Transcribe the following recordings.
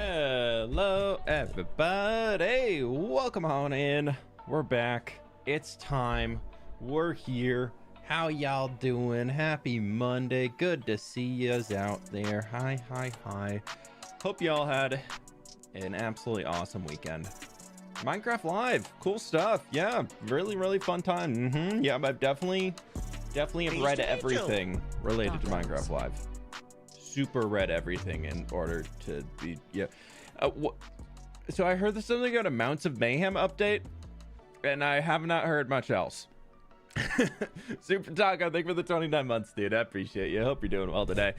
Hello everybody, welcome on in. We're back, it's time, we're here. How y'all doing? Happy Monday, good to see yous out there. Hi. Hope y'all had an absolutely awesome weekend. Minecraft Live, cool stuff. Yeah, really fun time. Yeah, I've definitely have read everything related to Minecraft Live. Super read everything in order to be so I heard there's something about a Mounts of Mayhem update, and I have not heard much else. Super Taco, thank you for the 29 months, dude. I appreciate you. I hope you're doing well today.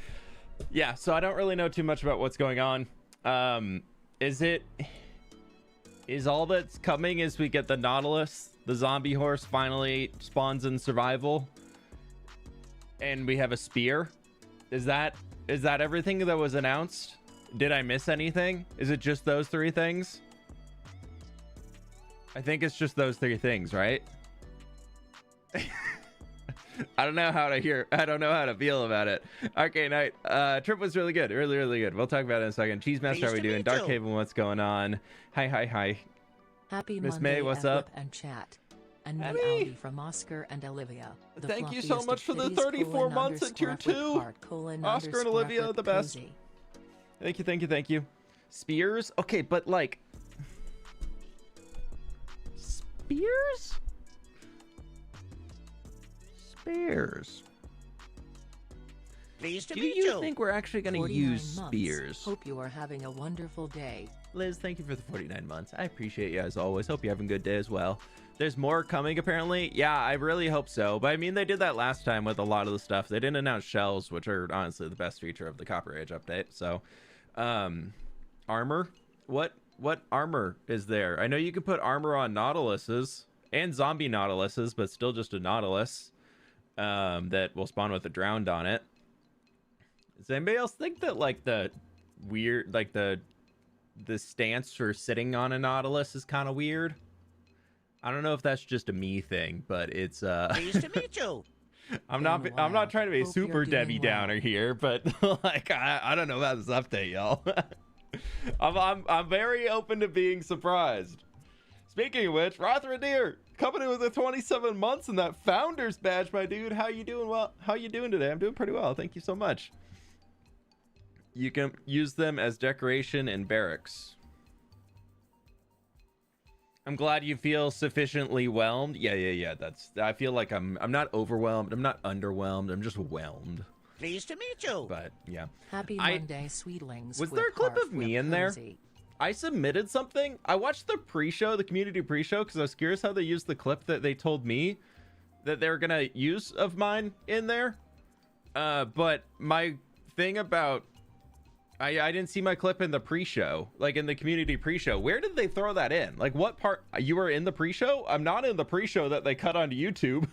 Yeah, so I don't really know too much about what's going on. Is all that's coming is we get the Nautilus, the zombie horse finally spawns in survival, and we have a spear? Is that everything that was announced? Did I miss anything? Is it just those three things? I think it's just those three things, right? I don't know how to feel about it. Okay, night. Trip was really good. Really good. We'll talk about it in a second. Cheese Master, how are we doing? Dark Haven, what's going on? Hi. Happy Miss Monday, May, what's up? And chat. And me, Aldi from Oscar and Olivia. Thank you so much for the 34 months at tier 2. Oscar and Olivia, the best. Thank you. Spears? Okay, but like... Spears? Pleased to Do meet you think we're actually going to use spears? Hope you are having a wonderful day. Liz, thank you for the 49 months. I appreciate you as always. Hope you're having a good day as well. There's more coming apparently. Yeah, I really hope so. But I mean, they did that last time with a lot of the stuff. They didn't announce shells, which are honestly the best feature of the Copper Age update. So, armor? What armor is there? I know you can put armor on Nautiluses and zombie Nautiluses, but still just a Nautilus that will spawn with a drowned on it. Does anybody else think that like the weird, like the stance for sitting on a Nautilus is kind of weird? I don't know if that's just a me thing, but it's Pleased to meet you. I'm not trying to be a super Debbie Downer here, but like I don't know about this update, y'all. I'm very open to being surprised. Speaking of which, Rothradir coming in with the 27 months and that founder's badge, my dude. How you doing? Well, how you doing today? I'm doing pretty well. Thank you so much. You can use them as decoration in barracks. I'm glad you feel sufficiently whelmed. Yeah. I feel like I'm not overwhelmed. I'm not underwhelmed. I'm just whelmed. Pleased to meet you. But yeah. Happy Monday, sweetlings. Was there a clip of me in there? I submitted something. I watched the pre-show, the community pre-show, because I was curious how they used the clip that they told me that they're gonna use of mine in there. But my thing about I didn't see my clip in the pre-show, like in the community pre-show. Where did they throw that in? Like what part? You were in the pre-show? I'm not in the pre-show that they cut onto YouTube.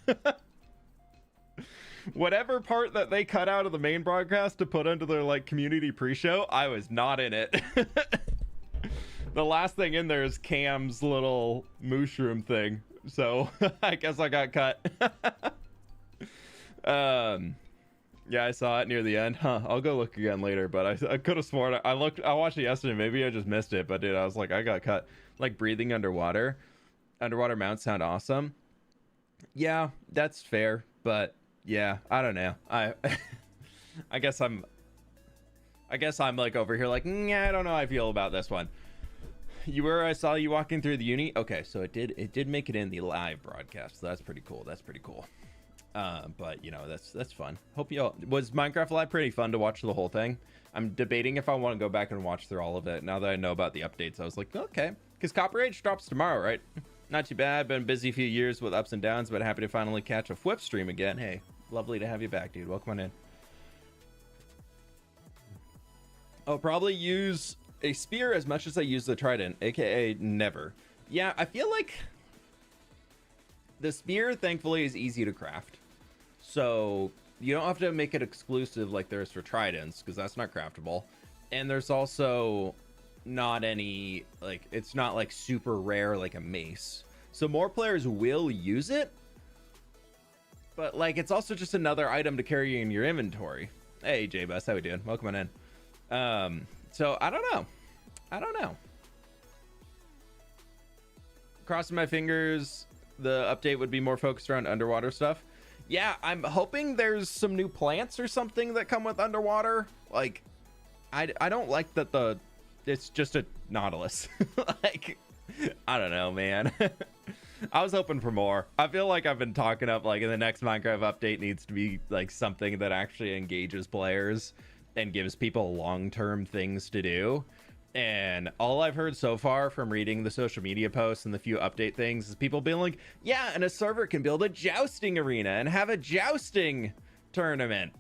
Whatever part that they cut out of the main broadcast to put into their like community pre-show, I was not in it. The last thing in there is Cam's little mushroom thing. So I guess I got cut. Yeah, I saw it near the end. I'll go look again later, but I could have sworn I watched it yesterday. Maybe I just missed it, but dude, I was like, I got cut. Like breathing underwater. Underwater mounts sound awesome. Yeah, that's fair, but yeah, I don't know. I guess I'm like over here like, yeah, I don't know how I feel about this one. I saw you walking through the uni. Okay, so it did make it in the live broadcast. So that's pretty cool. But you know, that's fun. Hope y'all was Minecraft Live pretty fun to watch the whole thing. I'm debating if I want to go back and watch through all of it now that I know about the updates. I was like, okay, because Copper Age drops tomorrow, right? Not too bad. Been a busy few years with ups and downs, but happy to finally catch a Whip stream again. Hey, lovely to have you back, dude. Welcome on in. I'll probably use a spear as much as I use the trident, aka never. Yeah, I feel like the spear thankfully is easy to craft, so you don't have to make it exclusive like there is for tridents, because that's not craftable. And there's also not any, like, it's not like super rare like a mace, so more players will use it, but like it's also just another item to carry in your inventory. Hey J-Bus, how we doing? Welcome on in. So I don't know. I don't know. Crossing my fingers, the update would be more focused around underwater stuff. Yeah, I'm hoping there's some new plants or something that come with underwater. Like, I don't like that it's just a Nautilus. Like, I don't know, man. I was hoping for more. I feel like I've been talking up, like, in the next Minecraft update needs to be, like, something that actually engages players and gives people long-term things to do. And all I've heard so far from reading the social media posts and the few update things is people being like, yeah, and a server can build a jousting arena and have a jousting tournament.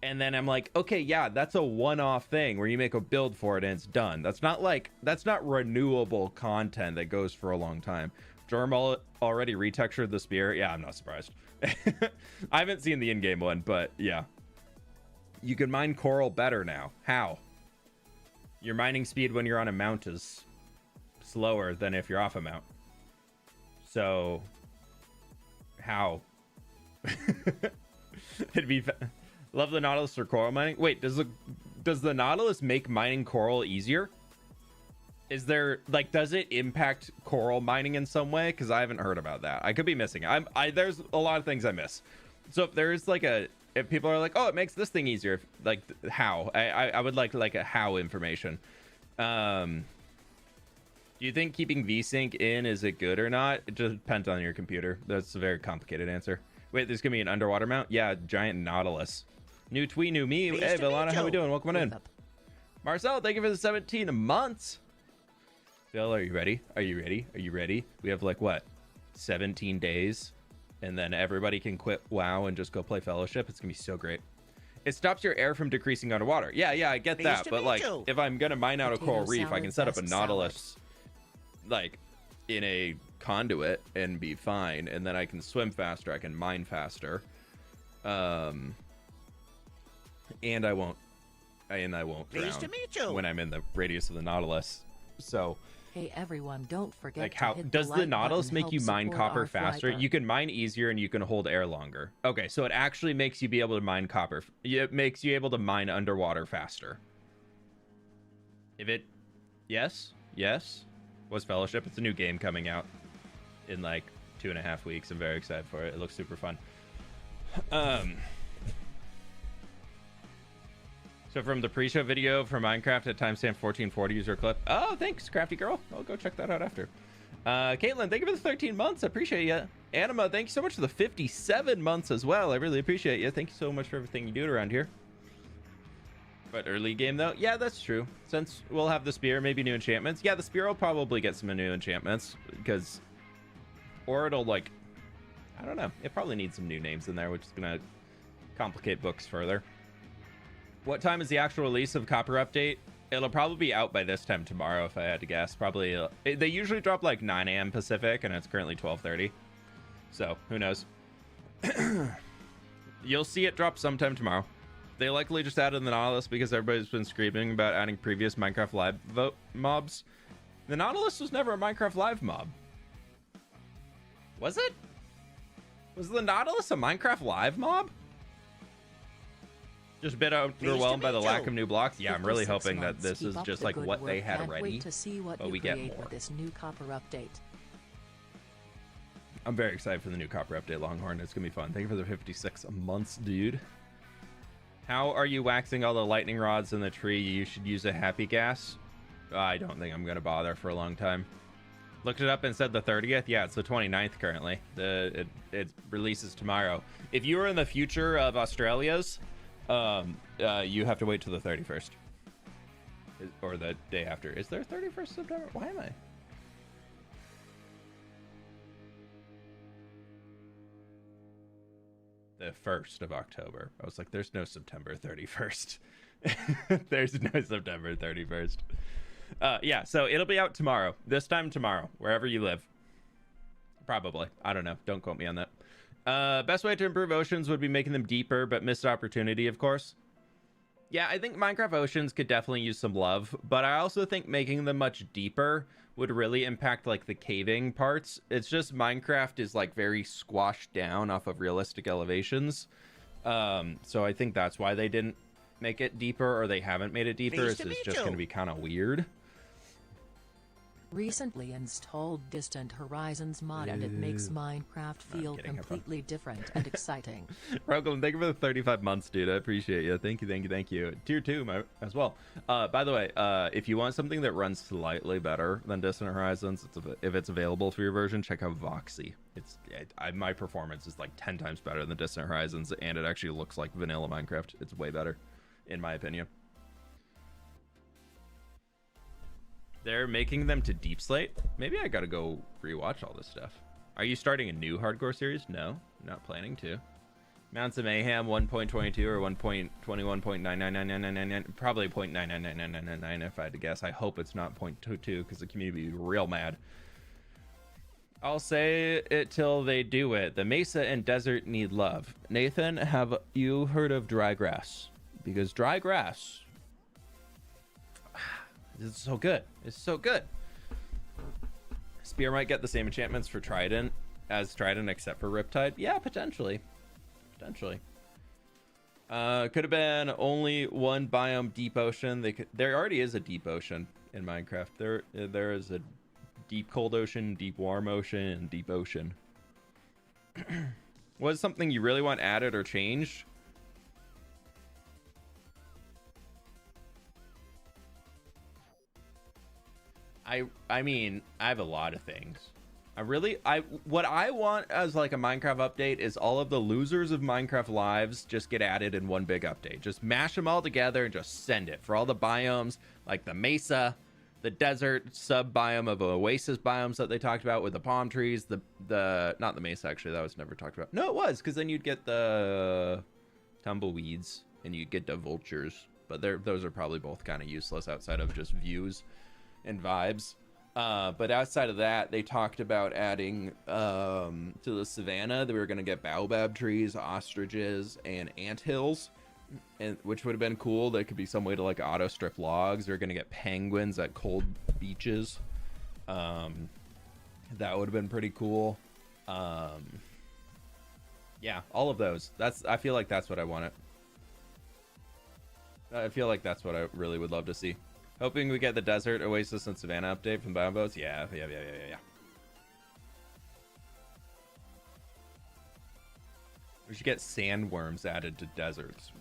And then I'm like, okay, yeah, that's a one-off thing where you make a build for it and it's done. That's not renewable content that goes for a long time. Germ already retextured the spear. Yeah, I'm not surprised. I haven't seen the in-game one, but yeah. You can mine coral better now. How? Your mining speed when you're on a mount is slower than if you're off a mount. So, how? It'd be... Love the Nautilus for coral mining. Wait, does the Nautilus make mining coral easier? Is there, like, does it impact coral mining in some way? Because I haven't heard about that. I could be missing. There's a lot of things I miss. So if there's like if people are like, oh, it makes this thing easier, like, how? I would like a how information. Do you think keeping VSync in, is it good or not? It just depends on your computer. That's a very complicated answer. Wait, there's gonna be an underwater mount? Yeah, giant Nautilus. New tweet, new me. Hey, Villana, how we doing? Welcome on in. Marcel, thank you for the 17 months. Phil, are you ready? Are you ready? Are you ready? We have, like, what, 17 days? And then everybody can quit WoW and just go play Fellowship. It's gonna be so great. It stops your air from decreasing underwater. Yeah, I get that. But, like, if I'm gonna mine out a coral reef, I can set up a Nautilus, like, in a conduit and be fine. And then I can swim faster. I can mine faster. And I won't drown when I'm in the radius of the Nautilus. So, hey everyone, don't forget like, how does the Nautilus make you mine copper faster? You can mine easier and you can hold air longer. Okay, so it actually makes you be able to mine copper. It makes you able to mine underwater faster. Yes. What's Fellowship? It's a new game coming out in like 2.5 weeks. I'm very excited for it. It looks super fun. So from the pre-show video for Minecraft at timestamp 1440 user clip. Oh, thanks, Crafty Girl. I'll go check that out after. Caitlin, thank you for the 13 months. I appreciate you. Anima, thank you so much for the 57 months as well. I really appreciate you. Thank you so much for everything you do around here. But early game, though? Yeah, that's true. Since we'll have the spear, maybe new enchantments. Yeah, the spear will probably get some new enchantments. Because... Or it'll, like... I don't know. It probably needs some new names in there, which is going to complicate books further. What time is the actual release of Copper Update? It'll probably be out by this time tomorrow, if I had to guess. Probably... They usually drop, like, 9 a.m. Pacific, and it's currently 12:30. So, who knows? You'll see it drop sometime tomorrow. They likely just added the Nautilus because everybody's been screaming about adding previous Minecraft Live vote mobs. The Nautilus was never a Minecraft Live mob. Was it? Was the Nautilus a Minecraft Live mob? Just a bit overwhelmed by the lack of new blocks. Yeah, I'm really hoping that this is just like what they had ready, but we get more. This new Copper Update. I'm very excited for the new Copper Update, Longhorn. It's gonna be fun. Thank you for the 56 months, dude. How are you waxing all the lightning rods in the tree? You should use a happy gas. I don't think I'm gonna bother for a long time. Looked it up and said the 30th. Yeah, it's the 29th currently. It releases tomorrow. If you are in the future of Australia's, you have to wait till the 31st. Or the day after. Is there 31st September? Why am I? The 1st of October. I was like, there's no September 31st. There's no September 31st. Yeah, so it'll be out tomorrow. This time tomorrow, wherever you live. Probably. I don't know. Don't quote me on that. Best way to improve oceans would be making them deeper, but missed opportunity, of course. Yeah, I think Minecraft Oceans could definitely use some love, but I also think making them much deeper would really impact, like, the caving parts. It's just Minecraft is, like, very squashed down off of realistic elevations. So I think that's why they didn't make it deeper or they haven't made it deeper. Pleased It's to meet just you. going to be kind of weird. Recently installed Distant Horizons mod and it makes Minecraft feel kidding, have fun. completely different and exciting. Welcome. Thank you for the 35 months, dude. I appreciate you. Thank you, thank you, thank you. Tier 2 as well. By the way, if you want something that runs slightly better than Distant Horizons, if it's available for your version, check out Voxy. My performance is like 10 times better than Distant Horizons, and it actually looks like vanilla Minecraft. It's way better, in my opinion. They're making them to deep slate. Maybe I gotta go rewatch all this stuff. Are you starting a new hardcore series? No, not planning to. Mounts of Mayhem 1.22 or 1.21.999999, probably 0.999999 if I had to guess. I hope it's not 0.22 because the community would be real mad. I'll say it till they do it. The mesa and desert need love. Nathan, have you heard of dry grass? Because dry grass, it's so good. It's so good. Spear might get the same enchantments for Trident as Trident except for Riptide. Yeah, potentially. Potentially. Could have been only one biome deep ocean. There already is a deep ocean in Minecraft. There is a deep cold ocean, deep warm ocean, and deep ocean. What is something you really want added or changed? I mean, I have a lot of things. What I want as like a Minecraft update is all of the losers of Minecraft lives just get added in one big update. Just mash them all together and just send it for all the biomes, like the mesa, the desert sub biome of oasis biomes that they talked about with the palm trees, the not the mesa actually, that was never talked about. No, it was, because then you'd get the tumbleweeds and you'd get the vultures, but those are probably both kind of useless outside of just views and vibes. But outside of that, they talked about adding to the savannah. They were going to get baobab trees, ostriches, and anthills, which would have been cool. That could be some way to like auto strip logs. They're going to get penguins at cold beaches. That would have been pretty cool. Yeah, all of those. I feel like that's what I wanted. I feel like that's what I really would love to see. Hoping we get the desert, oasis, and savannah update from Biomboats. Yeah. We should get sandworms added to deserts.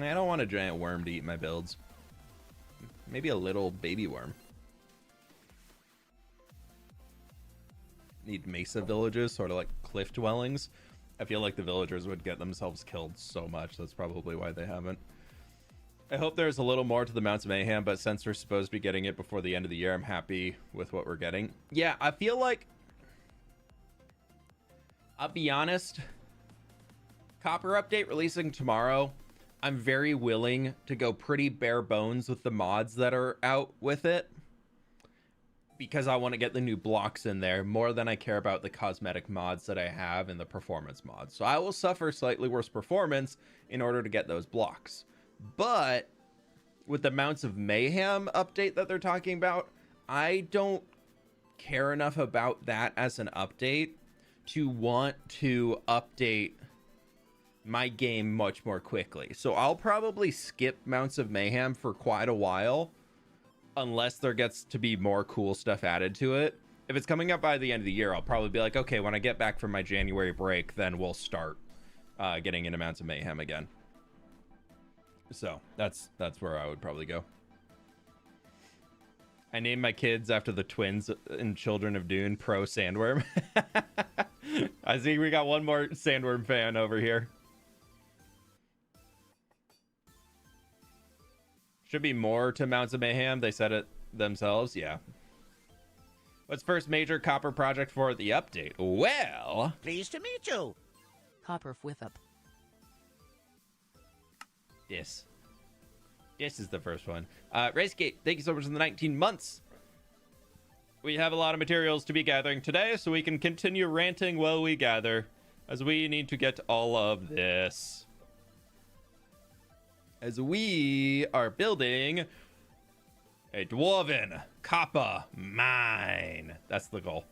I don't want a giant worm to eat my builds. Maybe a little baby worm. Need mesa villages, sort of like cliff dwellings. I feel like the villagers would get themselves killed so much. That's probably why they haven't. I hope there's a little more to the Mounts of Mayhem, but since we're supposed to be getting it before the end of the year, I'm happy with what we're getting. Yeah, I feel like, I'll be honest, Copper update releasing tomorrow, I'm very willing to go pretty bare bones with the mods that are out with it, because I want to get the new blocks in there more than I care about the cosmetic mods that I have and the performance mods. So I will suffer slightly worse performance in order to get those blocks. But with the Mounts of Mayhem update that they're talking about, I don't care enough about that as an update to want to update my game much more quickly. So I'll probably skip Mounts of Mayhem for quite a while unless there gets to be more cool stuff added to it. If it's coming up by the end of the year, I'll probably be like, okay, when I get back from my January break, then we'll start getting into Mounts of Mayhem again. So that's where I would probably go. I named my kids after the twins in Children of Dune, Pro Sandworm. I see we got one more Sandworm fan over here. Should be more to Mounts of Mayhem. They said it themselves. Yeah. What's first major Copper project for the update? Well, Pleased to meet you. Copper with up. This is the first one. Racegate, thank you so much for the 19 months. We have a lot of materials to be gathering today, so we can continue ranting while we gather, as we need to get all of this. As we are building a dwarven copper mine. That's the goal.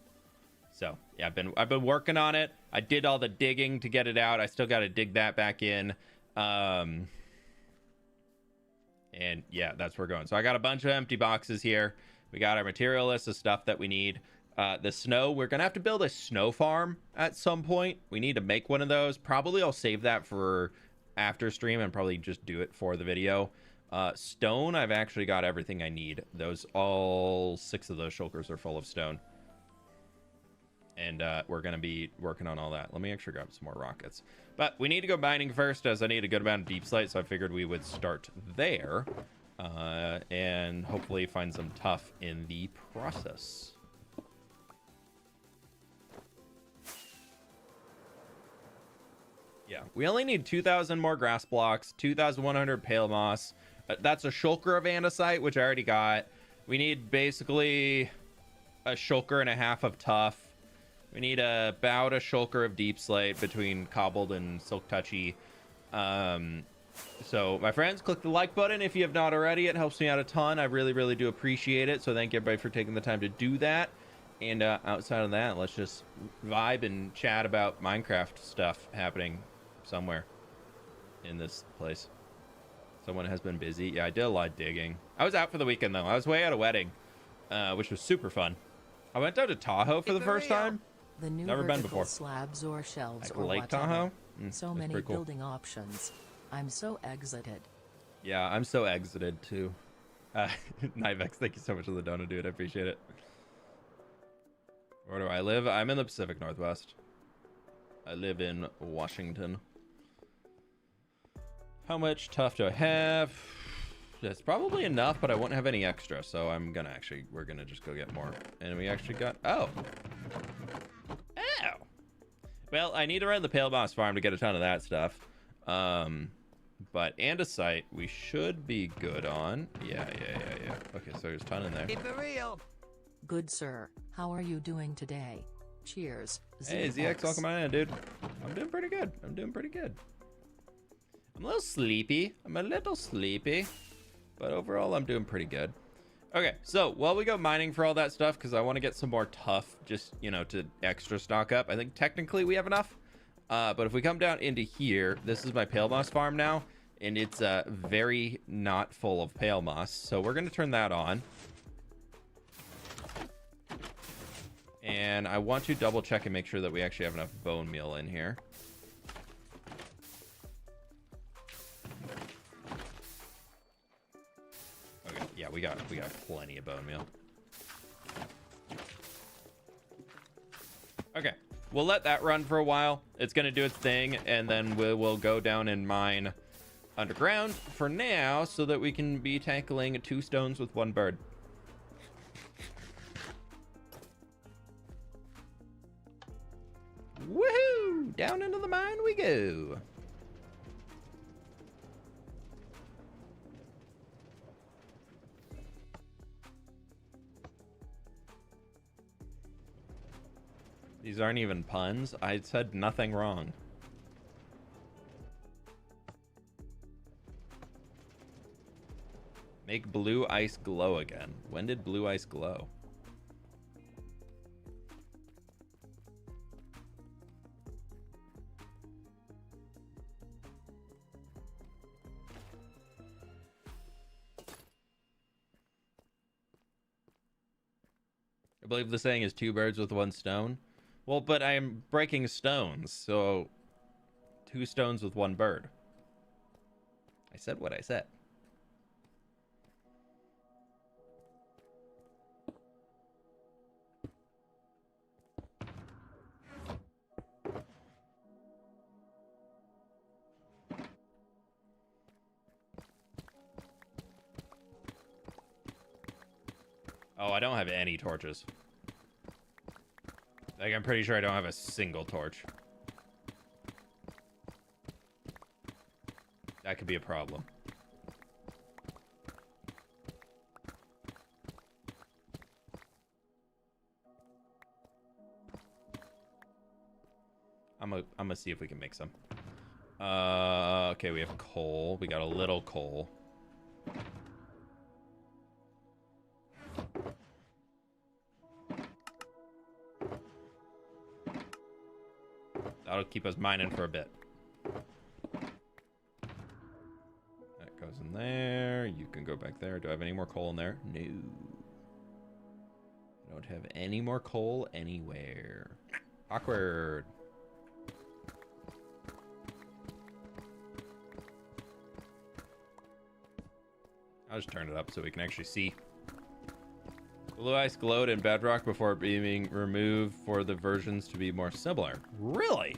So yeah, I've been working on it. I did all the digging to get it out. I still got to dig that back in. And yeah, that's where we're going. So I got a bunch of empty boxes here. We got our material list of stuff that we need. The snow, we're gonna have to build a snow farm at some point. We need to make one of those. Probably I'll save that for after stream and probably just do it for the video. Stone, I've actually got everything I need. All 6 of those shulkers are full of stone. And we're gonna be working on all that. Let me actually grab some more rockets. But we need to go mining first, as I need a good amount of deep slate, so I figured we would start there. And hopefully find some tough in the process. Yeah, we only need 2,000 more grass blocks, 2,100 pale moss. That's a shulker of andesite, which I already got. We need basically a shulker and a half of tough. We need about a shulker of deep slate between cobbled and silk touchy. So my friends, click the like button if you have not already. It helps me out a ton. I really, really do appreciate it. So thank you everybody for taking the time to do that. And outside of that, let's just vibe and chat about Minecraft stuff happening somewhere in this place. Someone has been busy. Yeah, I did a lot of digging. I was out for the weekend though. I was way at a wedding, which was super fun. I went down to Tahoe for the first time. The new Never been before. Slabs or shelves Like or Lake whatever. Tahoe. So many pretty cool. building options. I'm so exited. Yeah, I'm so exited too. Nivex, thank you so much for the donut, dude. I appreciate it. Where do I live? I'm in the Pacific Northwest. I live in Washington. How much tough do I have? That's probably enough, but I won't have any extra, so we're gonna just go get more. And we actually got, oh. Well, I need to run the Pale Moss farm to get a ton of that stuff. But andesite, we should be good on. Yeah. Okay, so there's a ton in there. Keep it real. Good sir, how are you doing today? Cheers. Hey, ZX, welcome on in, dude. I'm doing pretty good. I'm a little sleepy. But overall, I'm doing pretty good. Okay, so while we go mining for all that stuff, because I want to get some more tough, just, to extra stock up. I think technically we have enough. But if we come down into here, this is my pale moss farm now. And it's very not full of pale moss. So we're going to turn that on. And I want to double check and make sure that we actually have enough bone meal in here. Okay, yeah, we got plenty of bone meal. Okay, we'll let that run for a while. It's gonna do its thing, and then we'll go down and mine underground for now, so that we can be tackling 2 stones with 1 bird. Woohoo! Down into the mine we go. These aren't even puns. I said nothing wrong. Make blue ice glow again. When did blue ice glow? I believe the saying is 2 birds with 1 stone. Well, but I am breaking stones, so 2 stones with 1 bird. I said what I said. Oh, I don't have any torches. Like, I'm pretty sure I don't have a single torch. That could be a problem. I'm gonna see if we can make some. Okay, we have coal. We got a little coal. That'll keep us mining for a bit. That goes in there. You can go back there. Do I have any more coal in there? No. I don't have any more coal anywhere. Awkward. I'll just turn it up so we can actually see. Blue ice glowed in bedrock before being removed for the versions to be more similar. Really?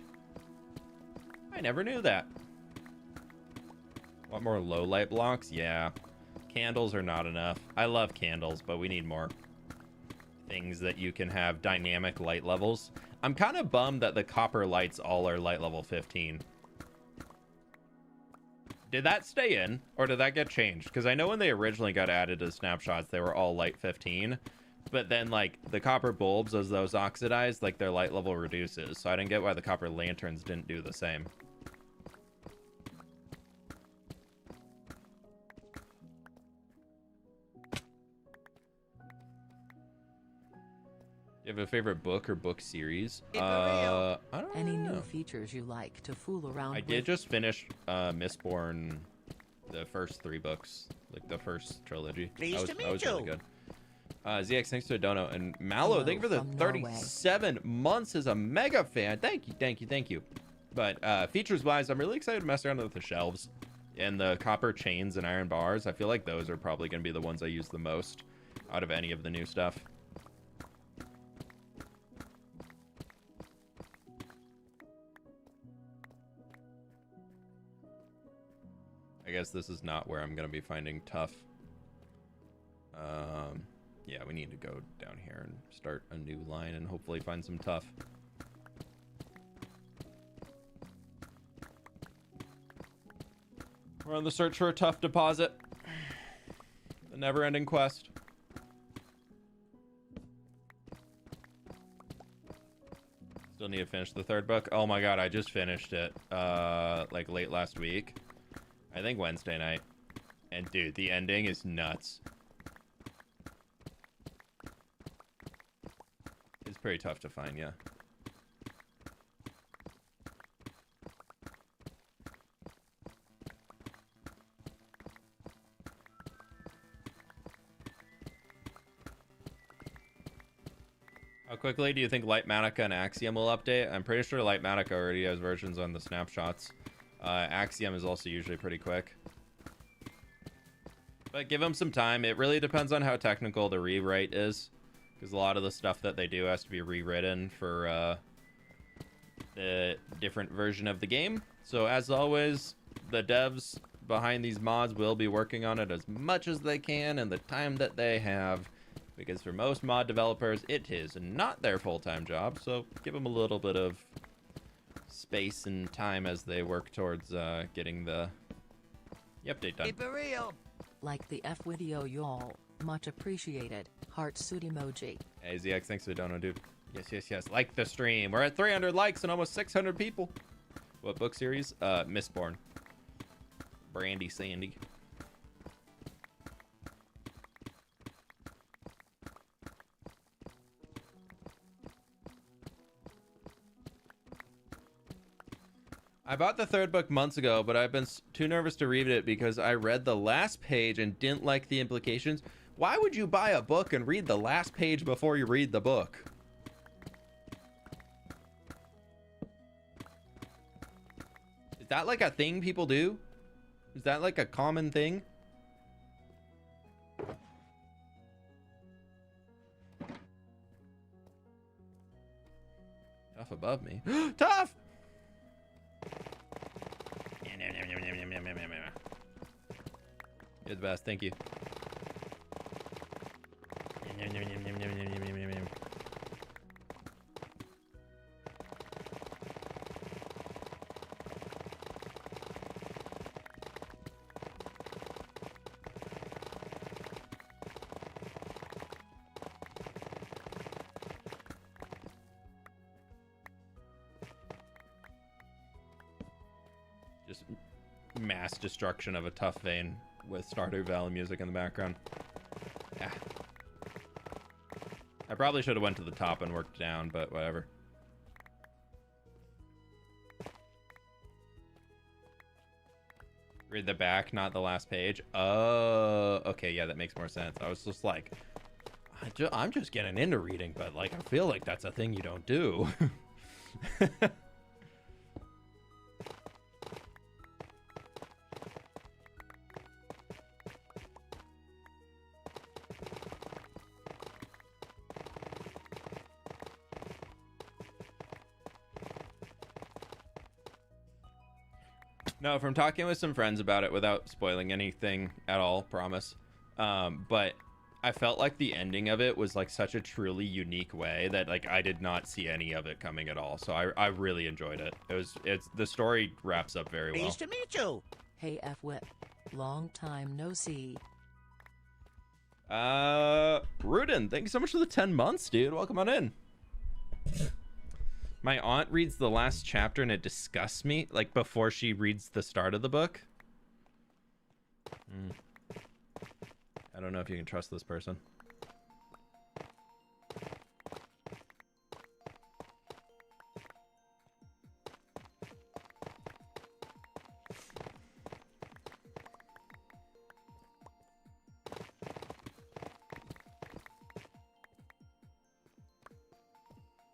I never knew that. Want more low light blocks? Yeah. Candles are not enough. I love candles, but we need more things that you can have dynamic light levels. I'm kind of bummed that the copper lights all are light level 15. Did that stay in, or did that get changed? Because I know when they originally got added to snapshots, they were all light 15. But then, like, the copper bulbs, as those oxidized, like, their light level reduces. So I didn't get why the copper lanterns didn't do the same. You have a favorite book or book series? I don't Any know. new features you like to fool around with? I did just finish Mistborn, the first 3 books, like the first trilogy. Pleased to meet that was really you. good. ZX, thanks to Dono. And Mallow, Hello thank you for the from 37 months as a mega fan. Thank you, thank you, thank you. But features-wise, I'm really excited to mess around with the shelves and the copper chains and iron bars. I feel like those are probably going to be the ones I use the most out of any of the new stuff. I guess this is not where I'm going to be finding tough. Yeah, we need to go down here and start a new line and hopefully find some tough. We're on the search for a tough deposit. The never-ending quest. Still need to finish the 3rd book. Oh my god, I just finished it like late last week. I think Wednesday night. And dude, the ending is nuts. It's pretty tough to find, yeah. How quickly do you think Lightmatica and Axiom will update? I'm pretty sure Lightmatica already has versions on the snapshots. Axiom is also usually pretty quick. But give them some time. It really depends on how technical the rewrite is. Because a lot of the stuff that they do has to be rewritten for the different version of the game. So as always, the devs behind these mods will be working on it as much as they can in the time that they have. Because for most mod developers, it is not their full-time job. So give them a little bit of space and time as they work towards getting the update done. Keep it real. Like the F video, y'all. Much appreciated. Heart suit emoji. Hey, ZX, thanks for the dono, dude. Yes, yes, yes. Like the stream. We're at 300 likes and almost 600 people. What book series? Mistborn. Brandy Sandy. I bought the 3rd book months ago, but I've been too nervous to read it because I read the last page and didn't like the implications. Why would you buy a book and read the last page before you read the book? Is that like a thing people do? Is that like a common thing? Tough above me. Tough! You're the best, thank you. Just mass destruction of a tough vein with Stardew Valley music in the background. Yeah. I probably should have went to the top and worked down, but whatever. Read the back, not the last page. Oh, okay, yeah, that makes more sense. I was just like, I'm just getting into reading, but like I feel like that's a thing you don't do. No, from talking with some friends about it without spoiling anything at all, promise. But I felt like the ending of it was like such a truly unique way that like I did not see any of it coming at all. So I really enjoyed it. It's the story wraps up very well. Pleased to meet you. Hey F-Whip. Long time no see. Rudin, thank you so much for the 10 months, dude. Welcome on in. My aunt reads the last chapter and it disgusts me, like before she reads the start of the book. I don't know if you can trust this person.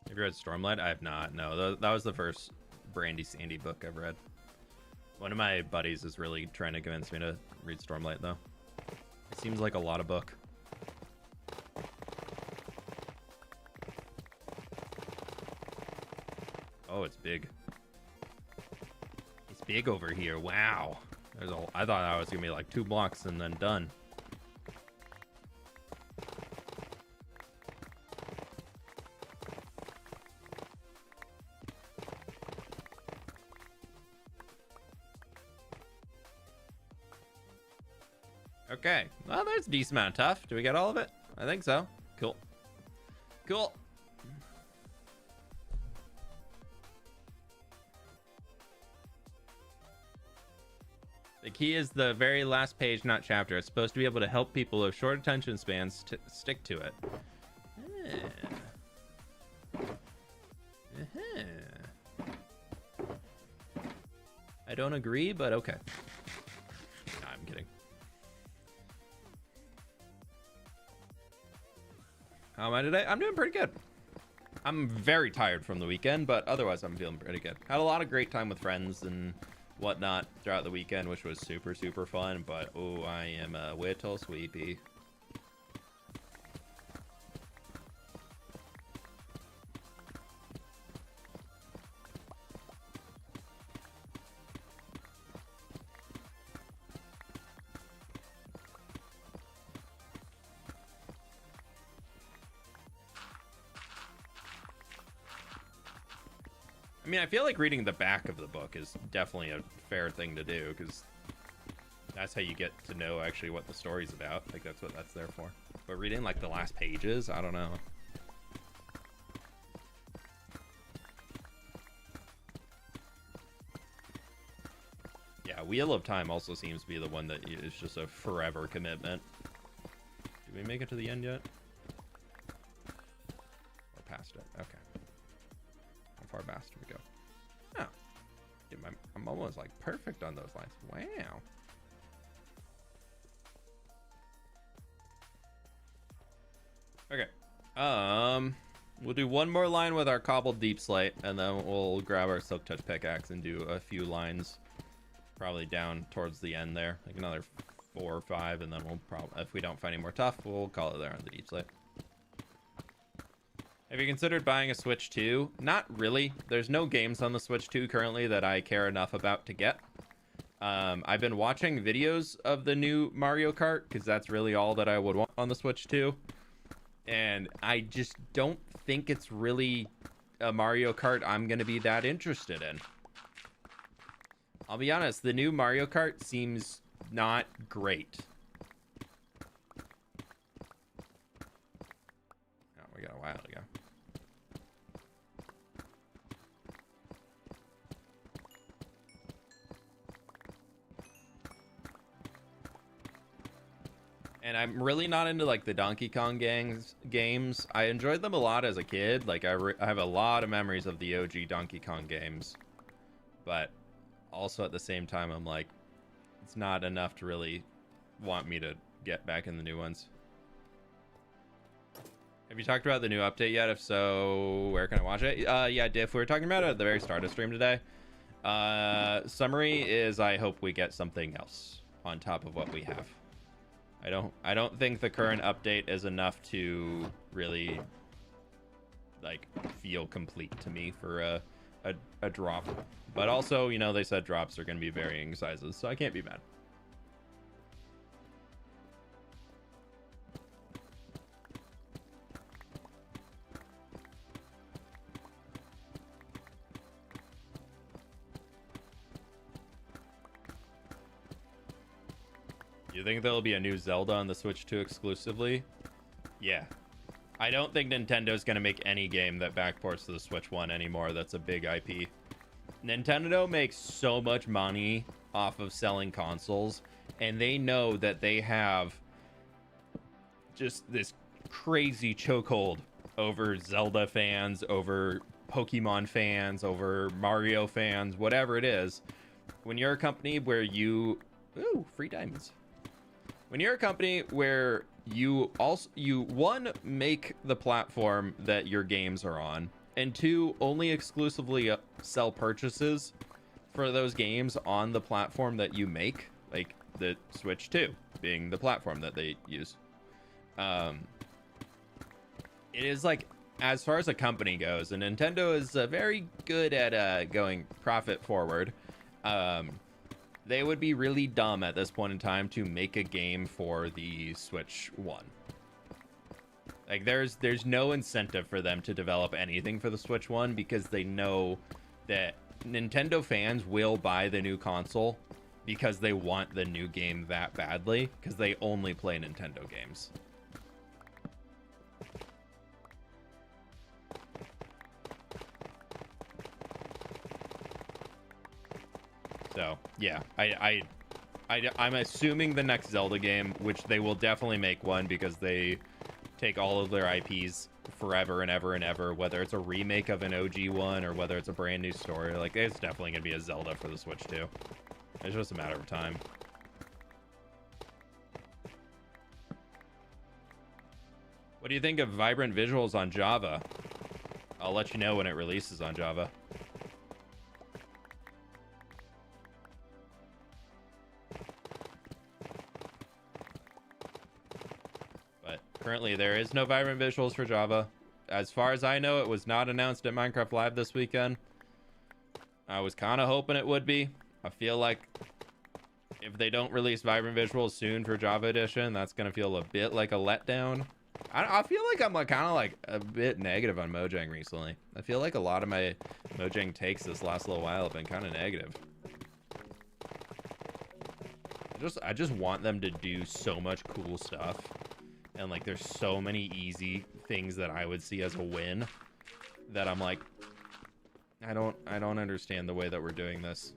Have you read Stormlight? I have not. No, that was the first Brandy Sandy book I've read. One of my buddies is really trying to convince me to read Stormlight, though. It seems like a lot of book. Oh, it's big. It's big over here. Wow. I thought I was gonna be like 2 blocks and then done. Okay, well, there's a decent amount of tough. Do we get all of it? I think so. Cool. Cool. The key is the very last page, not chapter. It's supposed to be able to help people with short attention spans to stick to it. I don't agree, but okay. No, I'm kidding. How am I today? I'm doing pretty good. I'm very tired from the weekend, but otherwise I'm feeling pretty good. Had a lot of great time with friends and whatnot throughout the weekend, which was super, super fun, but oh, I am a little sleepy. I mean, I feel like reading the back of the book is definitely a fair thing to do, because that's how you get to know actually what the story's about. Like, that's what that's there for. But reading, like, the last pages, I don't know. Yeah, Wheel of Time also seems to be the one that is just a forever commitment. Did we make it to the end yet? Or past it? Okay. How far past do we go? Oh. Yeah, I'm almost like perfect on those lines. Wow. Okay. We'll do one more line with our cobbled deep slate, and then we'll grab our silk touch pickaxe and do a few lines probably down towards the end there, like another 4 or 5, and then we'll probably, if we don't find any more tough, we'll call it there on the deep slate. Have you considered buying a Switch 2? Not really. There's no games on the Switch 2 currently that I care enough about to get. I've been watching videos of the new Mario Kart, because that's really all that I would want on the Switch 2. And I just don't think it's really a Mario Kart I'm going to be that interested in. I'll be honest, the new Mario Kart seems not great. Oh, we got a while to go. And I'm really not into like the Donkey Kong games. I enjoyed them a lot as a kid. Like I have a lot of memories of the OG Donkey Kong games. But also at the same time, I'm like, It's not enough to really want me to get back in the new ones. Have you talked about the new update yet? If so, where can I watch it? Yeah, Diff, we were talking about it at the very start of stream today. Summary is I hope we get something else on top of what we have. I don't think the current update is enough to really like feel complete to me for a drop. But also, you know, they said drops are going to be varying sizes, so I can't be mad. You think there'll be a new Zelda on the Switch 2 exclusively? Yeah. I don't think Nintendo's going to make any game that backports to the Switch 1 anymore. That's a big IP. Nintendo makes so much money off of selling consoles, and they know that they have just this crazy chokehold over Zelda fans, over Pokemon fans, over Mario fans, whatever it is. When you're a company where you... Ooh, free diamonds. When you're a company where you one, make the platform that your games are on, and two, only exclusively sell purchases for those games on the platform that you make, like the Switch 2 being the platform that they use. It is like, as far as a company goes, and Nintendo is very good at going profit forward. They would be really dumb at this point in time to make a game for the Switch 1. Like, there's no incentive for them to develop anything for the Switch 1 because they know that Nintendo fans will buy the new console because they want the new game that badly, because they only play Nintendo games. So yeah, I'm assuming the next Zelda game, which they will definitely make one because they take all of their IPs forever and ever and ever, whether it's a remake of an OG one or whether it's a brand new story. Like, it's definitely gonna be a Zelda for the Switch 2. It's just a matter of time. What do you think of vibrant visuals on Java? I'll let you know when it releases on Java. Currently, there is no vibrant visuals for Java. As far as I know, it was not announced at Minecraft Live this weekend. I was kind of hoping it would be. I feel like if they don't release vibrant visuals soon for Java Edition, that's going to feel a bit like a letdown. I feel like I'm like kind of like a bit negative on Mojang recently. I feel like a lot of my Mojang takes this last little while have been kind of negative. I just want them to do so much cool stuff. And like, there's so many easy things that I would see as a win that I'm like, I don't understand the way that we're doing this.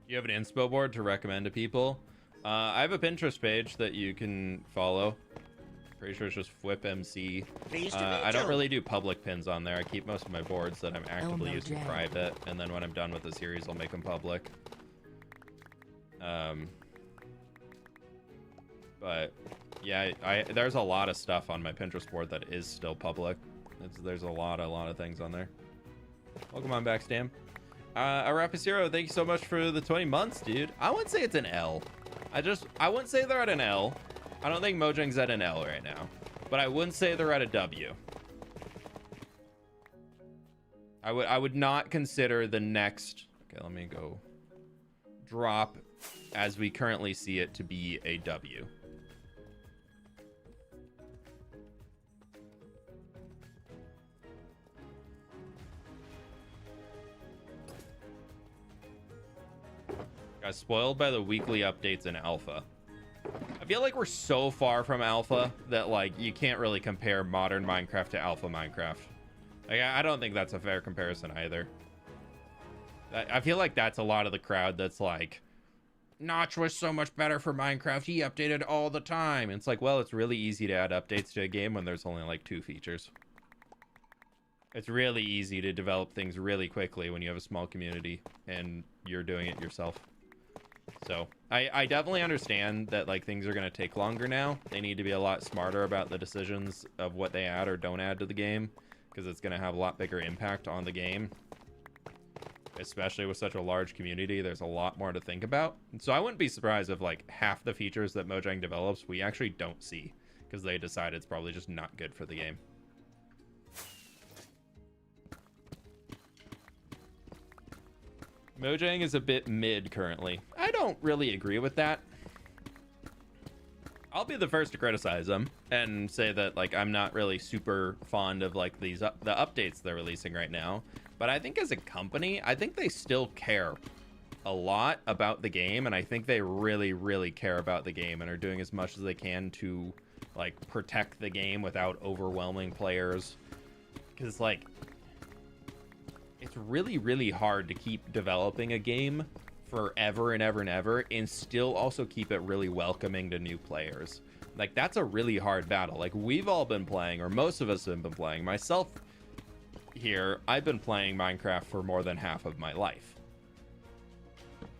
You have an inspo board to recommend to people? I have a Pinterest page that you can follow. Pretty sure it's just FwipMC. I don't really do public pins on there. I keep most of my boards that I'm actively using private, and then when I'm done with the series, I'll make them public. But yeah, there's a lot of stuff on my Pinterest board that is still public. There's a lot of things on there. Welcome on back, Stam. Arapaciro, thank you so much for the 20 months, dude. I wouldn't say it's an L. I wouldn't say they're at an L. I don't think Mojang's at an L right now, but I wouldn't say they're at a W. I would not consider the next, okay, let me go, drop as we currently see it to be a W. Got spoiled by the weekly updates in alpha. I feel like we're so far from alpha that like you can't really compare modern Minecraft to alpha Minecraft. Like, I don't think that's a fair comparison either. I feel like that's a lot of the crowd that's like, Notch was so much better for Minecraft, he updated all the time. It's like, well, it's really easy to add updates to a game when there's only like 2 features. It's really easy to develop things really quickly when you have a small community and you're doing it yourself. So I definitely understand that like things are going to take longer now. They need to be a lot smarter about the decisions of what they add or don't add to the game, because it's going to have a lot bigger impact on the game. Especially with such a large community, there's a lot more to think about. So I wouldn't be surprised if like half the features that Mojang develops we actually don't see, because they decide it's probably just not good for the game. Mojang is a bit mid currently. I don't really agree with that. I'll be the first to criticize them and say that like I'm not really super fond of like the updates they're releasing right now. But I think as a company, I think they still care a lot about the game, and I think they really, really care about the game and are doing as much as they can to like protect the game without overwhelming players. Because like it's really, really hard to keep developing a game forever and ever and ever and still also keep it really welcoming to new players. Like that's a really hard battle. Like we've all been playing, or most of us have been playing, myself here, I've been playing Minecraft for more than half of my life.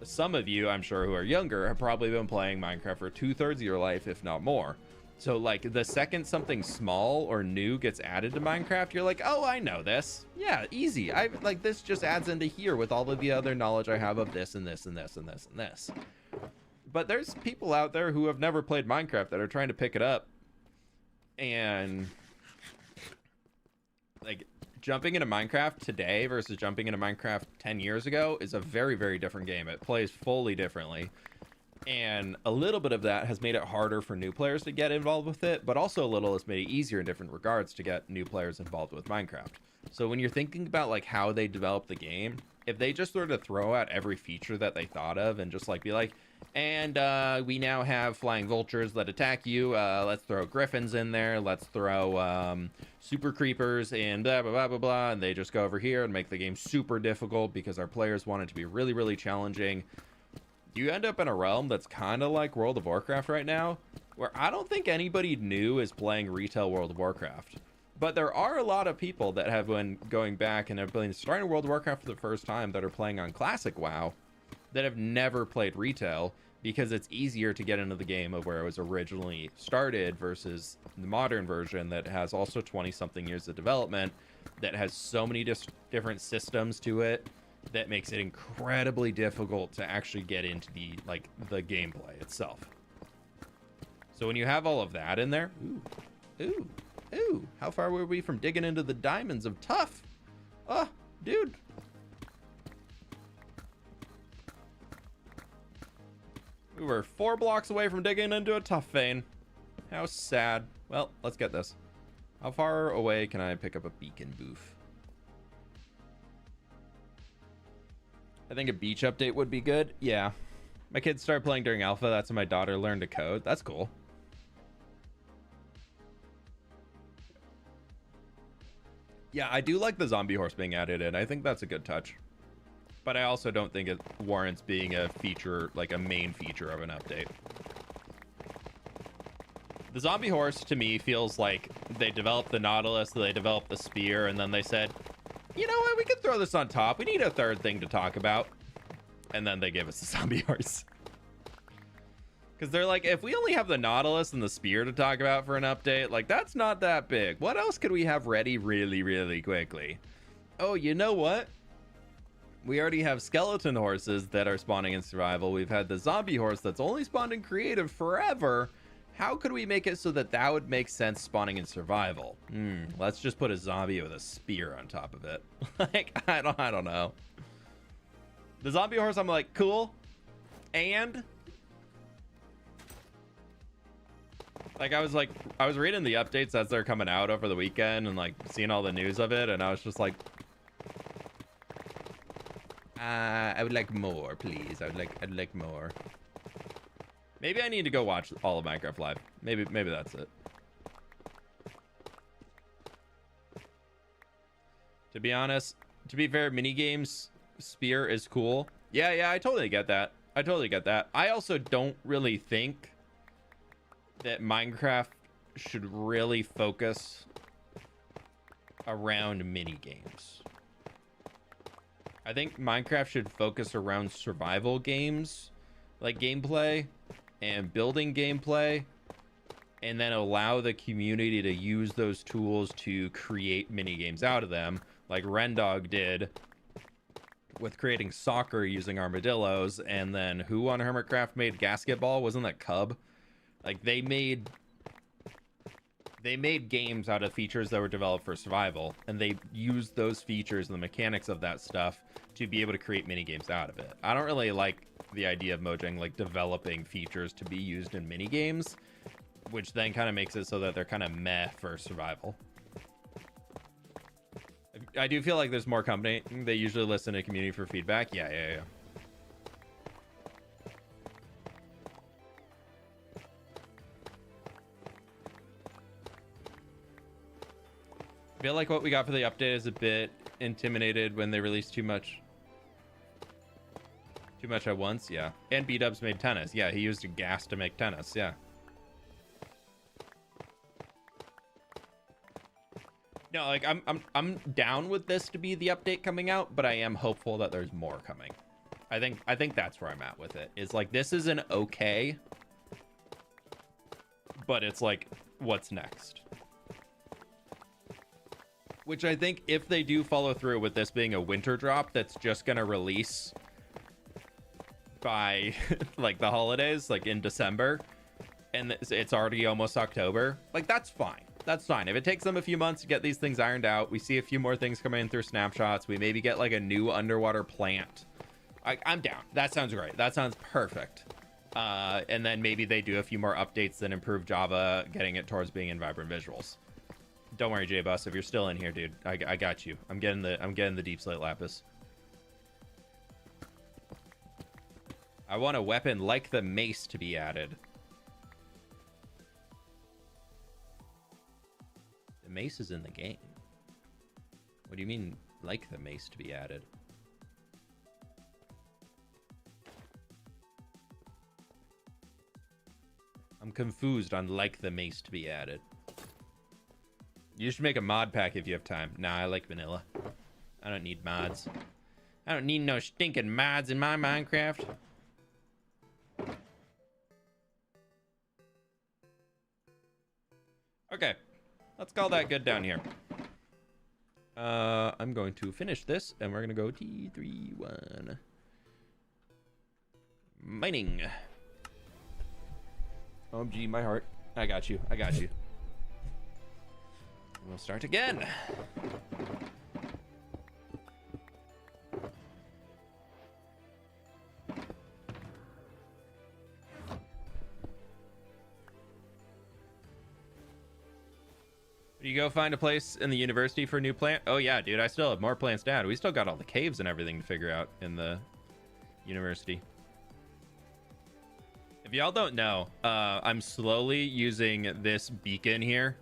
Some of you, I'm sure, who are younger have probably been playing Minecraft for 2/3 of your life, if not more. So like the second something small or new gets added to Minecraft, you're like, oh, I know this. Yeah, easy. I like this just adds into here with all of the other knowledge I have of this and this and this and this and this. But there's people out there who have never played Minecraft that are trying to pick it up. And like jumping into Minecraft today versus jumping into Minecraft 10 years ago is a very, very different game. It plays fully differently. And a little bit of that has made it harder for new players to get involved with it, but also a little has made it easier in different regards to get new players involved with Minecraft. So when you're thinking about like how they develop the game, if they just sort of throw out every feature that they thought of and just like be like, and we now have flying vultures that attack you, let's throw griffins in there, let's throw super creepers and blah blah blah blah blah, and they just go over here and make the game super difficult because our players want it to be really, really challenging, you end up in a realm that's kind of like World of Warcraft right now, where I don't think anybody new is playing retail World of Warcraft. But there are a lot of people that have been going back and have been starting World of Warcraft for the first time that are playing on Classic WoW that have never played retail, because it's easier to get into the game of where it was originally started versus the modern version that has also 20-something years of development, that has so many different systems to it, that makes it incredibly difficult to actually get into the gameplay itself. So when you have all of that in there, ooh, how far were we from digging into the diamonds of Tough? Oh, dude. We were 4 blocks away from digging into a Tough vein. How sad. Well, let's get this. How far away can I pick up a beacon booth? I think a beach update would be good. Yeah. My kids started playing during alpha. That's when my daughter learned to code. That's cool. Yeah, I do like the zombie horse being added in. I think that's a good touch. But I also don't think it warrants being a feature, like a main feature of an update. The zombie horse, to me, feels like they developed the Nautilus, they developed the spear, and then they said, you know what, we could throw this on top. We need a third thing to talk about. And then they gave us the zombie horse. Because they're like, if we only have the Nautilus and the spear to talk about for an update, like, that's not that big. What else could we have ready really, really quickly? Oh, you know what? We already have skeleton horses that are spawning in survival. We've had the zombie horse that's only spawned in creative forever. How could we make it so that that would make sense spawning in survival? Let's just put a zombie with a spear on top of it. Like, I don't know. The zombie horse, I'm like, cool. And like, I was reading the updates as they're coming out over the weekend and like seeing all the news of it, and I was just like, I would like more, please. I'd like more. Maybe I need to go watch all of Minecraft Live. Maybe that's it. To be honest, to be fair, minigames spear is cool. Yeah, I totally get that. I also don't really think that Minecraft should really focus around mini games. I think Minecraft should focus around survival games, like gameplay and building gameplay, and then allow the community to use those tools to create mini games out of them, like Rendog did with creating soccer using armadillos. And then who on Hermitcraft made Gasketball? Wasn't that Cub? Like they made games out of features that were developed for survival, and they used those features and the mechanics of that stuff to be able to create mini games out of it. I don't really like the idea of Mojang like developing features to be used in mini games, which then kind of makes it so that they're kind of meh for survival. I do feel like there's more company. They usually listen to community for feedback. Yeah. I feel like what we got for the update is a bit intimidated when they release too much at once. Yeah. And B-Dubs made tennis. Yeah, he used a gas to make tennis. Yeah. No, like I'm down with this to be the update coming out, but I am hopeful that there's more coming. I think that's where I'm at with it. Is like this is an okay, but it's like what's next? Which I think if they do follow through with this being a winter drop that's just gonna release by like the holidays, like in December, and it's already almost October, like that's fine. That's fine. If it takes them a few months to get these things ironed out, we see a few more things coming in through snapshots, we maybe get like a new underwater plant. I'm down. That sounds great. That sounds perfect. And then maybe they do a few more updates that improve Java, getting it towards being in vibrant visuals. Don't worry, J-Bus. If you're still in here, dude, I got you. I'm getting the deep slate lapis. I want a weapon like the mace to be added. The mace is in the game. What do you mean, like the mace to be added? I'm confused on like the mace to be added. You should make a mod pack if you have time. Nah, I like vanilla. I don't need mods. I don't need no stinking mods in my Minecraft. Okay. Let's call that good down here. I'm going to finish this, and we're going to go T31. Mining. OMG, my heart. I got you. We'll start again. You go find a place in the university for a new plant? Oh yeah, dude, I still have more plants to add. We still got all the caves and everything to figure out in the university. If y'all don't know, I'm slowly using this beacon here.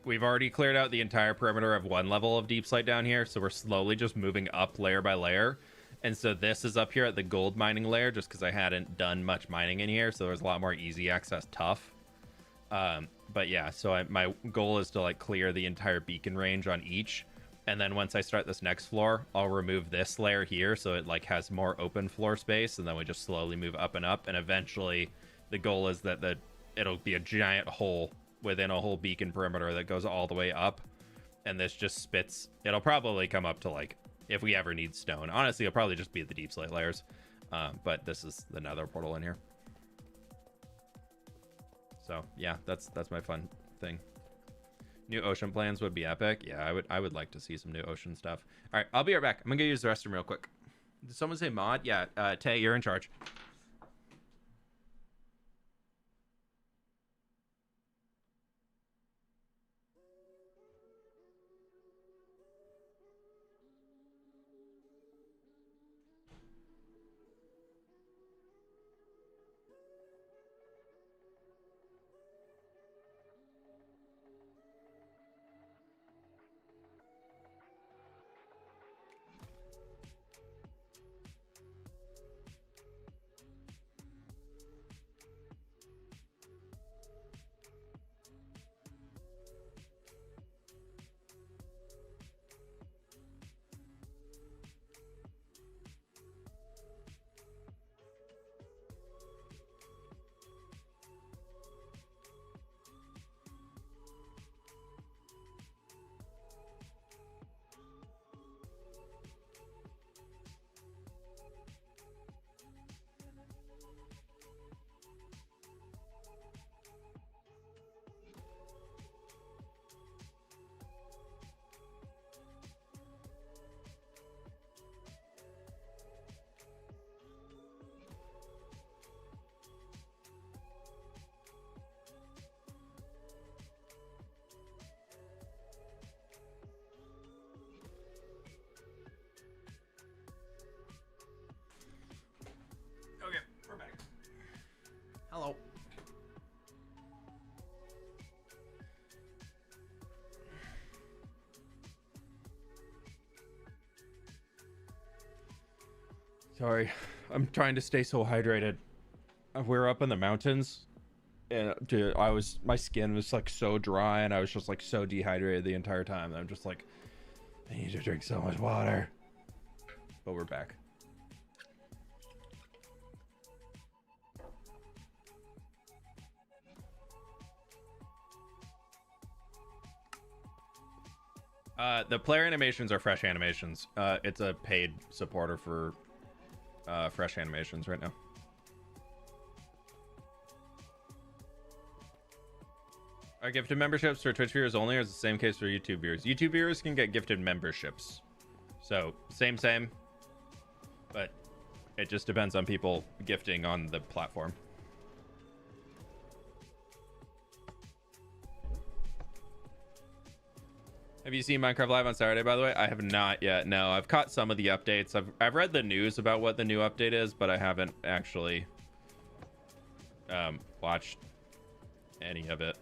We've already cleared out the entire perimeter of one level of deep slate down here, so we're slowly just moving up layer by layer. And so this is up here at the gold mining layer, just because I hadn't done much mining in here, so there's a lot more easy access tough. But yeah, so my goal is to like clear the entire beacon range on each, and then once I start this next floor, I'll remove this layer here so it like has more open floor space, and then we just slowly move up, and eventually the goal is that it'll be a giant hole within a whole beacon perimeter that goes all the way up, and this just spits. It'll probably come up to like, if we ever need stone, honestly it'll probably just be the deep slate layers, but this is the nether portal in here. So yeah, that's my fun thing. New ocean plans would be epic. Yeah, I would like to see some new ocean stuff. All right, I'll be right back. I'm gonna go use the restroom real quick. Did someone say mod? Yeah, Tay, you're in charge. Sorry, I'm trying to stay so hydrated. We're up in the mountains, and dude, my skin was like so dry, and I was just like so dehydrated the entire time. And I'm just like, I need to drink so much water. But we're back. The player animations are fresh animations. It's a paid supporter for fresh animations right now. Are gifted memberships for Twitch viewers only, or is the same case for YouTube viewers? YouTube viewers can get gifted memberships. So, same. But it just depends on people gifting on the platform. Have you seen Minecraft Live on Saturday, by the way? I have not yet. No, I've caught some of the updates. I've read the news about what the new update is, but I haven't actually watched any of it.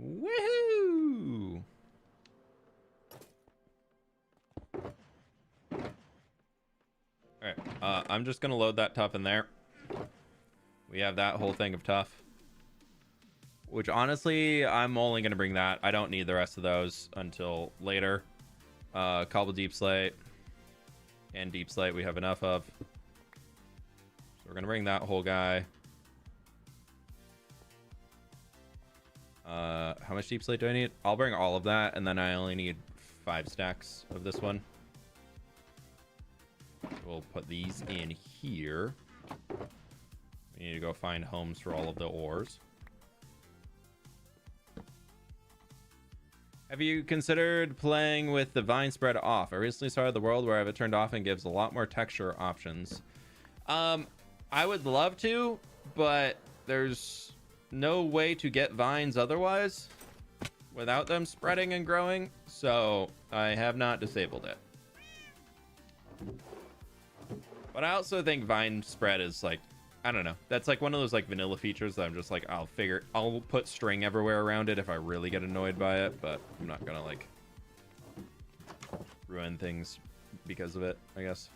Woohoo! Alright, I'm just gonna load that tough in there. We have that whole thing of tough. Which, honestly, I'm only gonna bring that. I don't need the rest of those until later. Cobble Deep Slate and Deep Slate we have enough of. So we're gonna bring that whole guy. How much Deep Slate do I need? I'll bring all of that, and then I only need 5 stacks of this one. We'll put these in here. We need to go find homes for all of the ores. Have you considered playing with the vine spread off? I recently started the world where I have it turned off and gives a lot more texture options. I would love to, but there's no way to get vines otherwise without them spreading and growing, so I have not disabled it. But I also think vine spread is like, I don't know, that's like one of those like vanilla features that I'm just like, I'll put string everywhere around it if I really get annoyed by it, but I'm not gonna like ruin things because of it, I guess.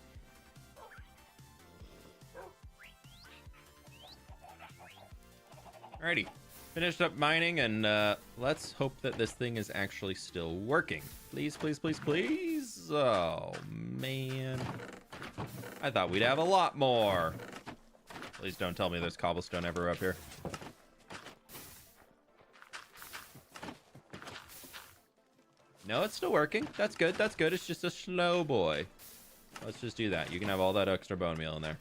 Alrighty, finished up mining, and let's hope that this thing is actually still working. Please, please, please, please. Oh, man. I thought we'd have a lot more. Please don't tell me there's cobblestone everywhere up here. No, it's still working. That's good. That's good. It's just a slow boy. Let's just do that. You can have all that extra bone meal in there.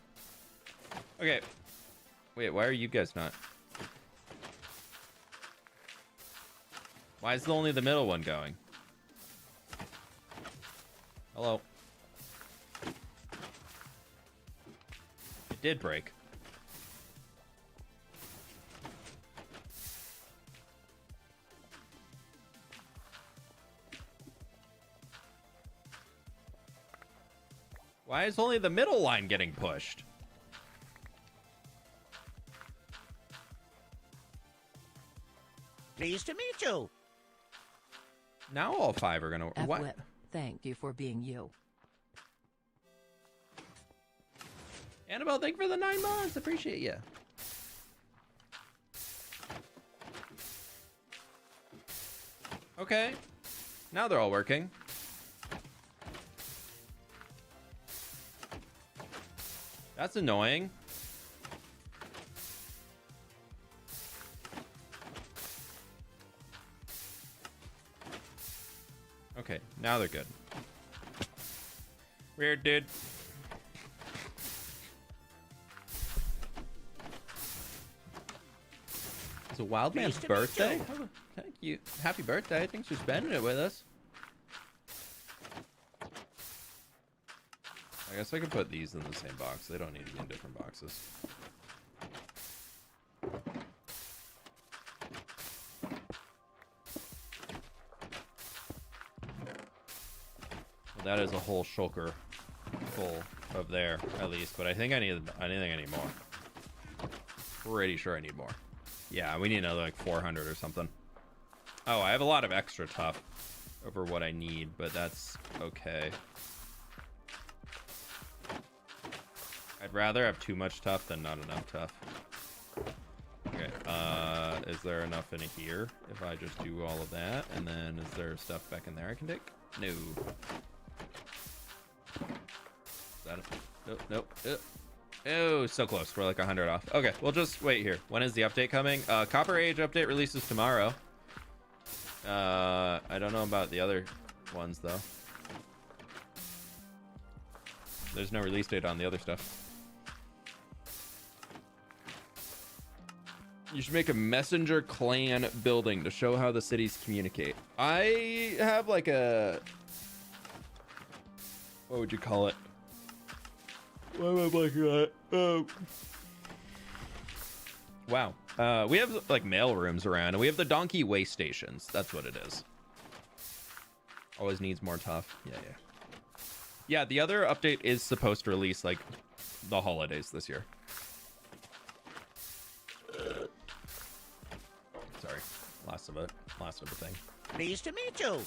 Okay. Wait, why are you guys not? Why is only the middle one going? Hello. It did break. Why is only the middle line getting pushed? Pleased to meet you. Now all 5 are gonna... What? F-Whip, thank you for being you. Annabelle, thank you for the 9 months. Appreciate you. Okay. Now they're all working. That's annoying. Okay, now they're good. Weird, dude. It's a wild man's birthday? Oh, thank you. Happy birthday. Thanks for spending it with us. I guess I could put these in the same box. They don't need to be in different boxes. Well, that is a whole shulker full of there, at least. But I think I need more. pretty sure I need more. Yeah, we need another like 400 or something. Oh, I have a lot of extra tough over what I need, but that's okay. I'd rather have too much tough than not enough tough. Okay, is there enough in here if I just do all of that? And then is there stuff back in there I can take? No. Is that it? Nope. Oh, so close. We're like 100 off. Okay, we'll just wait here. When is the update coming? Copper Age update releases tomorrow. I don't know about the other ones, though. There's no release date on the other stuff. You should make a messenger clan building to show how the cities communicate. I have like a... What would you call it? Why am I blanking on it? Wow. We have like mail rooms around, and we have the donkey way stations. That's what it is. Always needs more tough. Yeah. Yeah, the other update is supposed to release like the holidays this year. Sorry. Last of a thing. Pleased to meet you.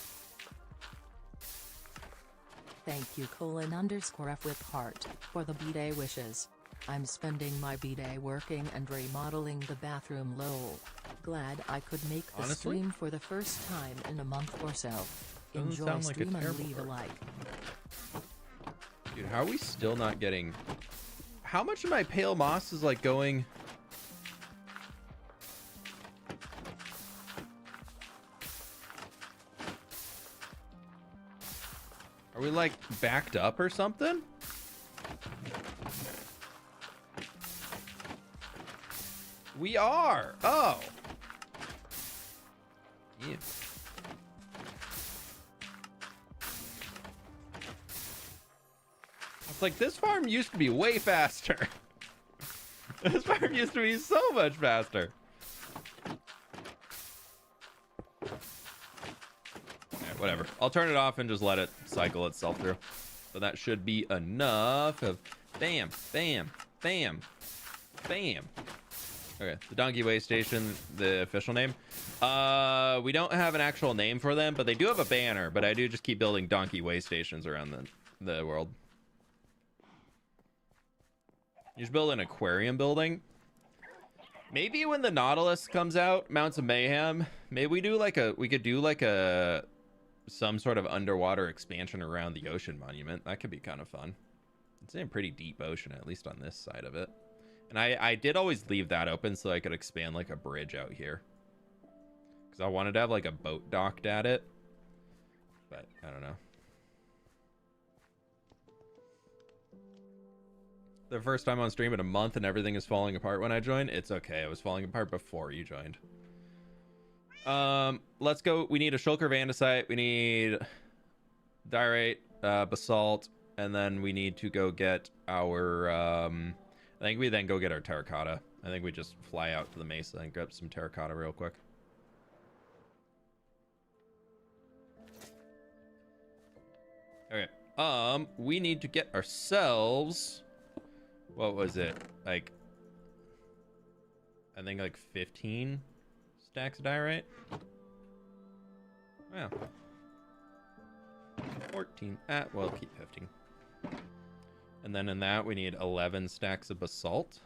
Thank you :_f with heart for the B-Day wishes. I'm spending my B-Day working and remodeling the bathroom lol. Glad I could make the stream for the first time in a month or so. Enjoy stream and leave a like. Dude, how are we still not getting... How much of my pale moss is like going... Are we like backed up or something? We are. Oh. Yeah. It's like this farm used to be way faster. This farm used to be so much faster. Whatever. I'll turn it off and just let it cycle itself through. So that should be enough of bam, bam, bam, bam. Okay, the Donkey Way Station, the official name. We don't have an actual name for them, but they do have a banner. But I do just keep building Donkey Way Stations around the world. You should build an aquarium building. Maybe when the Nautilus comes out, Mounts of Mayhem, maybe we could do like a some sort of underwater expansion around the ocean monument. That could be kind of fun. It's in a pretty deep ocean, at least on this side of it. And I did always leave that open so I could expand like a bridge out here, because I wanted to have like a boat docked at it, but I don't know. The first time on stream in a month and everything is falling apart when I joined. It's okay. It was falling apart before you joined. Let's go. We need a shulker of andesite. We need diorite, basalt, and then we need to go get our I think we then go get our terracotta. I think we just fly out to the mesa and grab some terracotta real quick. Okay. We need to get ourselves, what was it? Like, I think like 15 stacks of diorite. Wow. 14. Well, keep 15. And then in that, we need 11 stacks of basalt.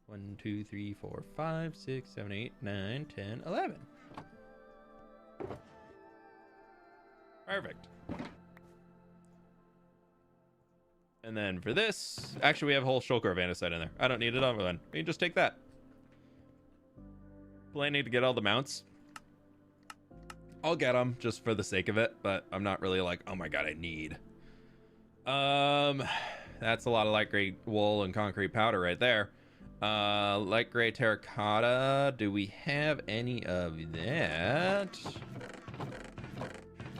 1, 2, 3, 4, 5, 6, 7, 8, 9, 10, 11. Perfect. And then for this, actually, we have a whole shulker of andesite in there. I don't need it over then. We can just take that. Planning to get all the mounts. I'll get them just for the sake of it, but I'm not really like, oh my god, I need. That's a lot of light gray wool and concrete powder right there. Light gray terracotta. Do we have any of that?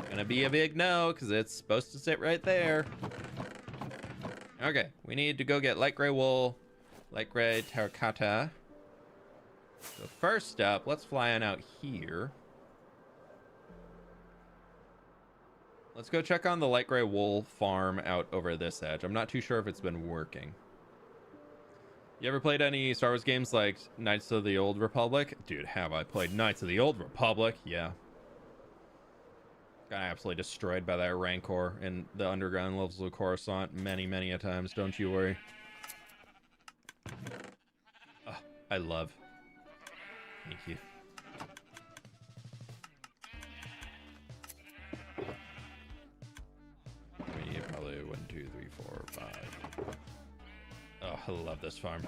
Gonna be a big no, because it's supposed to sit right there. Okay, we need to go get light gray wool, light gray terracotta. So first up, let's fly on out here. Let's go check on the light gray wool farm out over this edge. I'm not too sure if it's been working. You ever played any Star Wars games like Knights of the Old Republic? Dude, have I played Knights of the Old Republic? Yeah. Got absolutely destroyed by that Rancor in the underground levels of Coruscant many, many a times. Don't you worry. Oh, I love. Thank you. We need probably 1, 2, 3, 4, 5. Oh, I love this farm.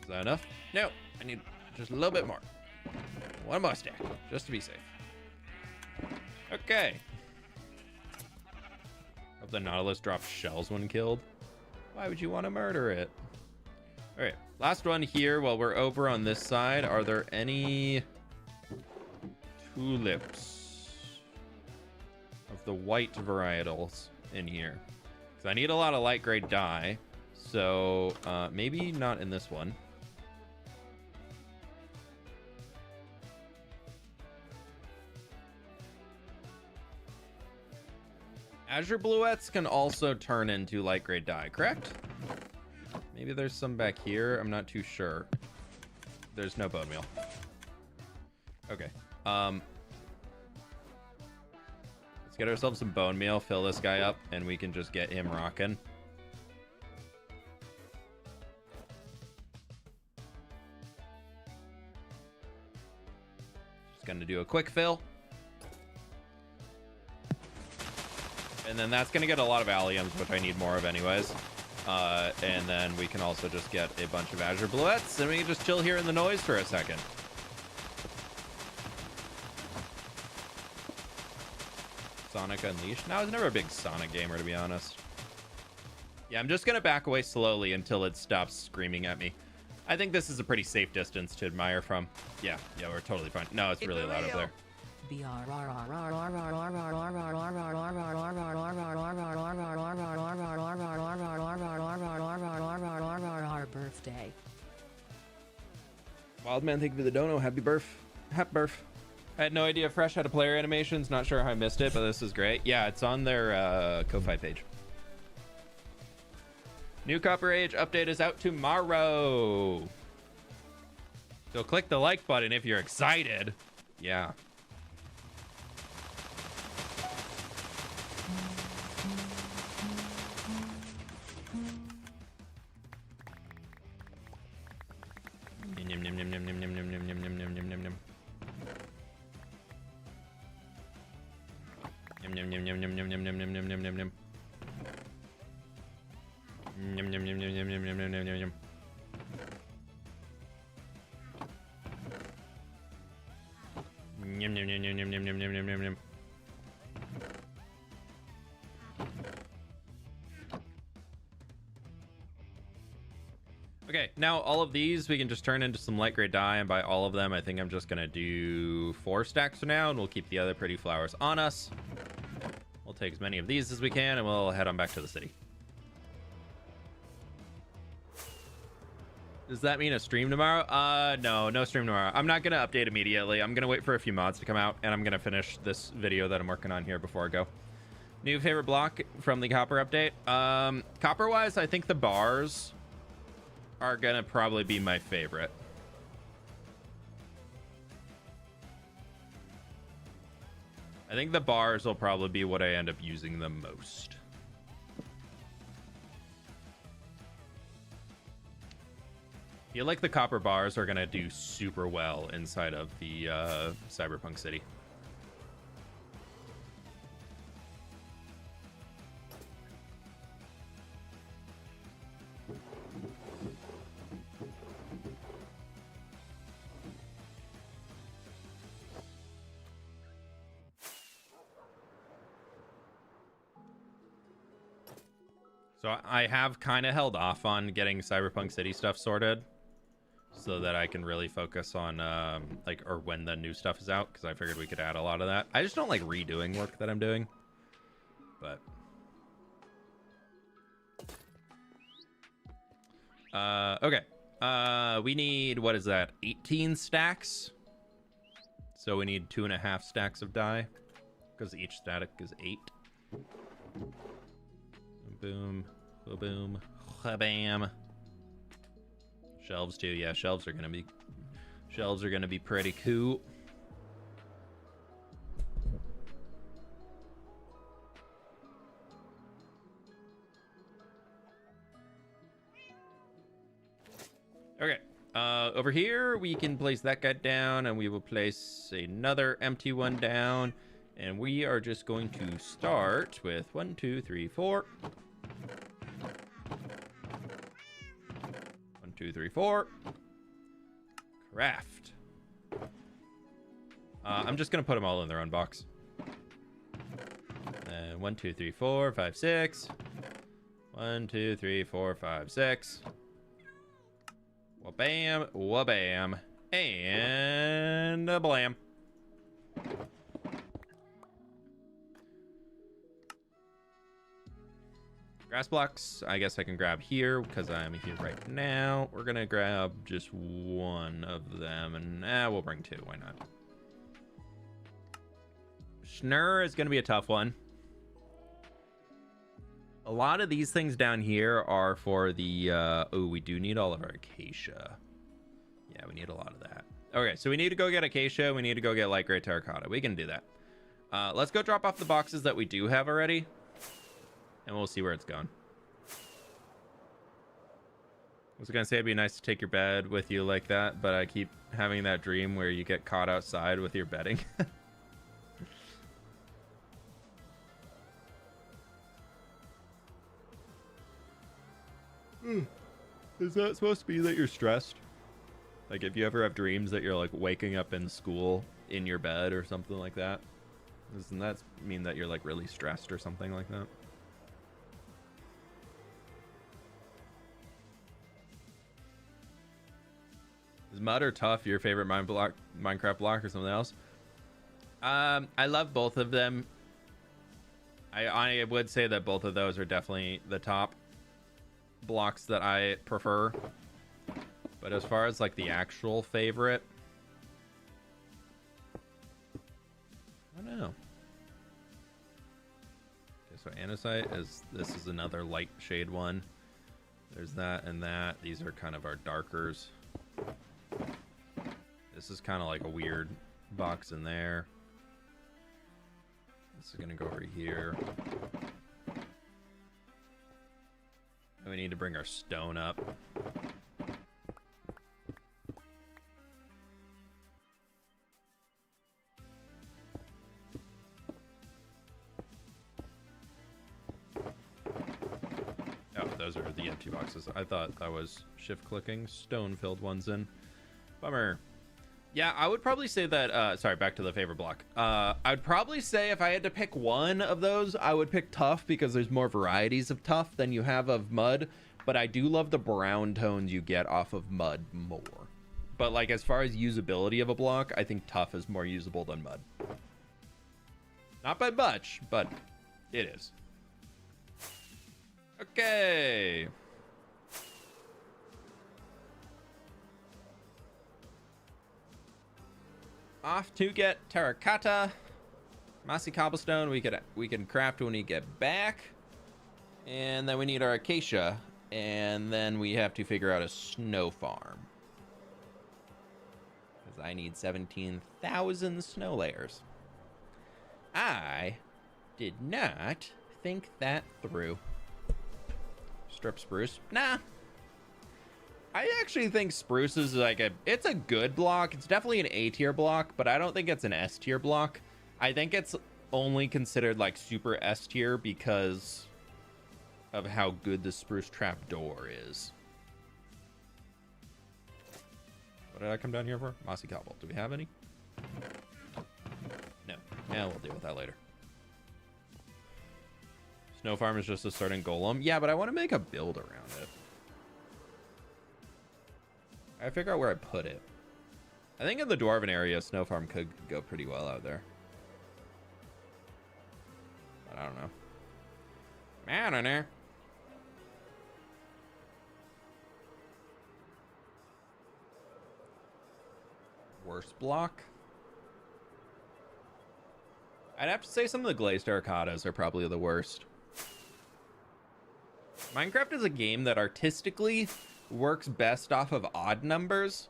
Is that enough? No, I need just a little bit more. One more stack, just to be safe. Okay. Hope the Nautilus drops shells when killed. Why would you want to murder it? All right, last one here. While we're over on this side, are there any tulips of the white varietals in here? Because I need a lot of light grade dye, so maybe not in this one. Azure Bluettes can also turn into light grade dye, correct? Maybe there's some back here. I'm not too sure. There's no bone meal. Okay. Let's get ourselves some bone meal, fill this guy up, and we can just get him rocking. Just gonna do a quick fill. And then that's going to get a lot of alliums, which I need more of anyways. And then we can also just get a bunch of Azure Bluettes, and we can just chill here in the noise for a second. Sonic Unleashed? No, I was never a big Sonic gamer, to be honest. Yeah, I'm just going to back away slowly until it stops screaming at me. I think this is a pretty safe distance to admire from. Yeah, we're totally fine. No, it's really loud up there. Birthday. Wildman, thank you for the dono. Happy birth. Happy birth. I had no idea Fresh had a player animations. Not sure how I missed it, but this is great. Yeah, it's on their Ko-Fi page. New Copper Age update is out tomorrow. So click the like button if you're excited. Yeah. Okay, now all of these we can just turn into some light grade dye, and by all of them I think I'm just gonna do 4 stacks for now, and we'll keep the other pretty flowers on us. We'll take as many of these as we can, and we'll head on back to the city. Does that mean a stream tomorrow? No stream tomorrow. I'm not gonna update immediately. I'm gonna wait for a few mods to come out, and I'm gonna finish this video that I'm working on here before I go. New favorite block from the copper update? Copper wise, I think the bars are gonna probably be my favorite. I think the bars will probably be what I end up using the most. I feel like the copper bars are gonna do super well inside of the Cyberpunk City. So I have kind of held off on getting Cyberpunk City stuff sorted so that I can really focus on or when the new stuff is out, because I figured we could add a lot of that. I just don't like redoing work that I'm doing. But okay. We need, what is that? 18 stacks. So we need 2.5 stacks of dye because each static is 8. Boom, boom. Bam. Shelves too. Yeah, shelves are gonna be pretty cool. Okay. Over here we can place that guy down, and we will place another empty one down, and we are just going to start with 1, 2, 3, 4. 1, 2, 3, 4. Craft. I'm just gonna put them all in their own box. 1, 2, 3, 4, 5, 6. 1, 2, 3, 4, 5, 6. Wha-bam, wha-bam, and a blam. Grass blocks, I guess I can grab here because I'm here right now. We're gonna grab just one of them, and we'll bring two. Why not? Schnur is gonna be a tough one. A lot of these things down here are for the oh, we do need all of our acacia. Yeah, we need a lot of that. Okay, so we need to go get acacia. We need to go get light gray terracotta. We can do that. Let's go drop off the boxes that we do have already, and we'll see where it's going. I was gonna say it'd be nice to take your bed with you like that, but I keep having that dream where you get caught outside with your bedding. Is that supposed to be that you're stressed? Like if you ever have dreams that you're like waking up in school in your bed or something like that, doesn't that mean that you're like really stressed or something like that? Is mud or tough your favorite Minecraft block or something else? I love both of them. I would say that both of those are definitely the top blocks that I prefer. But as far as like the actual favorite, I don't know. Okay, so andesite is, this is another light shade one. There's that and that. These are kind of our darkers. This is kind of like a weird box in there. This is gonna go over here. And we need to bring our stone up. Oh, those are the empty boxes. I thought that was shift clicking stone filled ones in. Bummer. Yeah, I would probably say that, sorry, back to the favorite block. I'd probably say if I had to pick one of those, I would pick tough because there's more varieties of tough than you have of mud. But I do love the brown tones you get off of mud more. But like as far as usability of a block, I think tough is more usable than mud. Not by much, but it is. Okay. Off to get terracotta. Mossy cobblestone we can craft when we get back. And then we need our acacia. And then we have to figure out a snow farm. Because I need 17,000 snow layers. I did not think that through. Strip spruce. Nah. I actually think spruce is like it's a good block. It's definitely an A tier block, but I don't think it's an S tier block. I think it's only considered like super S tier because of how good the spruce trapdoor is. What did I come down here for? Mossy cobble. Do we have any? No. Yeah, we'll deal with that later. Snow farm is just a starting golem. Yeah, but I want to make a build around it. I figure out where I put it. I think in the dwarven area, snow farm could go pretty well out there. But I don't know. I don't know. Worst block? I'd have to say some of the glazed terracottas are probably the worst. Minecraft is a game that artistically works best off of odd numbers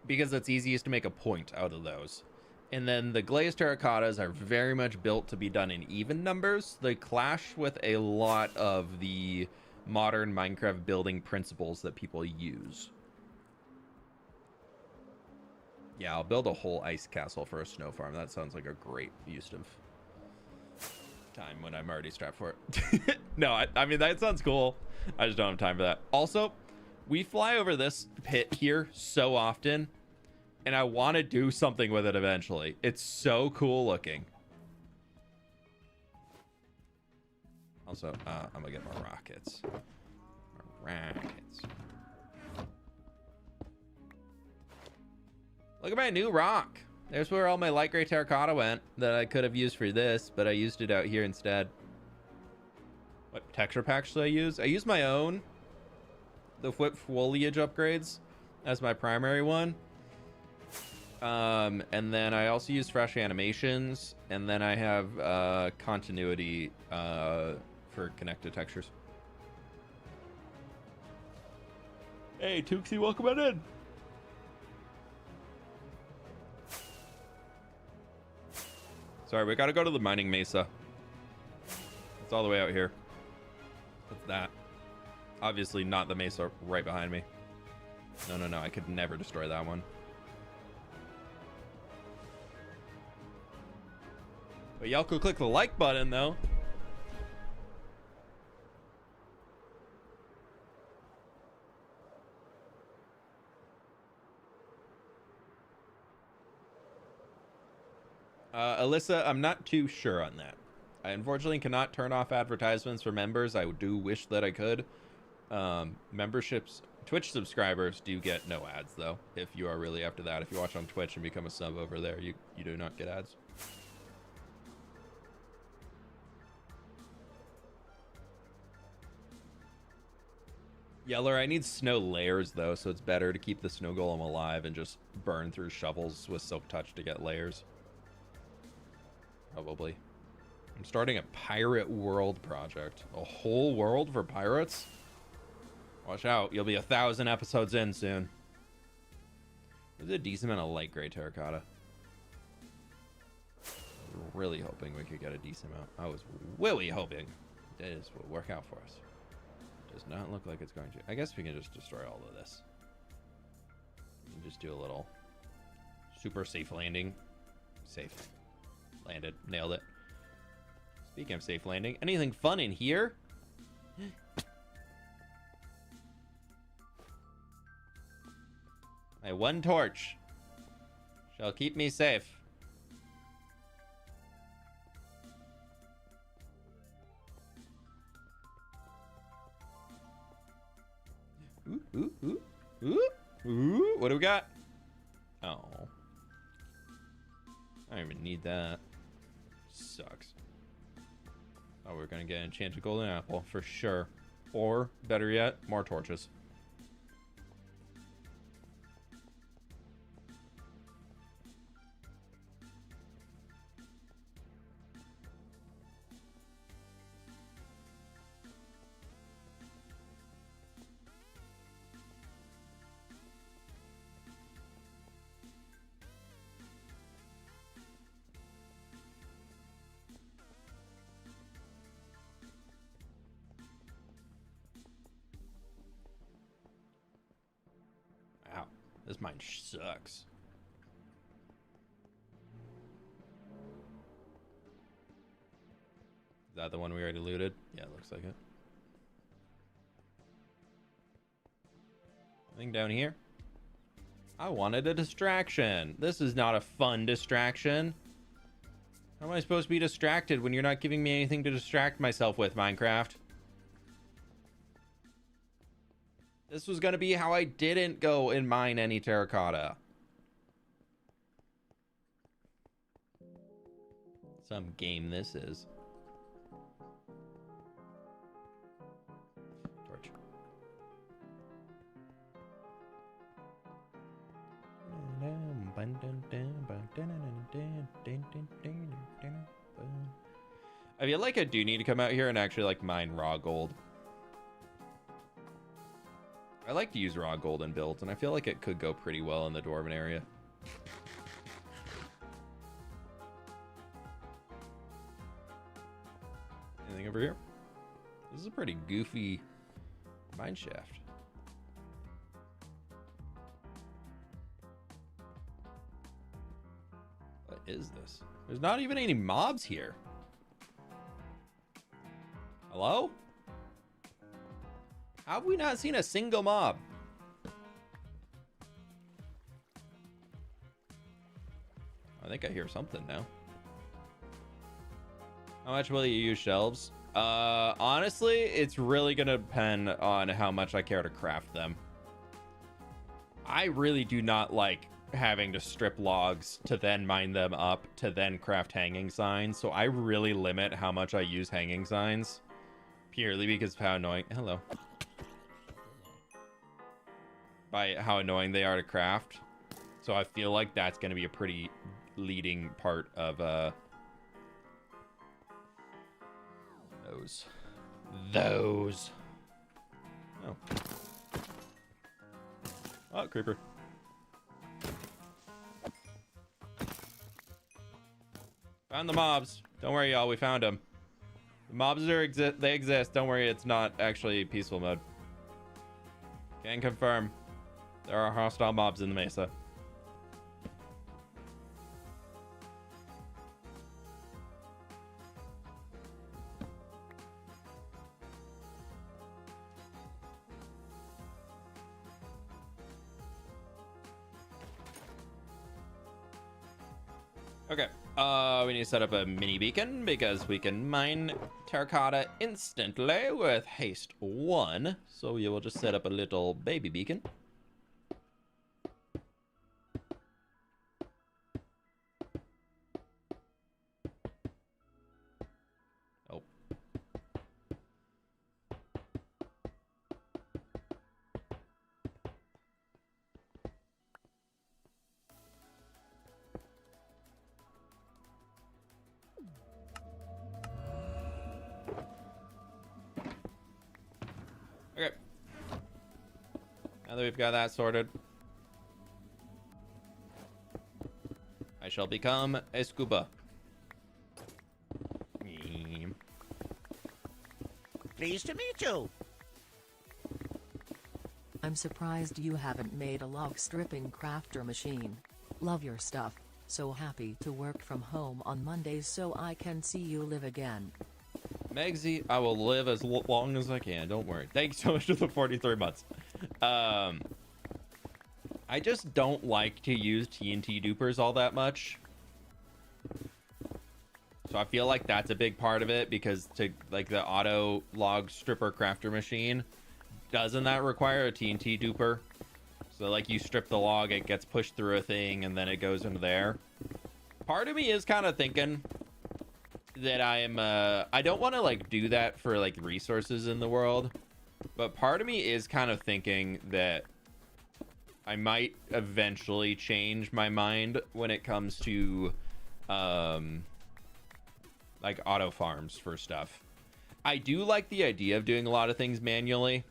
because it's easiest to make a point out of those. And then the glazed terracottas are very much built to be done in even numbers. They clash with a lot of the modern Minecraft building principles that people use. Yeah, I'll build a whole ice castle for a snow farm. That sounds like a great use of time when I'm already strapped for it. No, I mean, that sounds cool. I just don't have time for that. Also, we fly over this pit here so often, and I want to do something with it eventually. It's so cool looking. Also, I'm gonna get more rockets. More rockets. Look at my new rock. There's where all my light gray terracotta went that I could have used for this, but I used it out here instead. What texture packs should I use? I use my own. The whip foliage upgrades as my primary one. And then I also use fresh animations. And then I have continuity for connected textures. Hey, Tuxie, welcome on in. Sorry, we gotta go to the mining mesa. It's all the way out here. What's that? Obviously not the mesa right behind me. No, I could never destroy that one. But y'all could click the like button, though. Alyssa, I'm not too sure on that. I unfortunately cannot turn off advertisements for members. I do wish that I could. Memberships, Twitch subscribers do get no ads, though, if you are really after that. If you watch on Twitch and become a sub over there, you do not get ads. Yeller, I need snow layers, though, so it's better to keep the snow golem alive and just burn through shovels with silk touch to get layers. Probably. I'm starting a pirate world project. A whole world for pirates? Watch out. You'll be 1,000 episodes in soon. There's a decent amount of light gray terracotta. I was really hoping we could get a decent amount. I was really hoping this will work out for us. Does not look like it's going to. I guess we can just destroy all of this. We can just do a little super safe landing. Safe. Landed. Nailed it. Speaking of safe landing, anything fun in here? My one torch shall keep me safe. Ooh. What do we got? Oh. I don't even need that. Sucks. Oh, we're gonna get an enchanted golden apple for sure. Or, better yet, more torches. This mine sucks. Is that the one we already looted? Yeah, it looks like it. Anything down here? I wanted a distraction. This is not a fun distraction. How am I supposed to be distracted when you're not giving me anything to distract myself with, Minecraft? This was gonna be how I didn't go and mine any terracotta. Some game this is. Torch. I feel like I do need to come out here and actually like mine raw gold. like to use raw gold in builds, and I feel like it could go pretty well in the Dwarven area. Anything over here? This is a pretty goofy mine shaft. What is this? There's not even any mobs here. Hello? How have we not seen a single mob? I think I hear something now. How much will you use shelves? Honestly, it's really gonna depend on how much I care to craft them. I really do not like having to strip logs to then mine them up to then craft hanging signs, so I really limit how much I use hanging signs purely because of how annoying by how annoying they are to craft. So I feel like that's going to be a pretty leading part of those. Oh, creeper. Found the mobs. Don't worry, y'all. We found them. The mobs they exist. Don't worry, it's not actually peaceful mode. Can confirm. There are hostile mobs in the mesa. Okay. We need to set up a mini beacon because we can mine terracotta instantly with haste 1. So we will just set up a little baby beacon. Oh. Okay. Now that we've got that sorted, I shall become a scuba. Pleased to meet you. I'm surprised you haven't made a log stripping crafter machine. Love your stuff. So happy to work from home on Mondays so I can see you live again. Megsy, I will live as long as I can. Don't worry. Thanks so much for the 43 months. I just don't like to use TNT dupers all that much. So I feel like that's a big part of it because to like the auto log stripper crafter machine, doesn't that require a TNT duper? So like you strip the log, it gets pushed through a thing and then it goes into there. Part of me is kind of thinking that I don't want to like do that for like resources in the world, but part of me is kind of thinking that I might eventually change my mind when it comes to like auto farms for stuff. I do like the idea of doing a lot of things manually,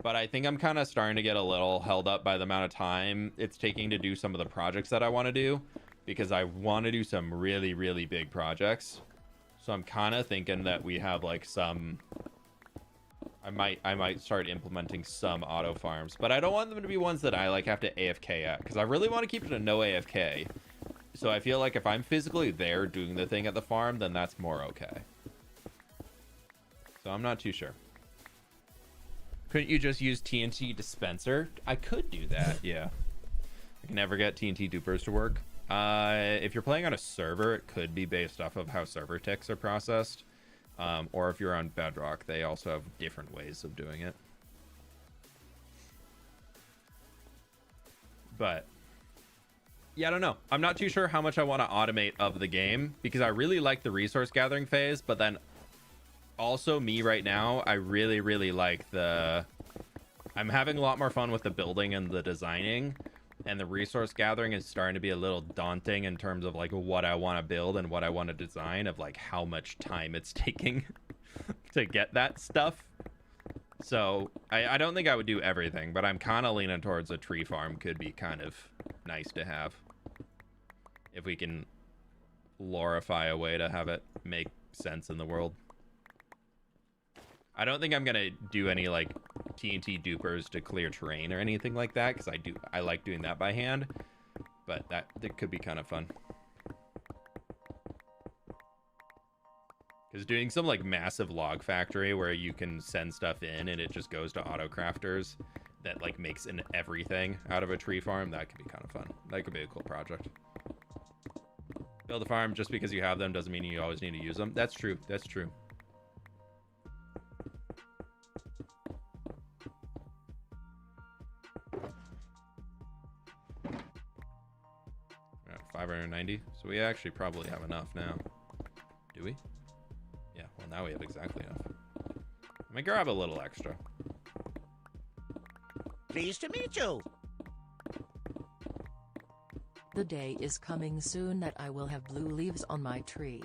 but I think I'm kind of starting to get a little held up by the amount of time it's taking to do some of the projects that I want to do, because I want to do some really, really big projects. So I'm kind of thinking that we have like some, I might start implementing some auto farms, but I don't want them to be ones that I like have to AFK at, because I really want to keep it a no AFK. So I feel like if I'm physically there doing the thing at the farm, then that's more okay. So I'm not too sure. Couldn't you just use TNT dispenser? I could do that, yeah. I can never get TNT dupers to work. If you're playing on a server, it could be based off of how server ticks are processed. Or if you're on Bedrock, they also have different ways of doing it. But yeah, I don't know. I'm not too sure how much I want to automate of the game, because I really like the resource gathering phase, but then also me right now, I really, really like the... I'm having a lot more fun with the building and the designing, and the resource gathering is starting to be a little daunting in terms of like what I want to build and what I want to design, of like how much time it's taking to get that stuff. So I don't think I would do everything, but I'm kind of leaning towards a tree farm could be kind of nice to have. If we can lorify a way to have it make sense in the world. I don't think I'm gonna do any like TNT dupers to clear terrain or anything like that, because I like doing that by hand, but that could be kind of fun. Because doing some like massive log factory where you can send stuff in and it just goes to auto crafters that like makes an everything out of a tree farm, that could be kind of fun. That could be a cool project. Build a farm just because you have them doesn't mean you always need to use them. That's true. That's true. We're at 590. So we actually probably have enough now. Do we? Yeah, well now we have exactly enough. Let me grab a little extra. Pleased to meet you. The day is coming soon that I will have blue leaves on my tree.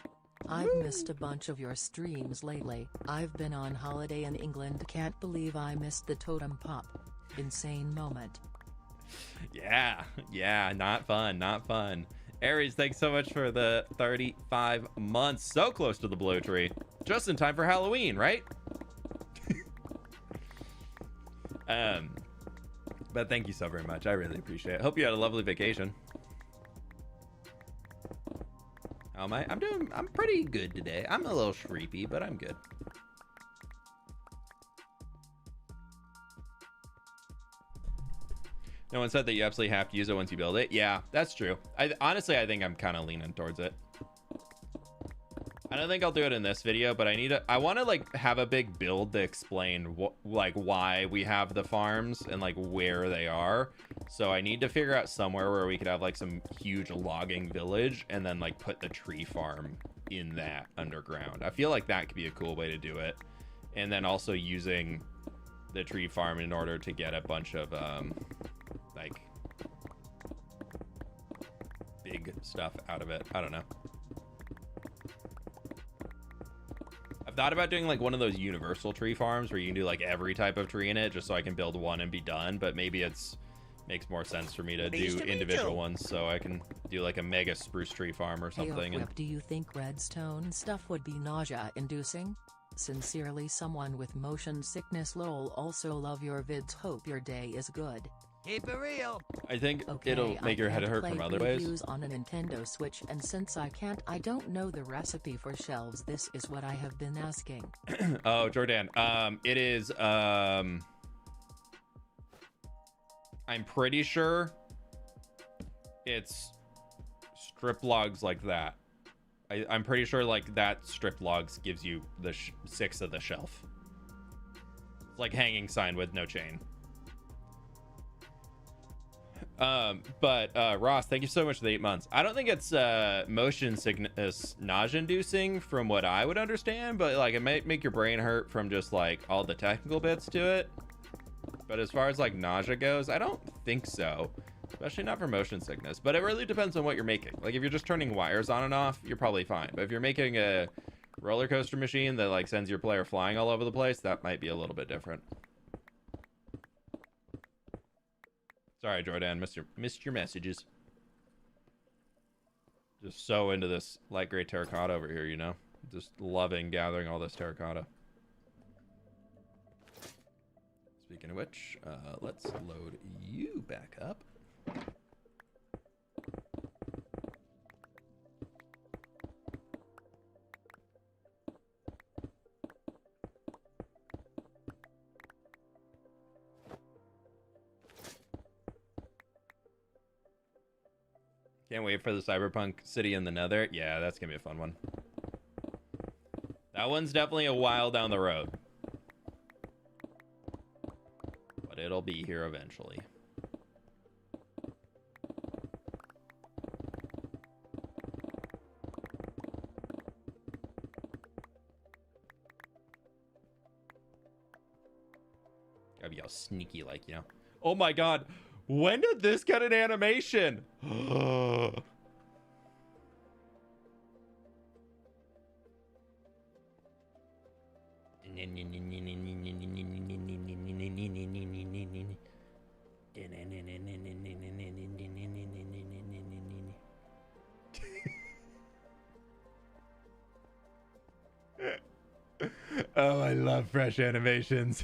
I've missed a bunch of your streams lately. I've been on holiday in England. Can't believe I missed the totem pop. Insane moment. Yeah, not fun, not fun. Aries, thanks so much for the 35 months. So close to the blue tree. Just in time for Halloween, right? But thank you so very much. I really appreciate it. Hope you had a lovely vacation. How am I? I'm pretty good today. I'm a little sleepy, but I'm good. No one said that you absolutely have to use it once you build it. Yeah, that's true. Honestly, I think I'm kind of leaning towards it. I don't think I'll do it in this video, but I want to like have a big build to explain like why we have the farms and like where they are. So I need to figure out somewhere where we could have like some huge logging village and then like put the tree farm in that underground. I feel like that could be a cool way to do it. And then also using the tree farm in order to get a bunch of like big stuff out of it. I don't know. I've thought about doing like one of those universal tree farms where you can do like every type of tree in it just so I can build one and be done, but maybe makes more sense for me to do individual ones, so I can do like a mega spruce tree farm or something. Hey, do you think redstone stuff would be nausea inducing? Sincerely, someone with motion sickness. Lol. Also love your vids. Hope your day is good. Keep it real. I think it'll make your head hurt from other ways. On a Nintendo Switch, and since I don't know the recipe for shelves. This is what I have been asking. Oh, Jordan. It is I'm pretty sure it's strip logs like that. I'm pretty sure like that strip logs gives you the 6 of the shelf. It's like hanging sign with no chain. But Ross, thank you so much for the 8 months. I don't think it's motion sickness nausea inducing from what I would understand, but like it might make your brain hurt from just like all the technical bits to it. But as far as like nausea goes, I don't think so, especially not for motion sickness. But it really depends on what you're making. Like if you're just turning wires on and off, you're probably fine. But if you're making a roller coaster machine that like sends your player flying all over the place, that might be a little bit different. Sorry, Jordan, missed your messages. Just so into this light gray terracotta over here, you know? Just loving gathering all this terracotta. Speaking of which, let's load you back up. Can't wait for the Cyberpunk city in the Nether. Yeah, that's gonna be a fun one. That one's definitely a while down the road. But it'll be here eventually. Gotta be all sneaky like, you know. Oh my god! When did this get an animation? Oh, I love fresh animations.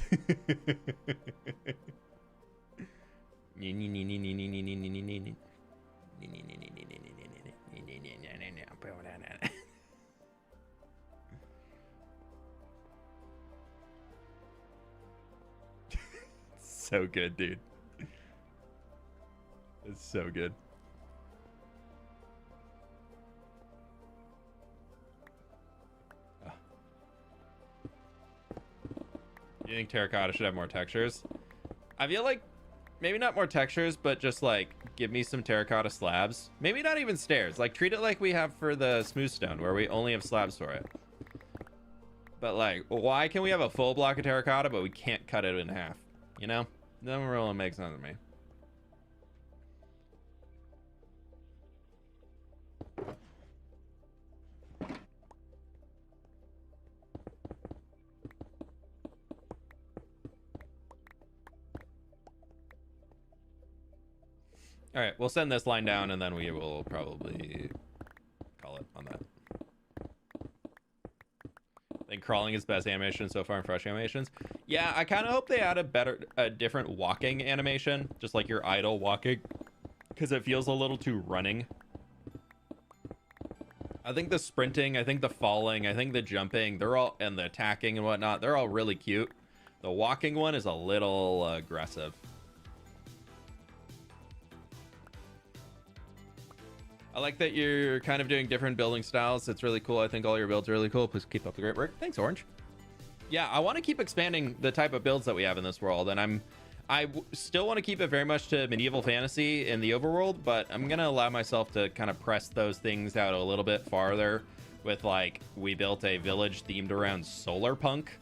So good, dude. It's so good. You think terracotta should have more textures? I feel like maybe not more textures, but just like give me some terracotta slabs. Maybe not even stairs. Like treat it like we have for the smooth stone, where we only have slabs for it. But like, why can we have a full block of terracotta, but we can't cut it in half? You know? Doesn't really make sense to me. All right, we'll send this line down, and then we will probably call it on that. I think crawling is best animation so far in fresh animations. Yeah, I kind of hope they add a different walking animation, just like your idle walking, because it feels a little too running. I think the sprinting, I think the falling, I think the jumping, they're all, and the attacking and whatnot, they're all really cute. The walking one is a little aggressive. I like that you're kind of doing different building styles. It's really cool. I think all your builds are really cool. Please keep up the great work. Thanks, Orange. Yeah, I want to keep expanding the type of builds that we have in this world, and I still want to keep it very much to medieval fantasy in the overworld, but I'm gonna allow myself to kind of press those things out a little bit farther with, like, we built a village themed around solar punk.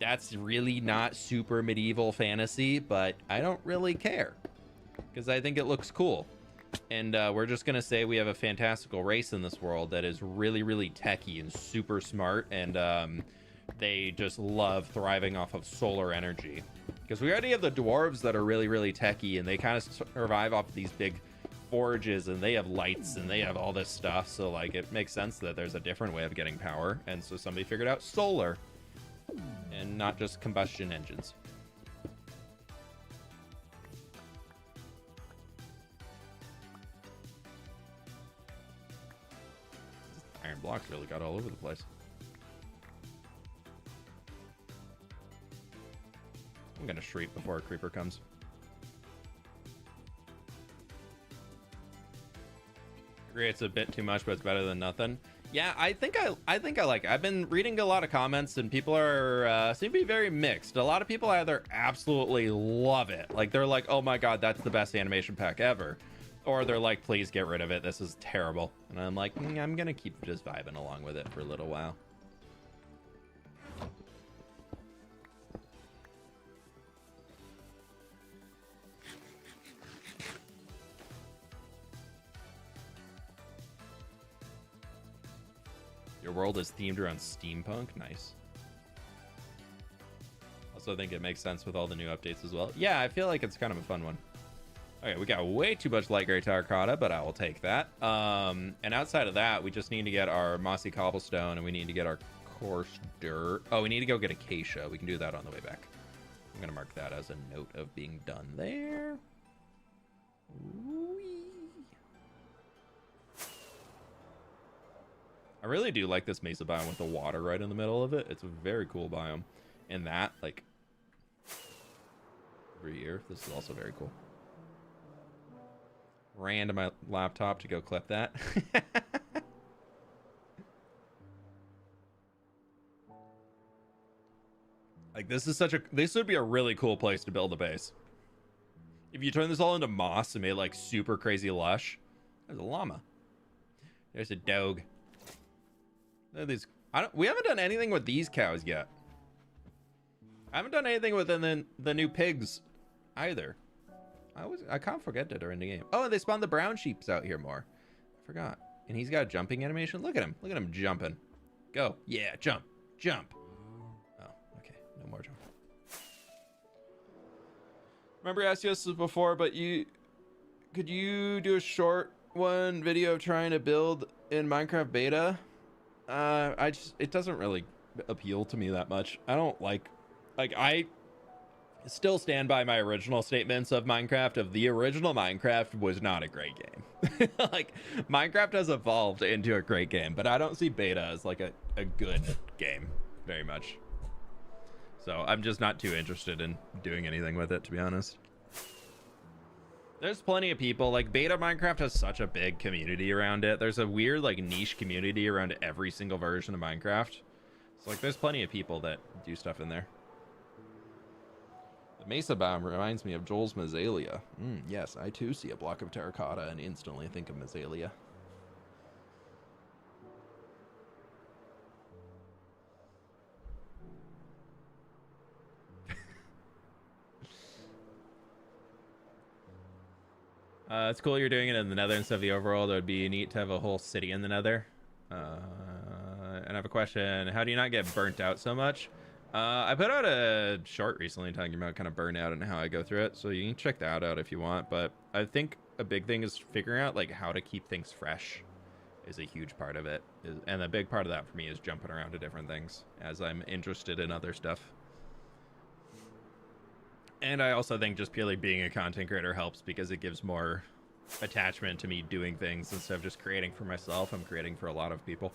That's really not super medieval fantasy, but I don't really care because I think it looks cool. And we're just gonna say we have a fantastical race in this world that is really, really techy and super smart, and they just love thriving off of solar energy. Because we already have the dwarves that are really, really techy, and they kind of survive off these big forges, and they have lights, and they have all this stuff. So, like, it makes sense that there's a different way of getting power. And so somebody figured out solar, and not just combustion engines. Iron blocks really got all over the place. I'm gonna shriek before a creeper comes. I agree, it's a bit too much, but it's better than nothing. Yeah, I think I like it. I've been reading a lot of comments, and people are seem to be very mixed. A lot of people either absolutely love it, like they're like, oh my god, that's the best animation pack ever, or they're like, please get rid of it, this is terrible. And I'm like, I'm gonna keep just vibing along with it for a little while. Your world is themed around steampunk. Nice. Also, I think it makes sense with all the new updates as well. Yeah, I feel like it's kind of a fun one. Okay, we got way too much light gray terracotta, but I will take that. And outside of that, we just need to get our mossy cobblestone, and we need to get our coarse dirt. Oh, we need to go get acacia. We can do that on the way back. I'm gonna mark that as a note of being done there. Whee. I really do like this mesa biome with the water right in the middle of it. It's a very cool biome. And that, like, every year, this is also very cool. Ran to my laptop to go clip that. Like, this would be a really cool place to build a base. If you turn this all into moss and made, like, super crazy lush. There's a llama. There's a dog. We haven't done anything with these cows yet. I haven't done anything with the new pigs either. I can't forget that during the game. Oh, and they spawned the brown sheeps out here more. I forgot. And he's got a jumping animation. Look at him. Look at him jumping. Go. Yeah, jump. Jump. Oh, okay. No more jump. Remember I asked you this before, but you could you do a short one video of trying to build in Minecraft beta? It doesn't really appeal to me that much. I don't like I still stand by my original statements of Minecraft. Of the original Minecraft was not a great game. Like, Minecraft has evolved into a great game, but I don't see beta as like a good game very much. So I'm just not too interested in doing anything with it, to be honest. There's plenty of people, like, beta Minecraft has such a big community around it. There's a weird, like, niche community around every single version of Minecraft. So, like, there's plenty of people that do stuff in there. The Mesa biome reminds me of Joel's Mazalia. Yes, I too see a block of terracotta and instantly think of Mazalia. It's cool you're doing it in the Nether instead of the overworld. It would be neat to have a whole city in the Nether. And I have a question. How do you not get burnt out so much? I put out a short recently talking about kind of burnout and how I go through it. So you can check that out if you want. But I think a big thing is figuring out like how to keep things fresh is a huge part of it. And a big part of that for me is jumping around to different things as I'm interested in other stuff. And I also think just purely being a content creator helps because it gives more attachment to me doing things instead of just creating for myself. I'm creating for a lot of people.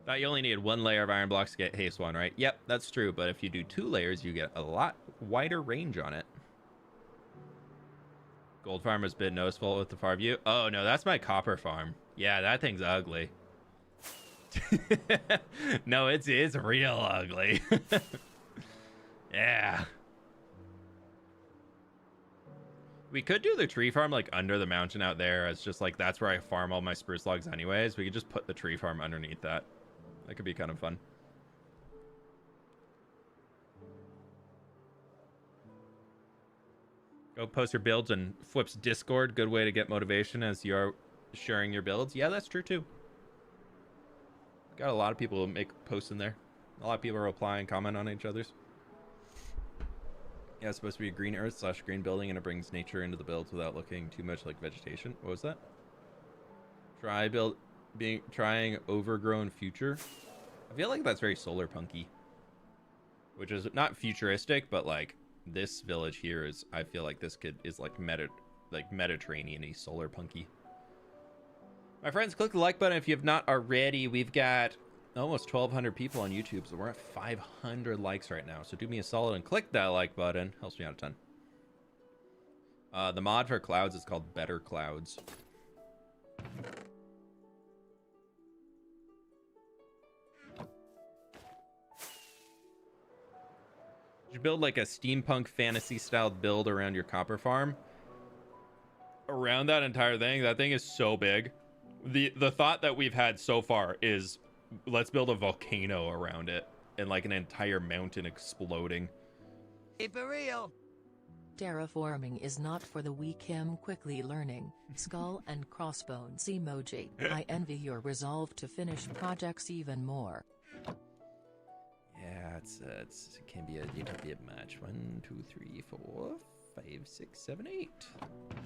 Thought you only needed 1 layer of iron blocks to get haste 1, right? Yep, that's true. But if you do 2 layers, you get a lot wider range on it. Gold farm has been noticeable with the far view. Oh, no, that's my copper farm. Yeah, that thing's ugly. No, it's real ugly. Yeah. We could do the tree farm like under the mountain out there. It's just like that's where I farm all my spruce logs anyways. We could just put the tree farm underneath that. That could be kind of fun. Go post your builds and Flip's Discord. Good way to get motivation as you're sharing your builds. Yeah, that's true too. Got a lot of people who make posts in there. A lot of people reply and comment on each other's. Yeah, it's supposed to be a green earth / green building, and it brings nature into the builds without looking too much like vegetation. What was that? Trying overgrown future. I feel like that's very solar punky, which is not futuristic, but like this village here is. I feel like this kid is like Mediterranean-y solar punky. My friends, click the like button if you have not already. We've got almost 1,200 people on YouTube, so we're at 500 likes right now. So do me a solid and click that like button. Helps me out a ton. The mod for clouds is called Better Clouds. You build like a steampunk fantasy styled build around your copper farm. Around that entire thing, that thing is so big. The thought that we've had so far is let's build a volcano around it and like an entire mountain exploding. Keep it real. Terraforming is not for the weak. Him quickly learning. Skull and crossbones emoji. I envy your resolve to finish projects even more. Yeah, it can be a little bit much. 1, 2, 3, 4, 5, 6, 7, 8.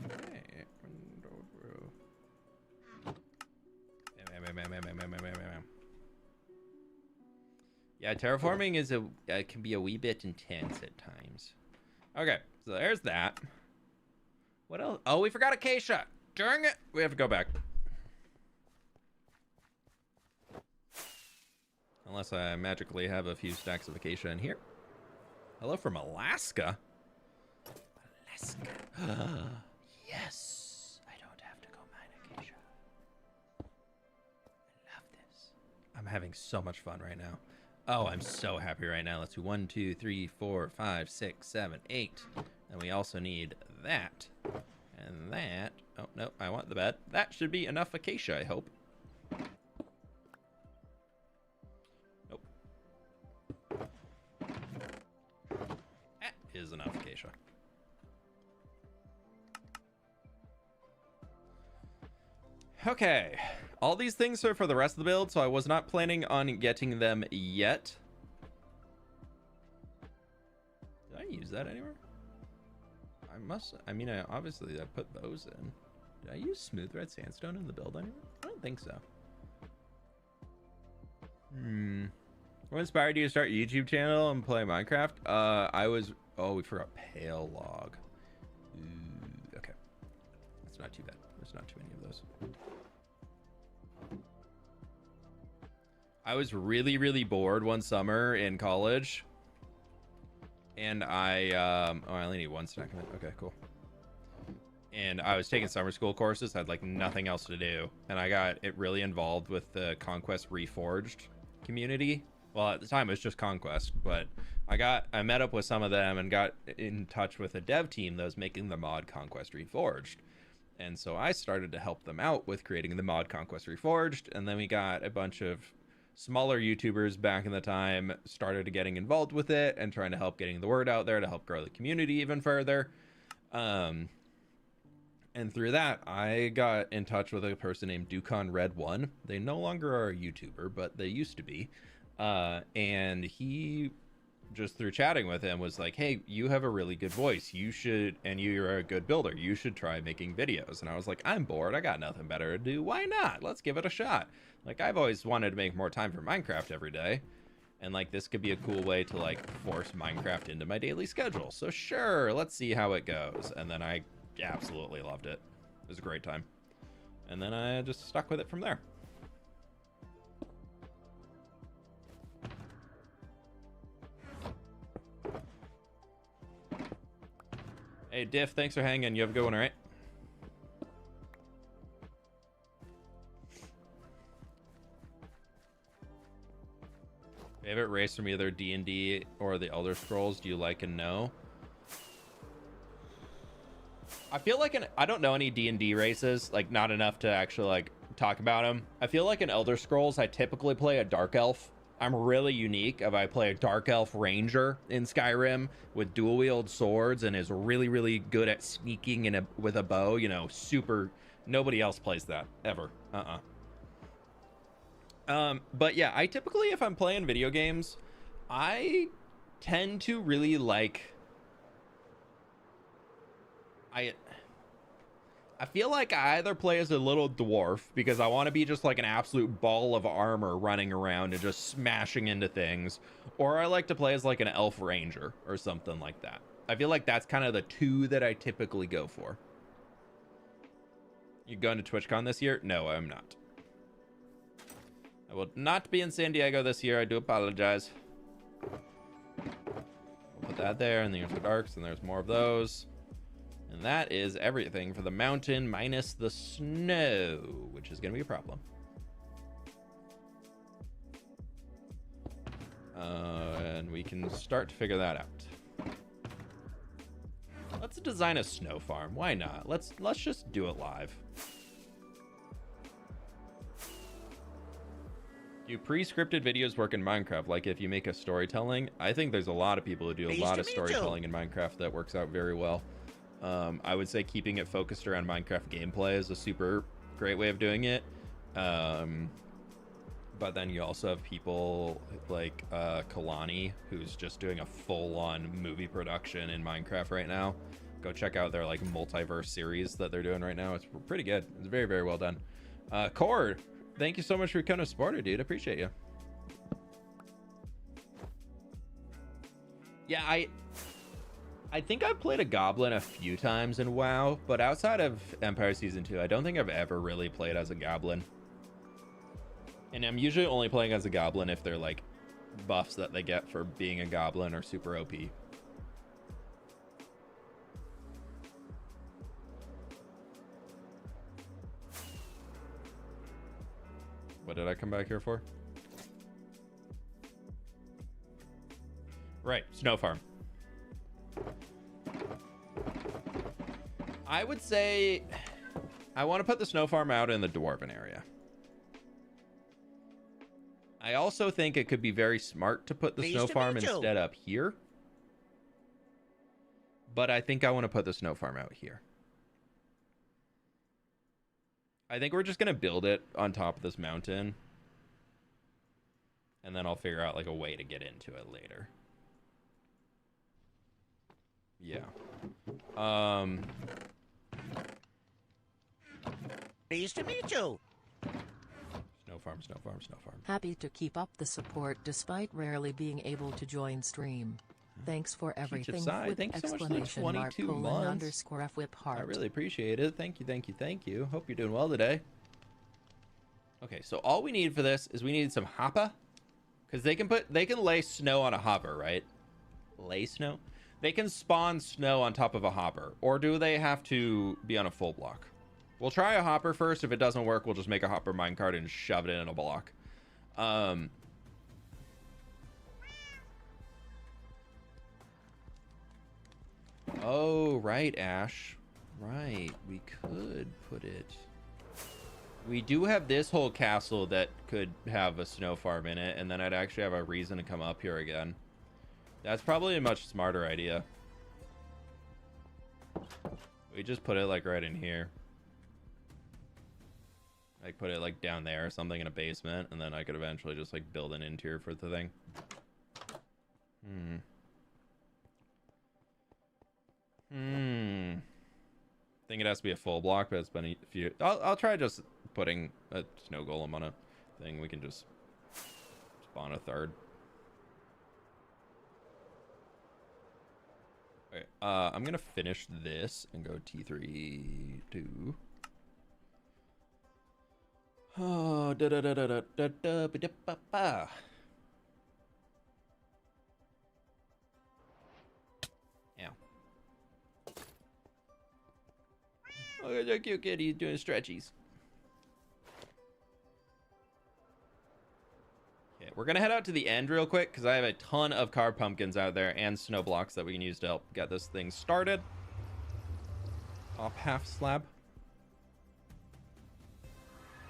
Okay. Yeah, terraforming is can be a wee bit intense at times. Okay, so there's that. What else? Oh, we forgot acacia. Dang it! We have to go back. Unless I magically have a few stacks of acacia in here. Hello from Alaska. Alaska. Yes. I don't have to go mine acacia. I love this. I'm having so much fun right now. Oh, I'm so happy right now. Let's do 1, 2, 3, 4, 5, 6, 7, 8. And we also need that. And that. Oh, no, I want the bed. That should be enough acacia, I hope. Nope. That is enough acacia. Okay, all these things are for the rest of the build, so I was not planning on getting them yet. Did I use that anywhere? I mean, obviously I put those in. Did I use smooth red sandstone in the build anyway? I don't think so. What inspired you to start a YouTube channel and play Minecraft? We forgot pale log. Ooh, okay. That's not too bad. There's not too many of those. I was really, really bored one summer in college. And I only need one stack of it. Okay, cool. And I was taking summer school courses, had like nothing else to do. And I got it really involved with the Conquest Reforged community. Well, at the time it was just Conquest, but I met up with some of them and got in touch with a dev team that was making the mod Conquest Reforged. And so I started to help them out with creating the mod Conquest Reforged. And then we got a bunch of smaller YouTubers back in the time started getting involved with it and trying to help getting the word out there to help grow the community even further. And through that, I got in touch with a person named Ducon Red 1. They no longer are a YouTuber, but they used to be. And he, just through chatting with him, was like, hey, you have a really good voice. You should, and you're a good builder. You should try making videos. And I was like, I'm bored. I got nothing better to do. Why not? Let's give it a shot. Like, I've always wanted to make more time for Minecraft every day. And, like, this could be a cool way to, like, force Minecraft into my daily schedule. So, sure, let's see how it goes. And then I absolutely loved it. It was a great time. And then I just stuck with it from there. Hey, Diff, thanks for hanging. You have a good one, all right? Favorite race from either D&D or the Elder Scrolls do you like and know? I feel like I don't know any D&D races, like not enough to actually like talk about them. I feel like in Elder Scrolls, I typically play a Dark Elf. I'm really unique if I play a Dark Elf Ranger in Skyrim with dual wield swords and is really, really good at sneaking with a bow, you know, super, nobody else plays that ever. But yeah, I typically, if I'm playing video games, I tend to really like, I feel like I either play as a little dwarf because I want to be just like an absolute ball of armor running around and just smashing into things, or I like to play as like an elf ranger or something like that. I feel like that's kind of the two that I typically go for. You going to TwitchCon this year? No, I'm not. I will not be in San Diego this year. I do apologize. We'll put that there, and the After Darks, and there's more of those. And that is everything for the mountain minus the snow, which is going to be a problem. And we can start to figure that out. Let's design a snow farm. Why not? Let's just do it live. Do pre-scripted videos work in Minecraft? Like if you make a storytelling? I think there's a lot of people who do a lot of storytelling in Minecraft that works out very well. I would say keeping it focused around Minecraft gameplay is a super great way of doing it. But then you also have people like Kalani, who's just doing a full-on movie production in Minecraft right now. Go check out their like multiverse series that they're doing right now. It's pretty good. It's very, very well done. Cord, thank you so much for becoming a supporter, dude. Appreciate you. Yeah, I think I've played a goblin a few times in WoW, but outside of Empire Season 2, I don't think I've ever really played as a goblin. And I'm usually only playing as a goblin if they're like buffs that they get for being a goblin or super OP. What did I come back here for? Right, snow farm. I would say I want to put the snow farm out in the dwarven area. I also think it could be very smart to put the snow farm instead up here. But I think I want to put the snow farm out here. I think we're just going to build it on top of this mountain. And then I'll figure out like a way to get into it later. Yeah. Pleased to meet you. Snow farm, snow farm, snow farm. Happy to keep up the support despite rarely being able to join stream. Thanks for everything. With Thank you so much for the exclamation mark 22 colon months. underscore F whip heart. I really appreciate it. Thank you, thank you, thank you. Hope you're doing well today. Okay, so all we need for this is we need some hopper. Because they can lay snow on a hopper, right? Lay snow? They can spawn snow on top of a hopper. Or do they have to be on a full block? We'll try a hopper first. If it doesn't work, we'll just make a hopper minecart and shove it in a block. Oh, right, Ash. Right, we could put it... We do have this whole castle that could have a snow farm in it, and then I'd actually have a reason to come up here again. That's probably a much smarter idea. We just put it like right in here. Like put it like down there or something in a basement, and then I could eventually just like build an interior for the thing. I think it has to be a full block, but it's been a few. I'll try just putting a snow golem on a thing. We can just spawn a third. Okay, I'm gonna finish this and go T3 2. Oh, da da da da da da da da da da. Oh, look at that cute kitty doing stretchies. Okay, we're gonna head out to the end real quick because I have a ton of carved pumpkins out there and snow blocks that we can use to help get this thing started. Top half slab.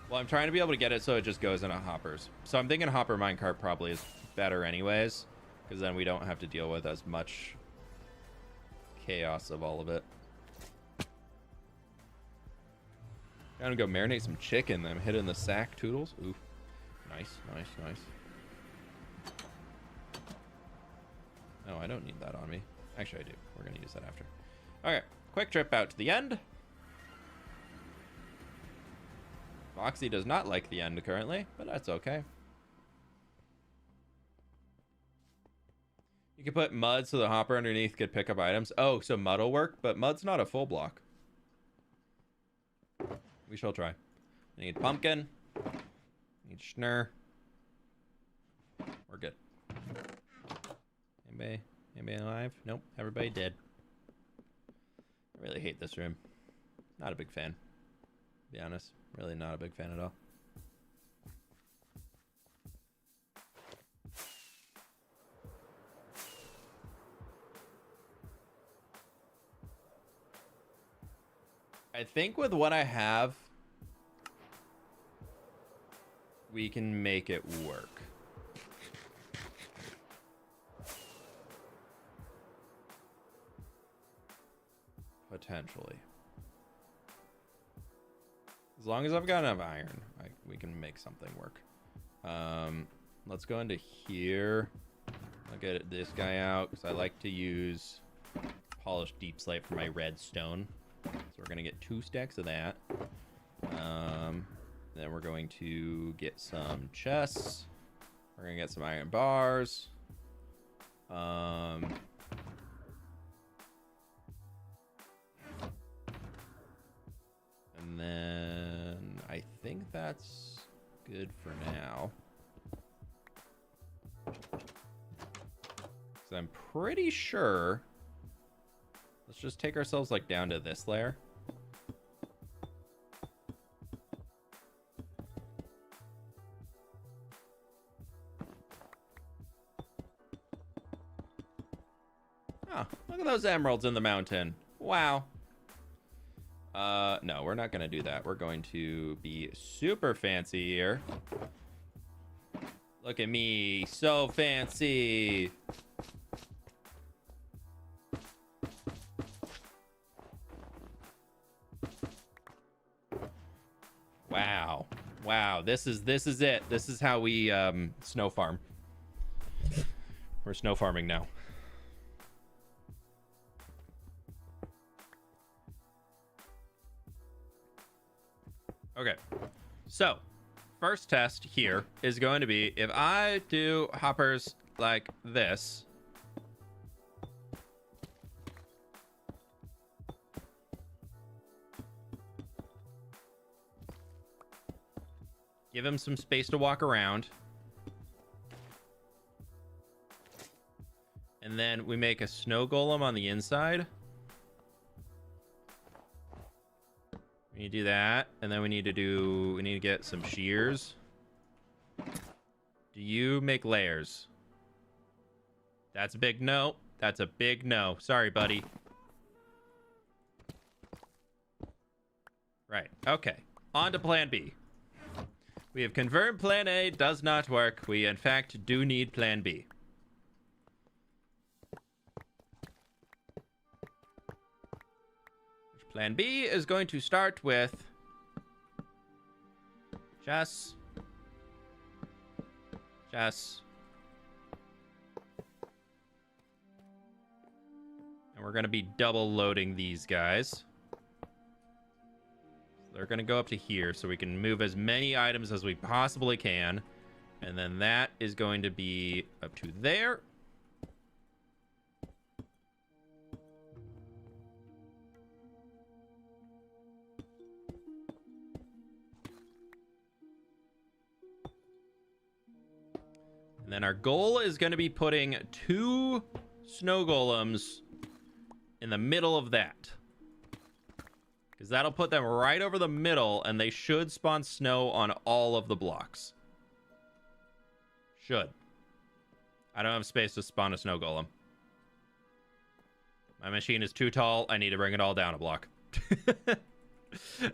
Well, I'm trying to be able to get it so it just goes into hoppers. So I'm thinking hopper minecart probably is better anyways, because then we don't have to deal with as much chaos of all of it. Gotta go marinate some chicken. I'm hitting the sack toodles. Ooh, nice, nice, nice. No, I don't need that on me. Actually, I do. We're gonna use that after. Okay, quick trip out to the end. Foxy does not like the end currently, but that's okay. You can put mud so the hopper underneath could pick up items. Oh, so mud will work, but mud's not a full block. We shall try. I need pumpkin. I need schnur. We're good. Anybody alive? Nope. Everybody dead. I really hate this room. Not a big fan. To be honest. Really not a big fan at all. I think with what I have, we can make it work. Potentially. As long as I've got enough iron, we can make something work. Let's go into here. I'll get this guy out because I like to use polished deep slate for my redstone. So we're going to get 2 stacks of that. Then we're going to get some chests. We're going to get some iron bars. And then I think that's good for now. Because I'm pretty sure... Let's just take ourselves like down to this layer. Oh, look at those emeralds in the mountain. Wow. No, we're not going to do that. We're going to be super fancy here. Look at me, so fancy. Wow. Wow, this is it. This is how we snow farm. We're snow farming now. Okay, so first test here is going to be if I do hoppers like this. Give him some space to walk around. And then we make a snow golem on the inside. We need to do that. And then we need to get some shears. Do you make layers? That's a big no. That's a big no. Sorry, buddy. Right. Okay. On to plan B. We have confirmed plan A does not work. We, in fact, do need plan B. Plan B is going to start with chess. And we're going to be double loading these guys. They're going to go up to here so we can move as many items as we possibly can. And then that is going to be up to there. And then our goal is going to be putting 2 snow golems in the middle of that. Because that'll put them right over the middle, and they should spawn snow on all of the blocks. Should. I don't have space to spawn a snow golem. My machine is too tall. I need to bring it all down a block.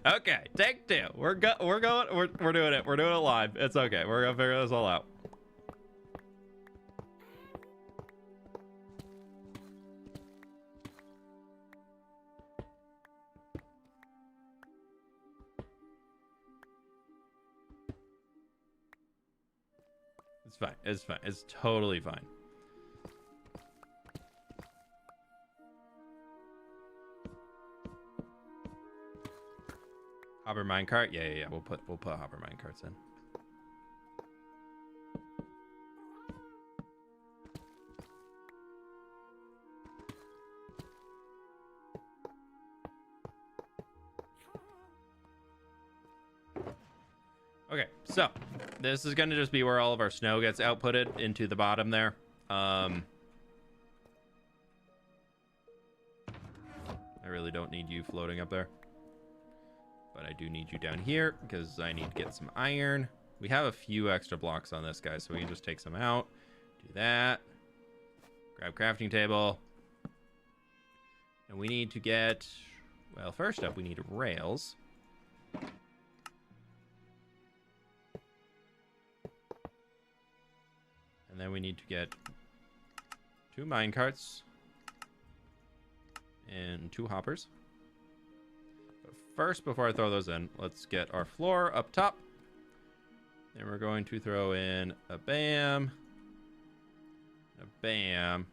Okay, take 2. We're doing it. We're doing it live. It's okay. We're gonna figure this all out. It's fine. It's fine. It's totally fine. Hopper minecart? Yeah. We'll put hopper minecarts in. Okay, so this is going to just be where all of our snow gets outputted into the bottom there. I really don't need you floating up there. But I do need you down here because I need to get some iron. We have a few extra blocks on this guy, so we can just take some out. Do that. Grab crafting table. And we need to get... Well, first up, we need rails. And then we need to get 2 minecarts and 2 hoppers. But first, before I throw those in, let's get our floor up top. Then we're going to throw in a bam, a bam.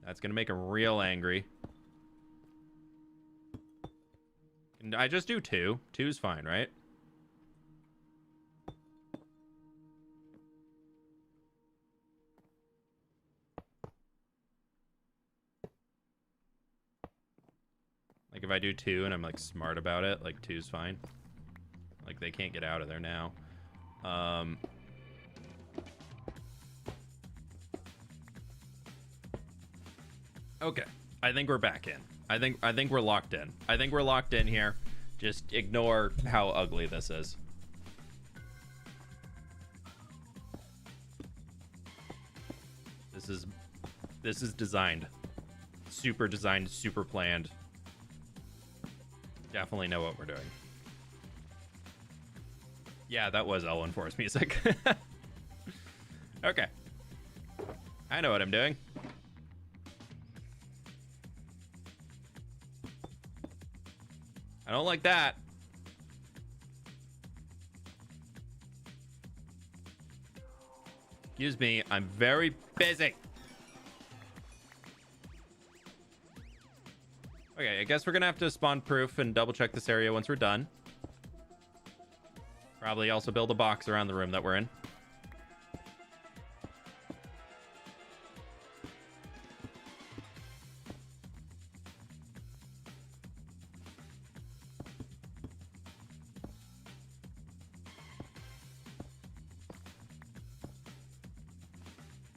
That's going to make him real angry. And I just do 2. 2's fine, right? Like, if I do 2 and I'm, like, smart about it, like, 2's fine. Like, they can't get out of there now. Okay. I think we're back in. I think we're locked in. I think we're locked in here. Just ignore how ugly this is. This is designed. Super designed, super planned. Definitely know what we're doing. Yeah, that was Elwyn Forest music. Okay. I know what I'm doing. I don't like that. Excuse me, I'm very busy. Okay, I guess we're gonna have to spawn proof and double check this area once we're done. Probably also build a box around the room that we're in.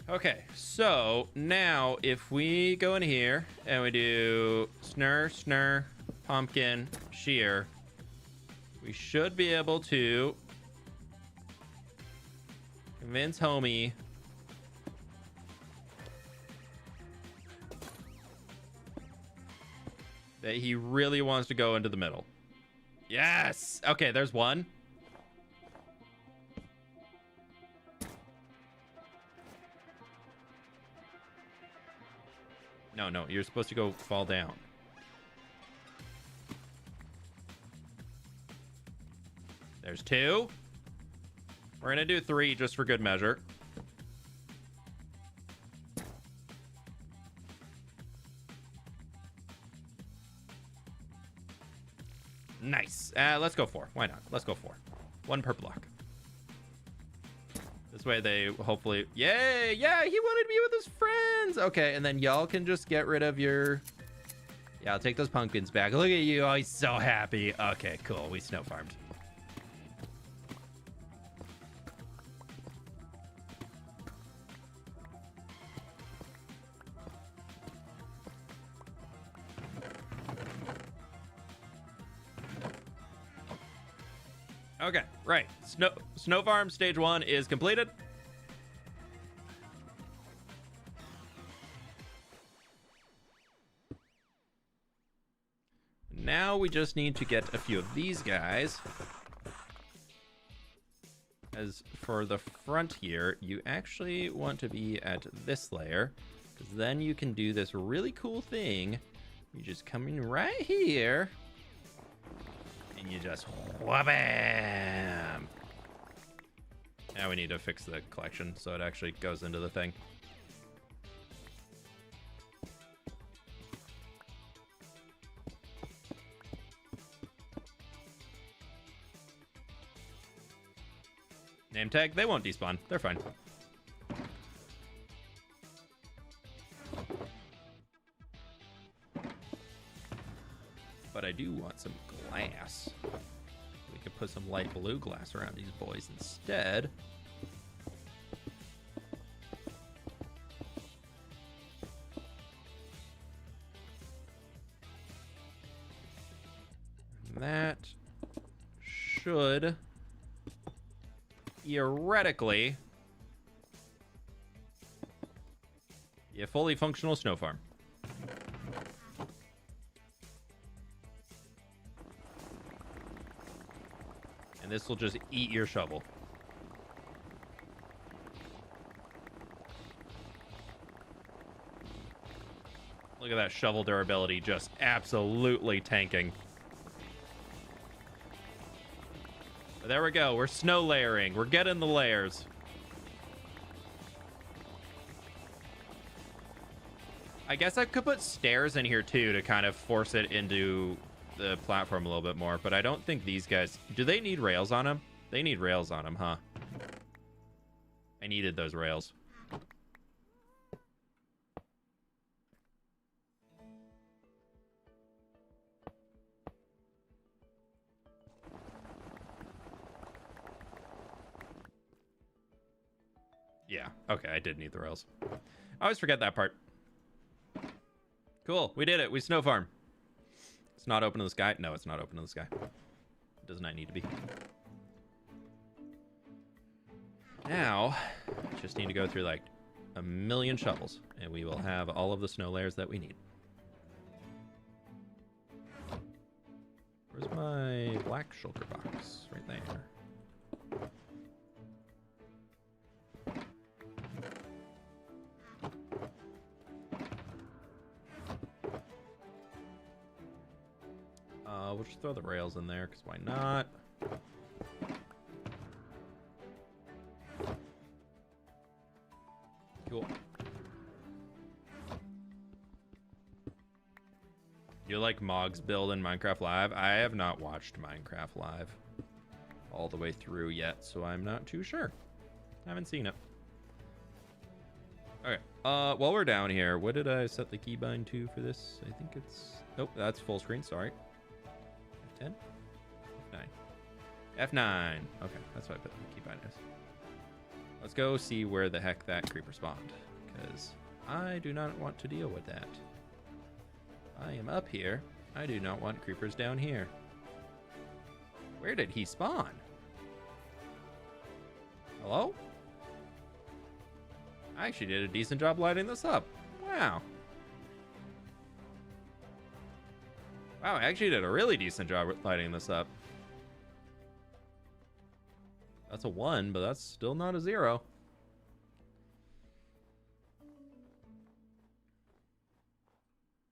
Okay, so now if we go in here and we do snur, pumpkin, shear, we should be able to convince homie that he really wants to go into the middle. Yes! Okay, there's one. No, you're supposed to go fall down. There's two. We're gonna do three just for good measure. Nice. Let's go four. Why not? Let's go four. One per block. This way they hopefully... Yay! Yeah, he wanted to be with his friends! Okay, and then y'all can just get rid of your... Yeah, I'll take those pumpkins back. Look at you. Oh, he's so happy. Okay, cool. We snow farmed. Okay, right. Snow farm stage 1 is completed. Now we just need to get a few of these guys. As for the front here, you actually want to be at this layer, because then you can do this really cool thing. You just come in right here. And you just wha-bam. Now we need to fix the collection so it actually goes into the thing. Name tag, they won't despawn. They're fine. But I do want some glass. We could put some light blue glass around these boys instead. That should theoretically be a fully functional snow farm. And this will just eat your shovel. Look at that shovel durability, just absolutely tanking. But there we go. We're snow layering. We're getting the layers. I guess I could put stairs in here too to kind of force it into the platform a little bit more, but I don't think these guys... Do they need rails on them? They need rails on them, huh? I needed those rails. Yeah, okay, I did need the rails. I always forget that part. Cool, we did it. We snow farm. It's not open to the sky. No, it's not open to the sky. It does not need to be. Now, just need to go through like a million shovels, and we will have all of the snow layers that we need. Where's my black shulker box? Right there. We'll just throw the rails in there, because why not? Cool. You like Mog's build in Minecraft Live? I have not watched Minecraft Live. all the way through yet, so I'm not too sure. I haven't seen it. Okay. While we're down here, what did I set the keybind to for this? I think it's... Nope, that's full screen. Sorry. F10? F9. F9. Okay, that's what I put the keybind as. Let's go see where the heck that creeper spawned, because I do not want to deal with that. I am up here. I do not want creepers down here. Where did he spawn? Hello? I actually did a decent job lighting this up. Wow. Wow, I actually did a really decent job lighting this up. That's a 1, but that's still not a 0.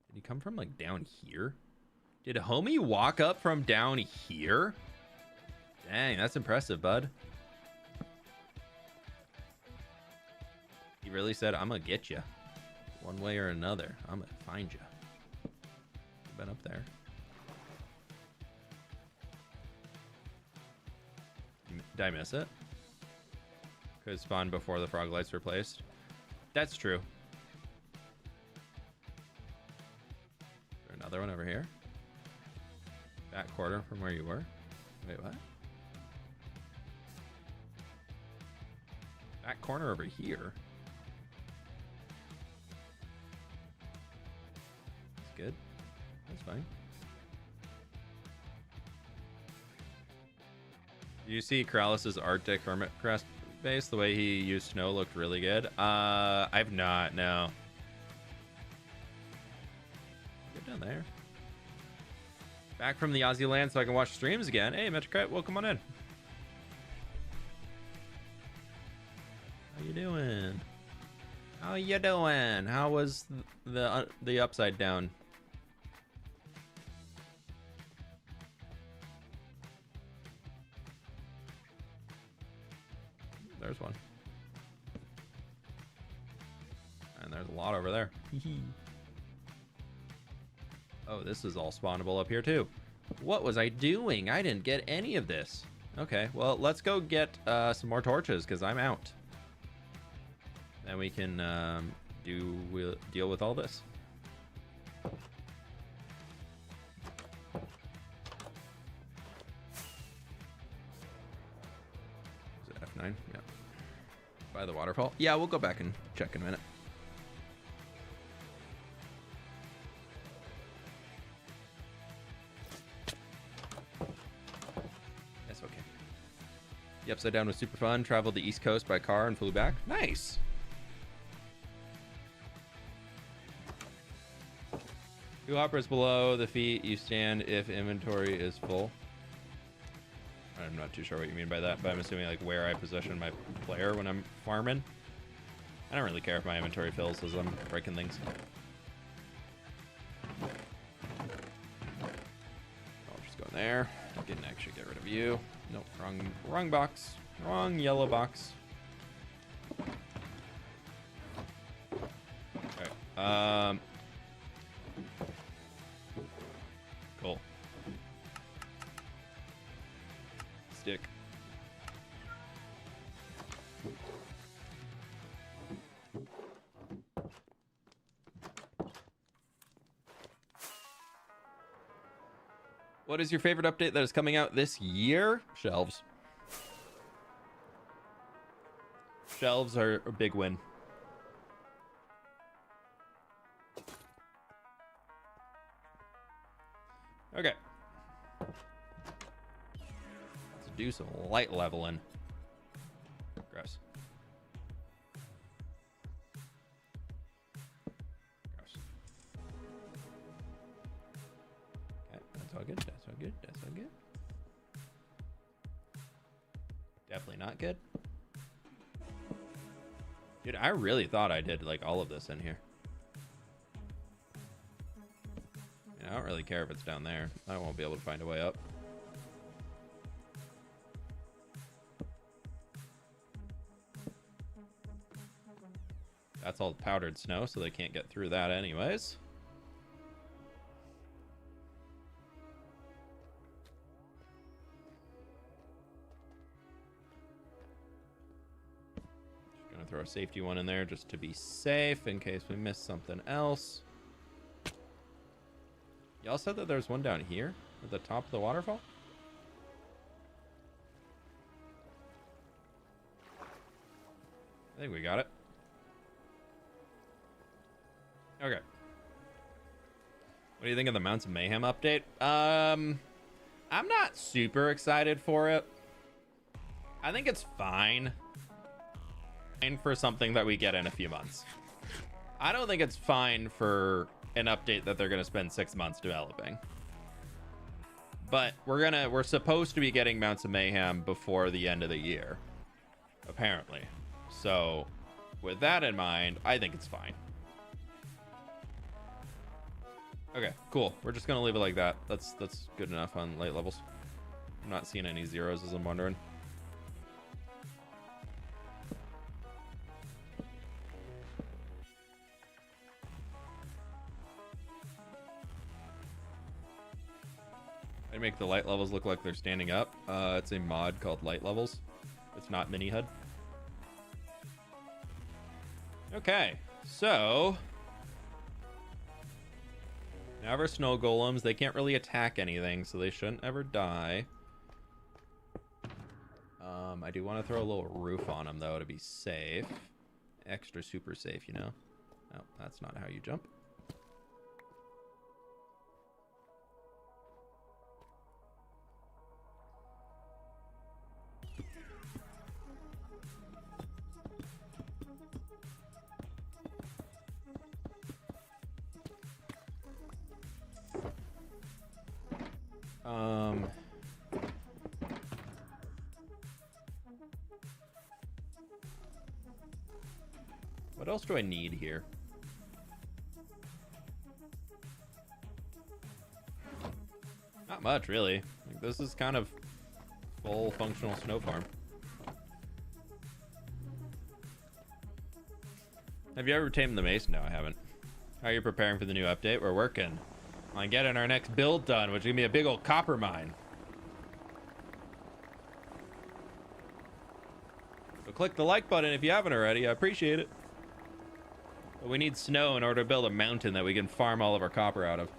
Did he come from, like, down here? Did homie walk up from down here? Dang, that's impressive, bud. He really said, I'm gonna get you. One way or another. I'm gonna find you. I've been up there. Did I miss it? Could spawn before the frog lights were placed. That's true. Is there another one over here? Back quarter from where you were? Wait, what? Back corner over here? That's good. That's fine. You see Corralis's Arctic Hermit Crest base? The way he used snow looked really good. I've not, no. Get down there. Back from the Aussie land so I can watch streams again. Hey, Metrocrat, welcome on in. How you doing? How you doing? How was the upside down? There's one. And there's a lot over there. Oh, this is all spawnable up here too. What was I doing? I didn't get any of this. Okay, well, let's go get some more torches because I'm out. Then we can deal with all this. Is it F9? Yeah. By the waterfall? Yeah, we'll go back and check in a minute. Yes, okay. The upside down was super fun. Traveled the East Coast by car and flew back. Nice. Two hoppers below the feet you stand if inventory is full. I'm not too sure what you mean by that, but I'm assuming like where I position my player when I'm farming. I don't really care if my inventory fills as I'm breaking things. I'll just go in there. I didn't actually get rid of you. Nope, wrong box. Wrong yellow box. Okay. Cool. Stick. What is your favorite update that is coming out this year? Shelves. Shelves are a big win. Okay. Let's do some light leveling. Gross. Gross. Okay, that's all good. That's all good. That's all good. Definitely not good. Dude, I really thought I did like all of this in here. I don't really care if it's down there. I won't be able to find a way up. That's all powdered snow, so they can't get through that anyways. throw a safety one in there just to be safe in case we miss something else. Y'all said that there's one down here at the top of the waterfall? I think we got it. Okay. What do you think of the Mounts of Mayhem update? I'm not super excited for it. I think it's fine. Fine for something that we get in a few months. I don't think it's fine for an update that they're gonna spend 6 months developing. But we're supposed to be getting Mounts of Mayhem before the end of the year, apparently. So with that in mind, I think it's fine. Okay, cool. We're just gonna leave it like that. That's good enough on late levels. I'm not seeing any zeros as I'm wondering. I make the light levels look like they're standing up. It's a mod called Light Levels. It's not Mini HUD. Okay, so now our snow golems, they can't really attack anything, so they shouldn't ever die. I do want to throw a little roof on them though to be safe. Extra super safe, you know. No, that's not how you jump. What else do I need here? Not much, really. Like, this is kind of full functional snow farm. Have you ever tamed the mace? No, I haven't. How are you preparing for the new update? We're working on getting our next build done, which is gonna be a big old copper mine. So click the like button if you haven't already. I appreciate it. But we need snow in order to build a mountain that we can farm all of our copper out of.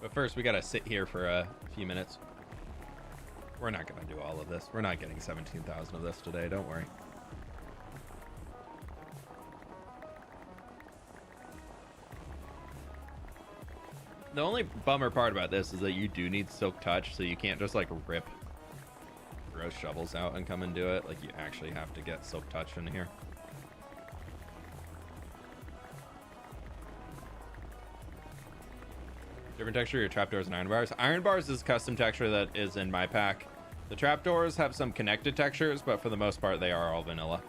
But first, we gotta sit here for a few minutes. We're not gonna do all of this. We're not getting 17,000 of this today, don't worry. The only bummer part about this is that you do need silk touch, so you can't just like rip gross shovels out and come and do it. Like, you actually have to get silk touch in here. Different texture, your trapdoors and iron bars. Iron bars is custom texture that is in my pack. The trapdoors have some connected textures, but for the most part, they are all vanilla.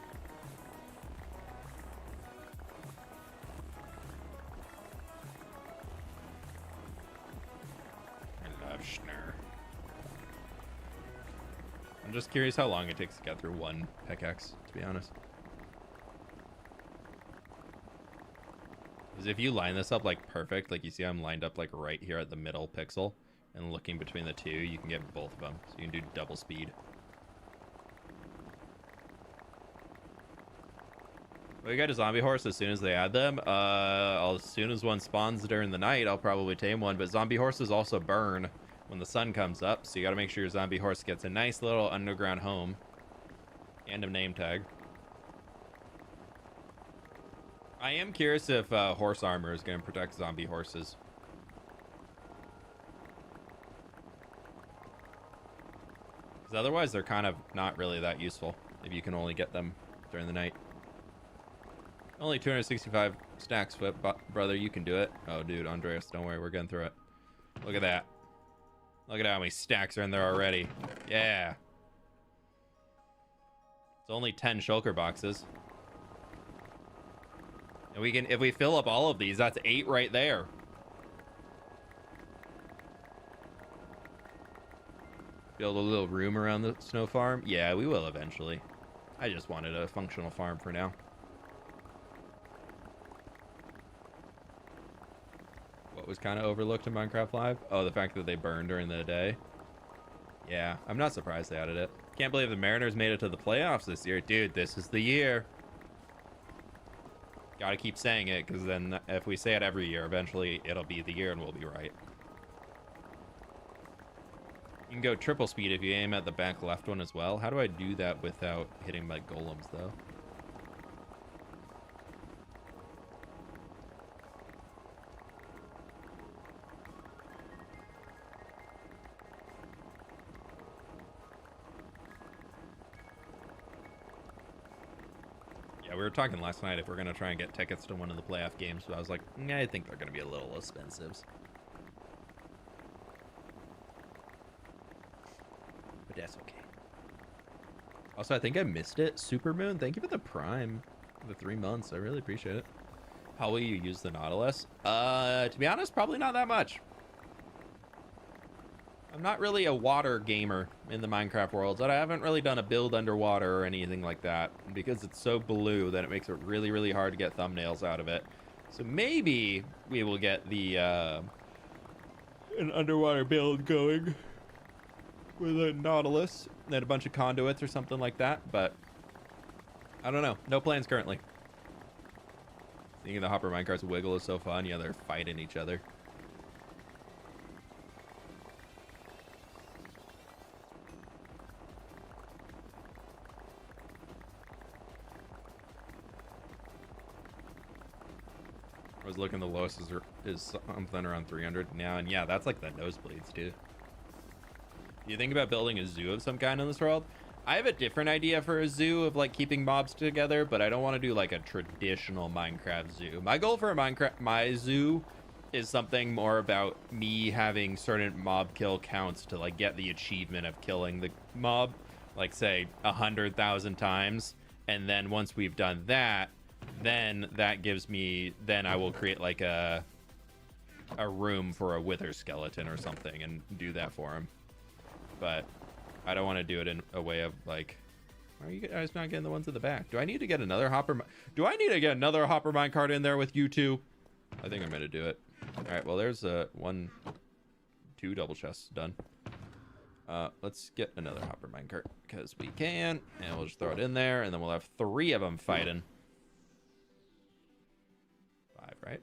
I'm just curious how long it takes to get through one pickaxe, to be honest. Because if you line this up like perfect, like you see I'm lined up like right here at the middle pixel, and looking between the two, you can get both of them. So you can do double speed. We got a zombie horse as soon as they add them. As soon as one spawns during the night, I'll probably tame one. But zombie horses also burn when the sun comes up, so you got to make sure your zombie horse gets a nice little underground home and a name tag. I am curious if horse armor is going to protect zombie horses. Because otherwise they're kind of not really that useful if you can only get them during the night. Only 265 stacks, brother, you can do it. Oh dude, Andreas, don't worry, we're getting through it. Look at that. Look at how many stacks are in there already. Yeah. It's only 10 shulker boxes. And we can, if we fill up all of these, that's 8 right there. Build a little room around the snow farm. Yeah, we will eventually. I just wanted a functional farm for now. What was kind of overlooked in Minecraft Live? Oh, the fact that they burn during the day. Yeah, I'm not surprised they added it. Can't believe the Mariners made it to the playoffs this year. Dude, this is the year. Gotta keep saying it, because then if we say it every year, eventually it'll be the year and we'll be right. You can go triple speed if you aim at the back left one as well. How do I do that without hitting my golems, though? Yeah, we were talking last night if we're going to try and get tickets to one of the playoff games, but I was like, nah, I think they're going to be a little expensive. But that's okay. Also, I think I missed it. Supermoon, thank you for the Prime. The 3 months. I really appreciate it. How will you use the Nautilus? To be honest, probably not that much. I'm not really a water gamer in the Minecraft world, but I haven't really done a build underwater or anything like that because it's so blue that it makes it really, really hard to get thumbnails out of it. So maybe we will get the an underwater build going with a Nautilus and a bunch of conduits or something like that, but I don't know. No plans currently. Thinking the hopper minecarts wiggle is so fun. Yeah, they're fighting each other. I was looking, the lowest is something around 300 now, and yeah, that's like the nosebleeds, dude. You think about building a zoo of some kind in this world? I have a different idea for a zoo of like keeping mobs together, but I don't want to do like a traditional Minecraft zoo. My goal for my zoo is something more about me having certain mob kill counts to like get the achievement of killing the mob, like say 100,000 times, and then once we've done that, then that gives me, then I will create like a room for a wither skeleton or something and do that for him. But I don't want to do it in a way of like, why are you guys not getting the ones in the back? Do I need to get another hopper? Do I need to get another hopper minecart in there with you two? I think I'm going to do it. All right, well, there's 2 double chests done. Let's get another hopper minecart because we can, and we'll just throw it in there, and then we'll have 3 of them fighting. 5, right?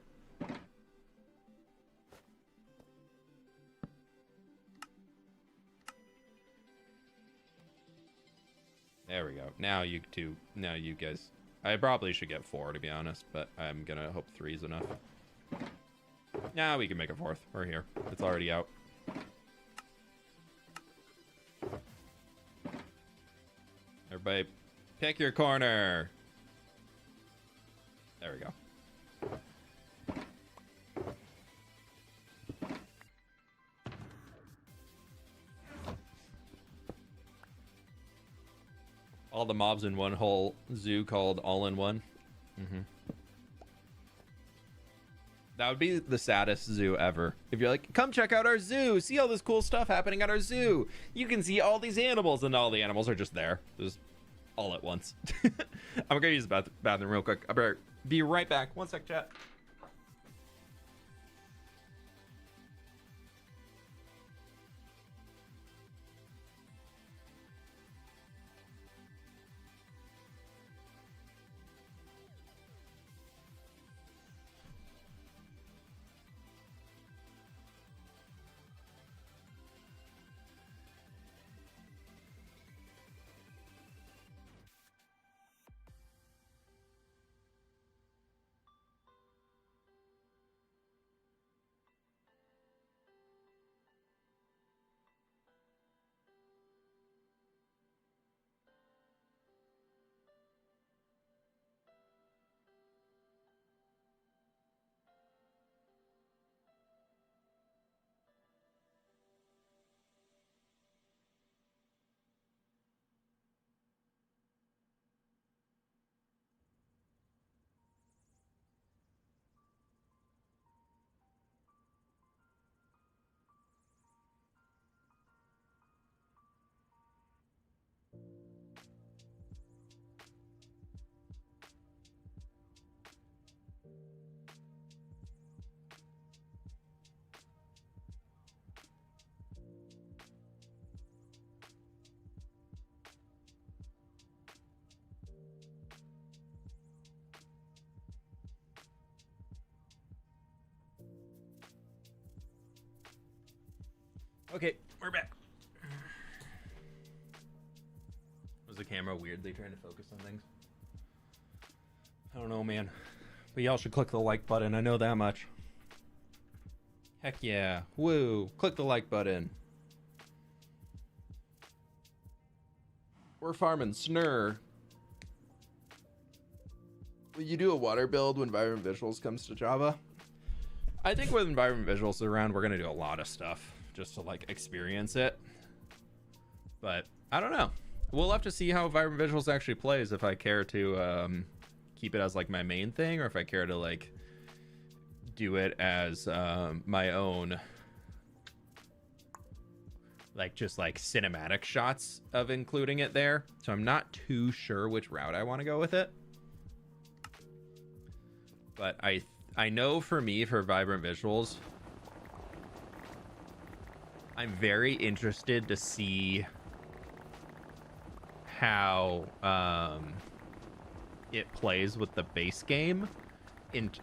There we go. Now you guys. I probably should get 4 to be honest, but I'm gonna hope 3 is enough. Now we can make a 4th. We're here. It's already out. Everybody, pick your corner. There we go. All the mobs in one whole zoo called all-in-one. That would be the saddest zoo ever. If you're like, come check out our zoo, see all this cool stuff happening at our zoo. You can see all these animals, and all the animals are just there, just all at once. I'm gonna use the bathroom real quick. I'll be right back. 1 sec, chat. Okay, we're back. Was the camera weirdly trying to focus on things? I don't know, man. But y'all should click the like button. I know that much. Heck yeah. Woo. Click the like button. We're farming snur. Will you do a water build when Vibrant Visuals comes to Java? I think with Vibrant Visuals around, we're going to do a lot of stuff just to like experience it. But I don't know. We'll have to see how Vibrant Visuals actually plays if I care to keep it as like my main thing, or if I care to like do it as my own, like just like cinematic shots of including it there. So I'm not too sure which route I want to go with it. But I know for me, for Vibrant Visuals, I'm very interested to see how it plays with the base game,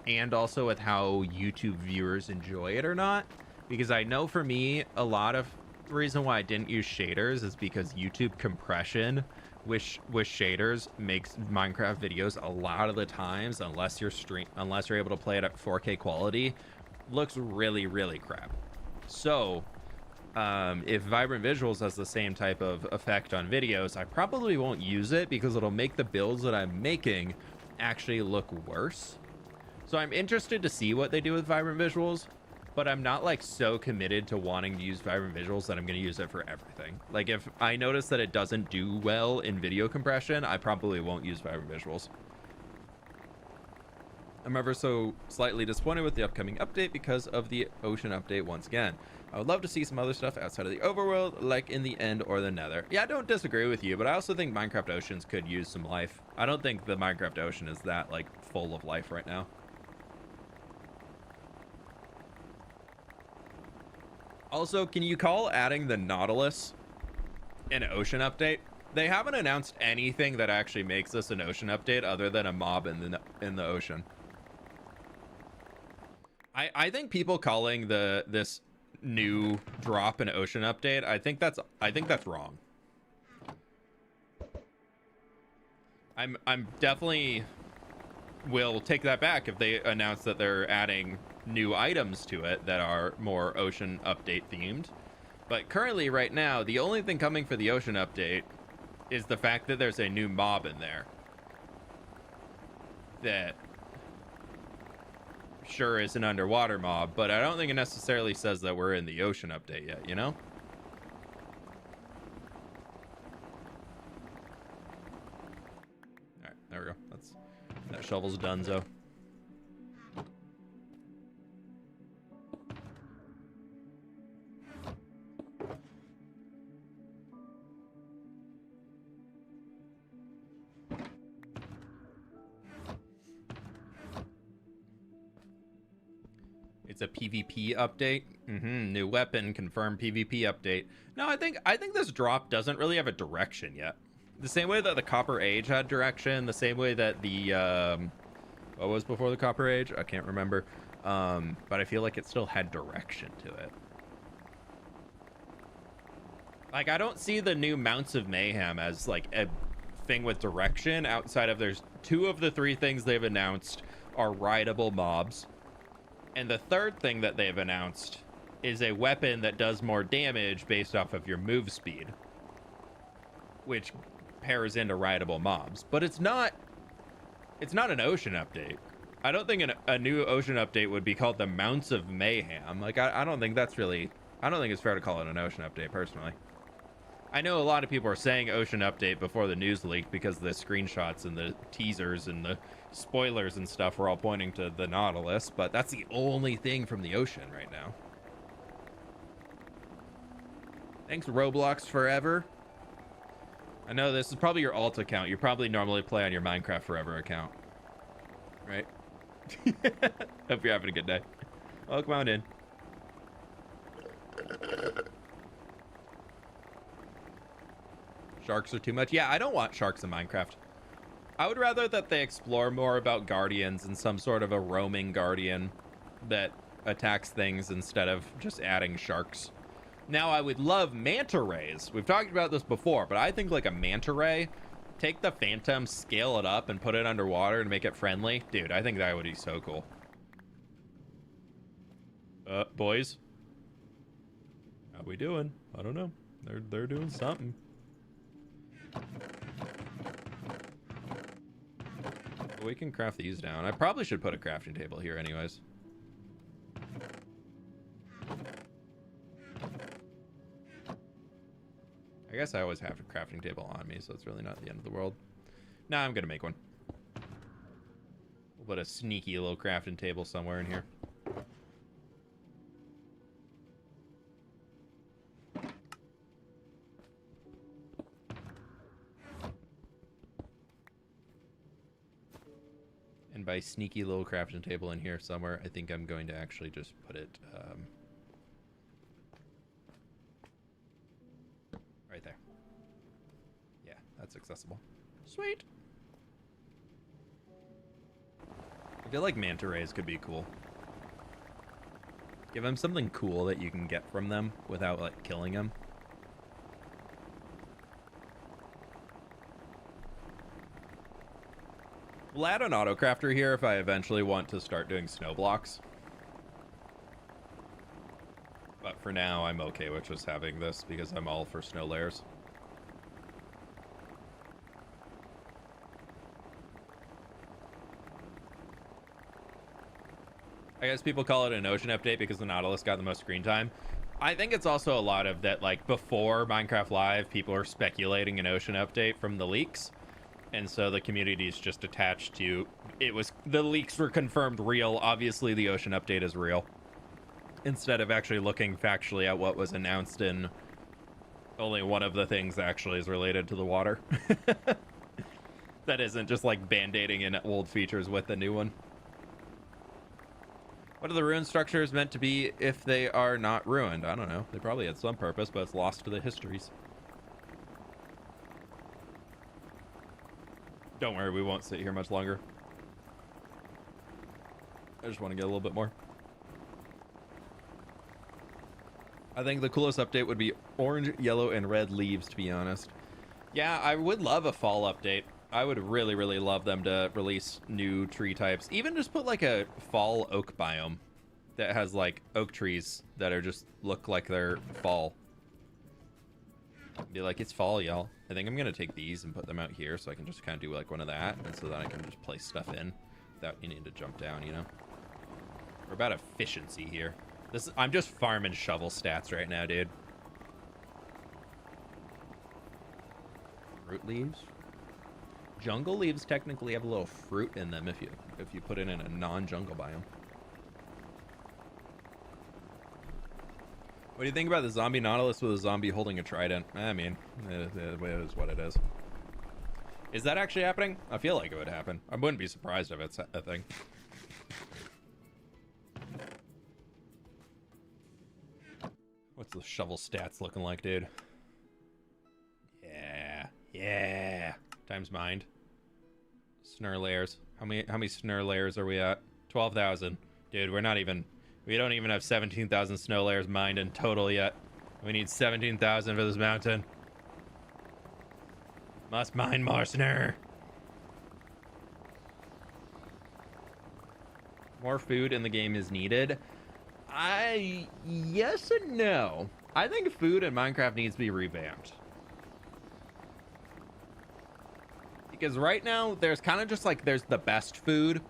and also with how YouTube viewers enjoy it or not. Because I know for me, a lot of the reason why I didn't use shaders is because YouTube compression with shaders makes Minecraft videos a lot of the times, unless you're able to play it at 4K quality, looks really, really crap. So if Vibrant Visuals has the same type of effect on videos, I probably won't use it because it'll make the builds that I'm making actually look worse. So I'm interested to see what they do with Vibrant Visuals, but I'm not like so committed to wanting to use Vibrant Visuals that I'm going to use it for everything. Like if I notice that it doesn't do well in video compression, I probably won't use Vibrant Visuals. I'm ever so slightly disappointed with the upcoming update because of the ocean update once again. I would love to see some other stuff outside of the overworld, like in the end or the nether. Yeah, I don't disagree with you, but I also think Minecraft Oceans could use some life. I don't think the Minecraft Ocean is that like full of life right now. Also, can you call adding the Nautilus an ocean update? They haven't announced anything that actually makes this an ocean update other than a mob in the ocean. I think people calling this new drop an ocean update, I think that's wrong. I'm definitely will take that back if they announce that they're adding new items to it that are more ocean update themed. But currently right now, the only thing coming for the ocean update is the fact that there's a new mob in there that sure is an underwater mob, but I don't think it necessarily says that we're in the ocean update yet, you know? All right, there we go. That shovel's donezo. It's a PvP update. New weapon, confirmed PvP update. No, I think this drop doesn't really have a direction yet. The same way that the Copper Age had direction, the same way that the what was before the Copper Age? I can't remember. But I feel like it still had direction to it. Like, I don't see the new Mounts of Mayhem as like a thing with direction outside of there's 2 of the 3 things they've announced are rideable mobs. And the third thing that they've announced is a weapon that does more damage based off of your move speed, which pairs into rideable mobs. But it's not an ocean update. I don't think a new ocean update would be called the Mounts of Mayhem. Like, I don't think it's fair to call it an ocean update, personally. I know a lot of people are saying ocean update before the news leak because the screenshots and the teasers and the spoilers and stuff were all pointing to the Nautilus, but that's the only thing from the ocean right now. Thanks, Roblox Forever. I know this is probably your alt account. You probably normally play on your Minecraft Forever account, right? Hope you're having a good day. Welcome on in. Sharks are too much. Yeah, I don't want sharks in Minecraft. I would rather that they explore more about guardians and some sort of a roaming guardian that attacks things instead of just adding sharks. Now, I would love manta rays. We've talked about this before, but I think like a manta ray, take the Phantom, scale it up, and put it underwater and make it friendly. Dude, I think that would be so cool. Boys, how we doing? I don't know. They're doing something. We can craft these down. I probably should put a crafting table here anyways. I guess I always have a crafting table on me, so it's really not the end of the world. Nah, I'm gonna make one. We'll put a sneaky little crafting table somewhere in here. And by sneaky little crafting table in here somewhere, I think I'm going to actually just put it right there. Yeah, that's accessible. Sweet. I feel like manta rays could be cool. Give them something cool that you can get from them without like killing them. We'll add an autocrafter here if I eventually want to start doing snow blocks. But for now, I'm okay with just having this because I'm all for snow layers. I guess people call it an ocean update because the Nautilus got the most screen time. I think it's also a lot of that, like, before Minecraft Live, people are speculating an ocean update from the leaks. And so the community is just attached to, the leaks were confirmed real. Obviously, the ocean update is real. Instead of actually looking factually at what was announced, and only one of the things actually is related to the water. That isn't just like band-aiding in old features with a new one. What are the ruined structures meant to be if they are not ruined? I don't know. They probably had some purpose, but it's lost to the histories. Don't worry, we won't sit here much longer. I just want to get a little bit more. I think the coolest update would be orange, yellow, and red leaves, to be honest. Yeah, I would love a fall update. I would really, really love them to release new tree types. Even just put like a fall oak biome that has like oak trees that are just look like they're fall. Be like, it's fall, y'all. I think I'm gonna take these and put them out here so I can just kind of do like one of that, and so that I can just place stuff in without needing to jump down, you know? We're about efficiency here. I'm just farming shovel stats right now, dude. Fruit leaves. Jungle leaves technically have a little fruit in them if you put it in a non-jungle biome. What do you think about the zombie Nautilus with a zombie holding a trident? I mean, it is what it is. Is that actually happening? I feel like it would happen. I wouldn't be surprised if it's a thing. What's the shovel stats looking like, dude? Yeah. Times mind. Snur layers. How many snur layers are we at? 12,000. Dude, we don't even have 17,000 snow layers mined in total yet. We need 17,000 for this mountain. Must mine more snur. More food in the game is needed. Yes and no. I think food in Minecraft needs to be revamped. Because right now, there's kind of just like, there's the best food,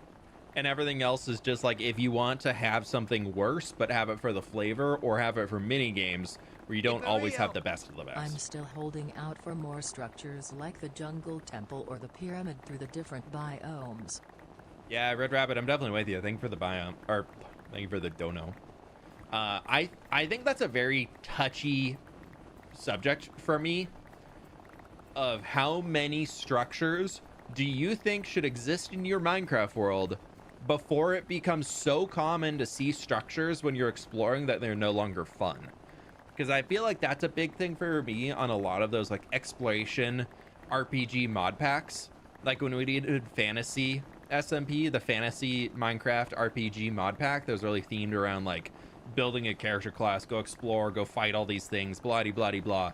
and everything else is just like, if you want to have something worse, but have it for the flavor, or have it for mini games, where you don't always have the best of the best. I'm still holding out for more structures like the jungle temple or the pyramid through the different biomes. Yeah, Red Rabbit, I'm definitely with you. Thank you for the biome, or thank you for the dono. I think that's a very touchy subject for me, of how many structures do you think should exist in your Minecraft world before it becomes so common to see structures when you're exploring that they're no longer fun. Because I feel like that's a big thing for me on a lot of those like exploration RPG mod packs. Like when we did Fantasy SMP, the Fantasy Minecraft RPG mod pack that was really themed around like building a character class, go explore, go fight all these things, blah blah blah.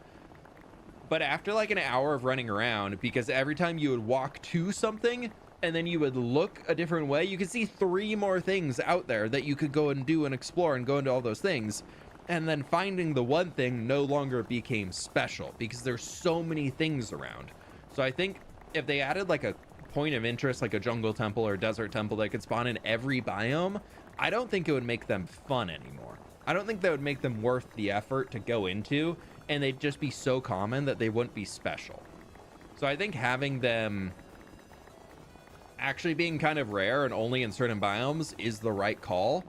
But after like an hour of running around, because every time you would walk to something and then you would look a different way, you could see 3 more things out there that you could go and do and explore and go into all those things. And then finding the one thing no longer became special because there's so many things around. So I think if they added like a point of interest, like a jungle temple or a desert temple that could spawn in every biome, I don't think it would make them fun anymore. I don't think that would make them worth the effort to go into, and they'd just be so common that they wouldn't be special. So I think having them actually being kind of rare and only in certain biomes is the right call.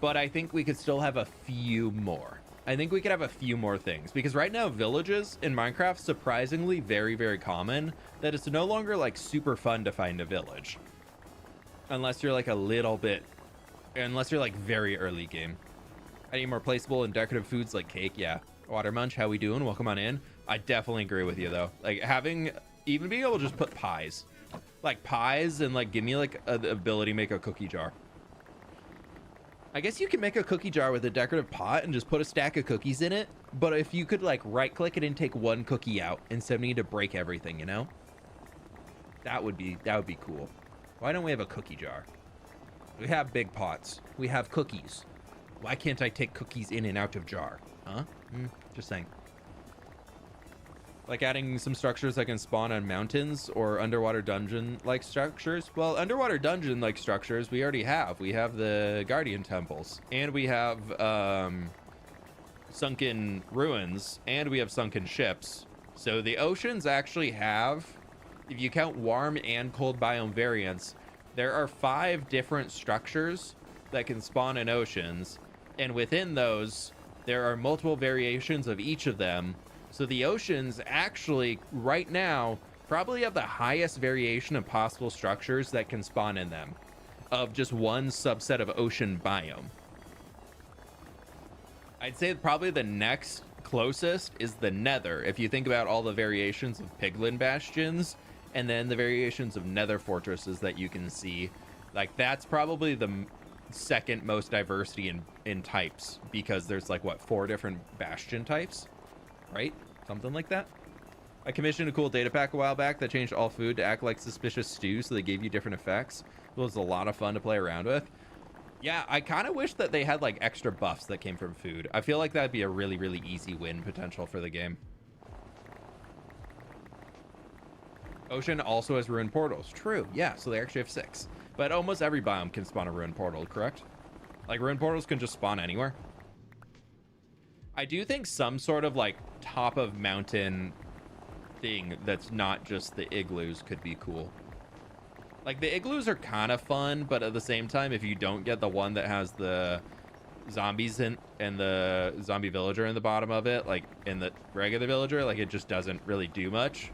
But I think we could still have a few more. I think we could have a few more things, because right now villages in Minecraft, surprisingly very, very common, that it's no longer like super fun to find a village. Unless you're like a little bit, unless you're like very early game. I need more placeable and decorative foods like cake. Yeah. Water Munch, how we doing? Welcome on in. I definitely agree with you though. Like having, even being able to just put pies. Like pies and like give me like the ability to make a cookie jar. I guess you can make a cookie jar with a decorative pot and just put a stack of cookies in it. But if you could like right click it and take one cookie out instead of needing to break everything, you know? That would be cool. Why don't we have a cookie jar? We have big pots. We have cookies. Why can't I take cookies in and out of jar? Huh? Just saying. Like adding some structures that can spawn on mountains or underwater dungeon-like structures. Well, underwater dungeon-like structures we already have. We have the Guardian Temples, and we have sunken ruins, and we have sunken ships. So the oceans actually have, if you count warm and cold biome variants, there are 5 different structures that can spawn in oceans, and within those, there are multiple variations of each of them. So the oceans actually, right now, probably have the highest variation of possible structures that can spawn in them, of just one subset of ocean biome. I'd say probably the next closest is the Nether, if you think about all the variations of Piglin bastions, and then the variations of Nether fortresses that you can see. Like, that's probably the second most diversity in types, because there's like, what, 4 different bastion types? Right? Something like that. I commissioned a cool data pack a while back that changed all food to act like suspicious stew, so they gave you different effects. It was a lot of fun to play around with. Yeah, I kind of wish that they had like extra buffs that came from food. I feel like that'd be a really, really easy win potential for the game. Ocean also has ruined portals. True, yeah, so they actually have 6. But almost every biome can spawn a ruined portal, correct? Like, ruined portals can just spawn anywhere. I do think some sort of like top of mountain thing that's not just the igloos could be cool. Like, the igloos are kind of fun, but at the same time, if you don't get the one that has the zombies in and the zombie villager in the bottom of it, like in the regular villager, like it just doesn't really do much.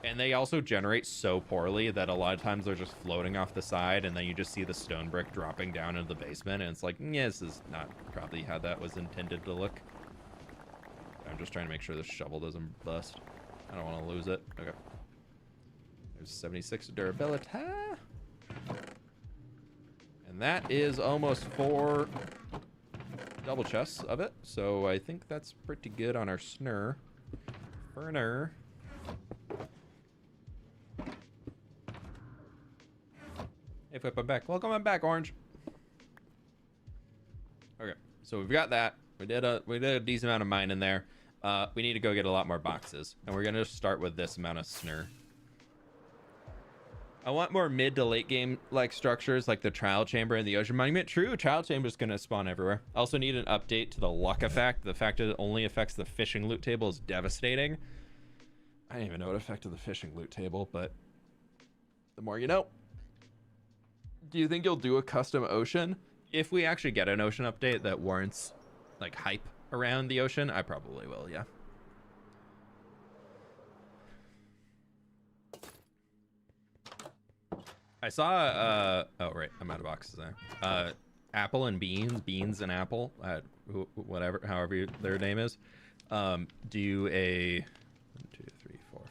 And they also generate so poorly that a lot of times they're just floating off the side, and then you just see the stone brick dropping down into the basement, and it's like, yeah, this is not probably how that was intended to look. I'm just trying to make sure this shovel doesn't bust. I don't want to lose it. Okay. There's 76 durability. And that is almost 4 double chests of it. So I think that's pretty good on our snur. Burner. Hey, Flip, I'm back. Welcome, I'm back, Orange. Okay, so we've got that. We did a decent amount of mine in there. We need to go get a lot more boxes, and we're gonna start with this amount of snur. I want more mid to late game like structures, like the trial chamber and the ocean monument. True, trial chamber is gonna spawn everywhere. I also need an update to the luck effect. The fact that it only affects the fishing loot table is devastating. I don't even know what affected the fishing loot table, but the more you know. Do you think you'll do a custom ocean? If we actually get an ocean update that warrants like hype around the ocean, I probably will, yeah. I saw oh right, I'm out of boxes there. Apple and beans and apple, whatever, however their name is, do a 1, 2, 3, 4,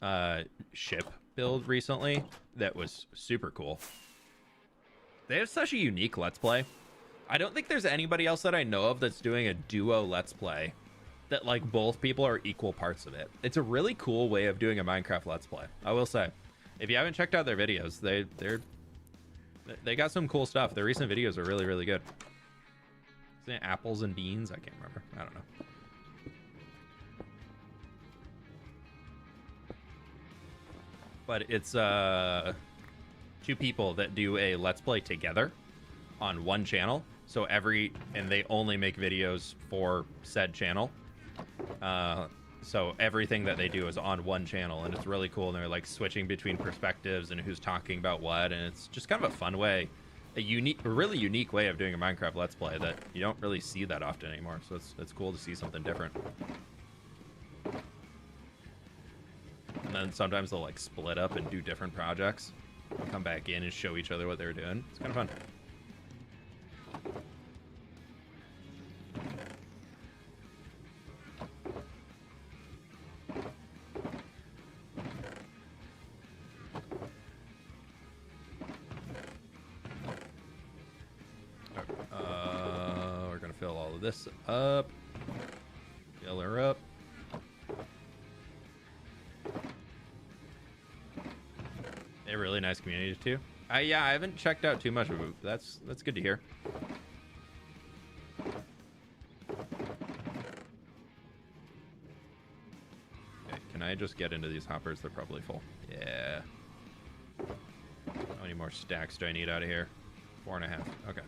5 ship build recently that was super cool. They have such a unique Let's Play. I don't think there's anybody else that I know of that's doing a duo Let's Play that like both people are equal parts of it. It's a really cool way of doing a Minecraft Let's Play. I will say, if you haven't checked out their videos, they got some cool stuff. Their recent videos are really, really good. Is it apples and beans? I can't remember. I don't know. But it's two people that do a Let's Play together on one channel. So and they only make videos for said channel. So everything that they do is on one channel, and it's really cool. And they're like switching between perspectives and who's talking about what, and it's just kind of a fun way, a really unique way of doing a Minecraft Let's Play that you don't really see that often anymore. So it's cool to see something different. And then sometimes they'll like split up and do different projects, and come back in and show each other what they're doing. It's kind of fun. We're gonna fill all of this up. Fill her up. They have really nice communities too. Yeah, I haven't checked out too much of it. That's good to hear. Okay, can I just get into these hoppers? They're probably full. Yeah. How many more stacks do I need out of here? 4.5. Okay.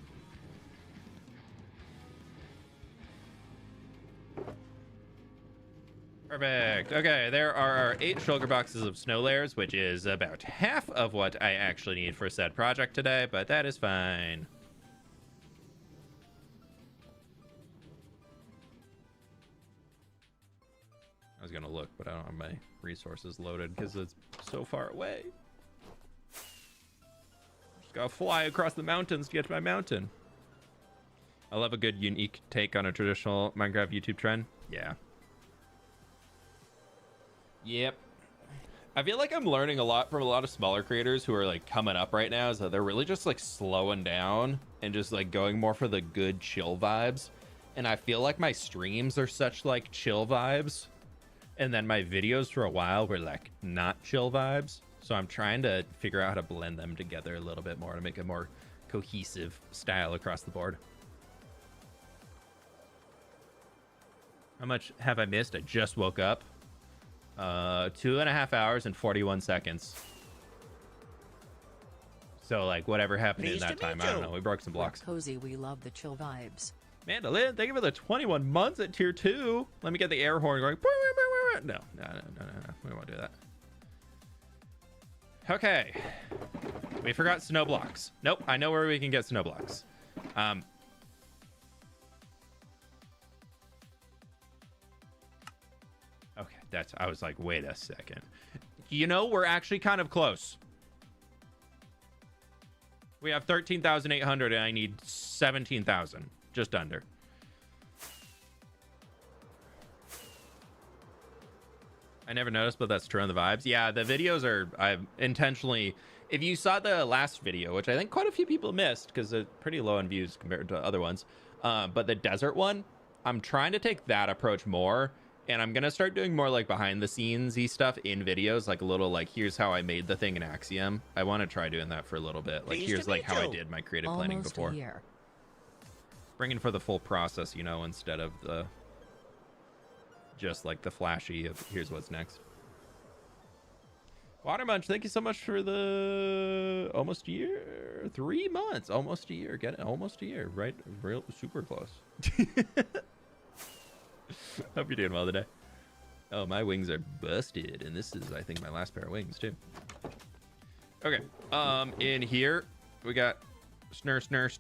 Perfect. Okay, there are 8 shulker boxes of snow layers, which is about half of what I actually need for said project today, but that is fine. I was gonna look, but I don't have my resources loaded because it's so far away. Just gotta fly across the mountains to get to my mountain. I love a good unique take on a traditional Minecraft YouTube trend. Yeah. Yep. I feel like I'm learning a lot from a lot of smaller creators who are like coming up right now, is that they're really just like slowing down and just like going more for the good chill vibes. And I feel like my streams are such like chill vibes, and then my videos for a while were like not chill vibes. So I'm trying to figure out how to blend them together a little bit more to make a more cohesive style across the board. How much have I missed? I just woke up. 2.5 hours and 41 seconds. So like whatever happened in that time, I don't know. We broke some blocks. Cozy, we love the chill vibes. Mandolin, thank you for the 21 months at tier 2. Let me get the air horn going. No. We won't do that. Okay. We forgot snow blocks. Nope, I know where we can get snow blocks. Okay, I was like, wait a second. You know, we're actually kind of close. We have 13,800 and I need 17,000. Just under. I never noticed, but that's true on the vibes. Yeah, the videos are, I've intentionally, if you saw the last video, which I think quite a few people missed because it's pretty low in views compared to other ones, but the desert one, I'm trying to take that approach more. And I'm going to start doing more like behind the scenes-y stuff in videos, like a little like, here's how I made the thing in Axiom. I want to try doing that for a little bit. Like, here's like how I did my creative planning before. Bringing for the full process, you know, instead of the just like the flashy of here's what's next. Watermunch, thank you so much for the almost a year, 3 months, almost a year. Get it? Almost a year, right? Real super close. Hope you're doing well today. Oh, my wings are busted, and this is, I think, my last pair of wings too. Okay, in here we got snur.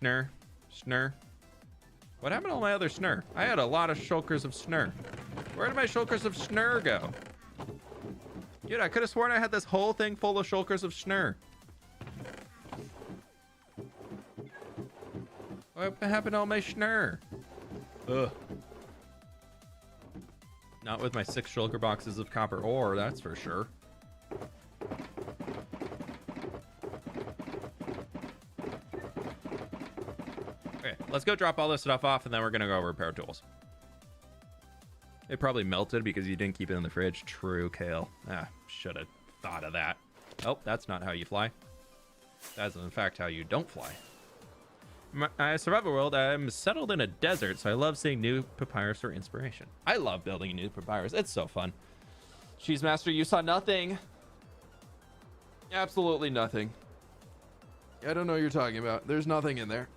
What happened to all my other snur? I had a lot of shulkers of snur. Where did my shulkers of snur go? Dude, I could have sworn I had this whole thing full of shulkers of snur. What happened to all my snur? Ugh. Not with my 6 shulker boxes of copper ore, that's for sure. Okay, let's go drop all this stuff off, and then we're gonna go repair tools. It probably melted because you didn't keep it in the fridge. True, Kale. Ah, should have thought of that. Oh, that's not how you fly. That's in fact how you don't fly. I survival world. I'm settled in a desert, so I love seeing new papyrus for inspiration. I love building new papyrus. It's so fun. Cheese Master, you saw nothing. Absolutely nothing. I don't know what you're talking about. There's nothing in there.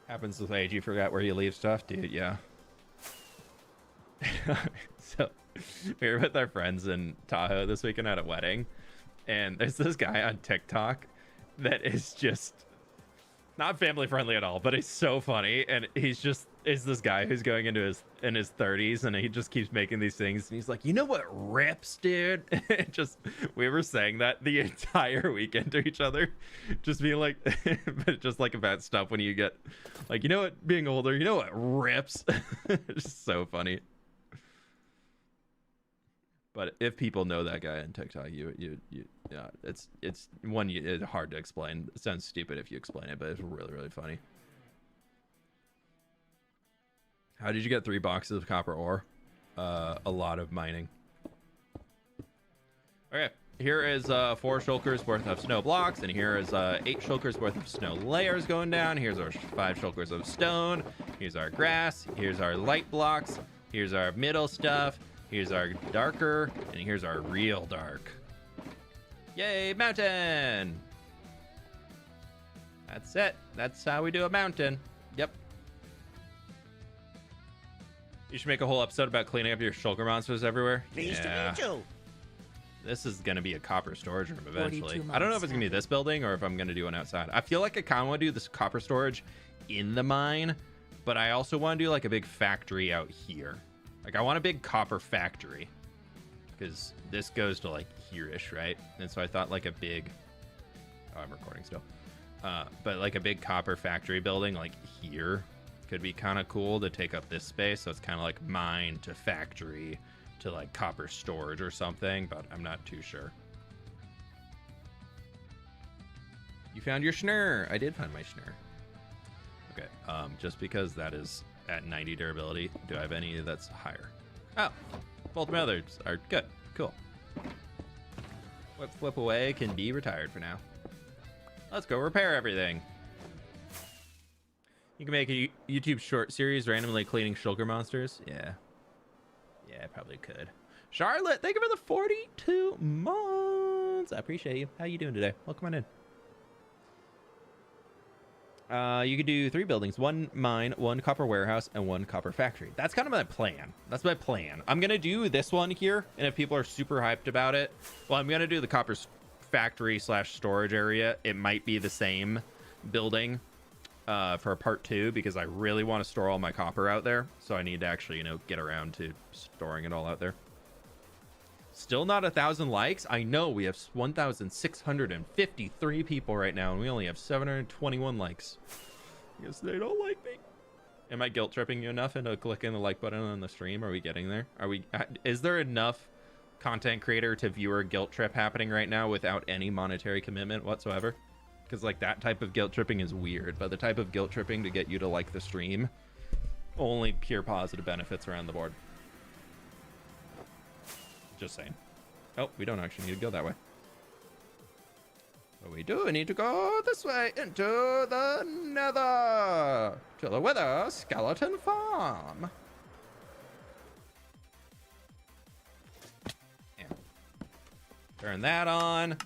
Happens with age. You forgot where you leave stuff, dude. Yeah. So we were with our friends in Tahoe this weekend at a wedding, and there's this guy on TikTok that is just not family friendly at all, but he's so funny. And he's just is this guy who's going into his 30s, and he just keeps making these things, and he's like, you know what rips, dude? Just we were saying that the entire weekend to each other, just being like but just like about stuff when you get like, you know what, being older, you know what rips. Just so funny. But if people know that guy on TikTok, yeah, it's hard to explain. It sounds stupid if you explain it, but it's really, really funny. How did you get 3 boxes of copper ore? A lot of mining. Okay, here is 4 shulkers worth of snow blocks, and here is 8 shulkers worth of snow layers going down. Here's our 5 shulkers of stone. Here's our grass. Here's our light blocks. Here's our middle stuff. Here's our darker, and here's our real dark. Yay, mountain! That's it. That's how we do a mountain. Yep. You should make a whole episode about cleaning up your shulker monsters everywhere. Pleased to meet you. This is going to be a copper storage room eventually. I don't know if it's going to be this building or if I'm going to do one outside. I feel like I kind of want to do this copper storage in the mine, but I also want to do like a big factory out here. Like, I want a big copper factory, because this goes to, like, here-ish, right? And so I thought, like, a big... Oh, I'm recording still. But, like, a big copper factory building, like, here could be kind of cool to take up this space. So it's kind of like mine to factory to, like, copper storage or something, but I'm not too sure. You found your schnurr. I did find my schnurr. Okay, just because that is... at 90 durability, do I have any that's higher? Oh, both my others are good. Cool. What flip away can be retired for now. Let's go repair everything. You can make a YouTube short series randomly cleaning shulker monsters. Yeah, I probably could. Charlotte, thank you for the 42 months. I appreciate you. How you doing today? Welcome on in. You could do 3 buildings, 1 mine, 1 copper warehouse, and 1 copper factory. That's kind of my plan. That's my plan. I'm going to do this one here, and if people are super hyped about it, well, I'm going to do the copper factory / storage area. It might be the same building for part 2, because I really want to store all my copper out there. So I need to actually, get around to storing it all out there. Still not 1,000 likes. I know we have 1,653 people right now, and we only have 721 likes. I guess they don't like me. Am I guilt tripping you enough into clicking the like button on the stream? Are we getting there? Is there enough content creator to viewer guilt trip happening right now without any monetary commitment whatsoever? Because like that type of guilt tripping is weird, but the type of guilt tripping to get you to like the stream, only pure positive benefits around the board. Just saying. Oh, we don't actually need to go that way. But we do need to go this way into the nether. To the wither skeleton farm. Yeah. Turn that on.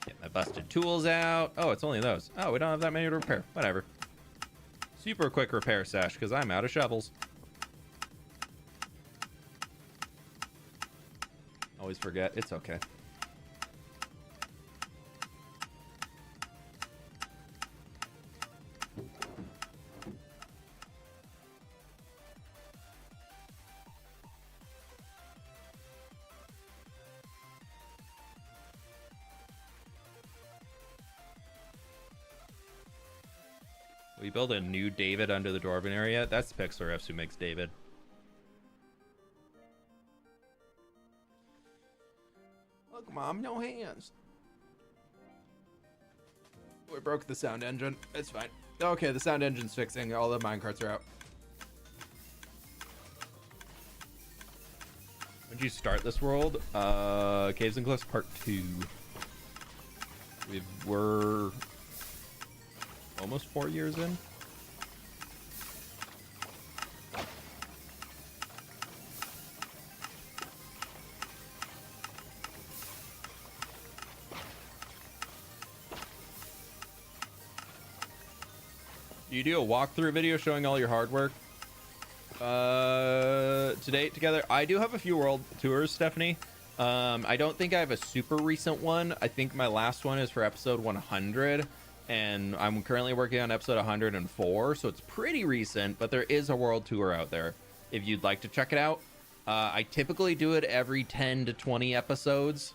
Get my busted tools out. Oh, it's only those. Oh, we don't have that many to repair. Whatever. Super quick repair sesh because I'm out of shovels. Always forget. It's okay. We build a new David under the Dwarven area. That's Pixel Refs who makes David. Look, Mom, no hands. We broke the sound engine. It's fine. Okay, the sound engine's fixing. All the minecarts are out. When did you start this world? Caves and Cliffs Part 2. We're almost 4 years in. You do a walkthrough video showing all your hard work to date together. I do have a few world tours, Stephanie. I don't think I have a super recent one. I think my last one is for episode 100, and I'm currently working on episode 104, so it's pretty recent, but there is a world tour out there if you'd like to check it out. I typically do it every 10 to 20 episodes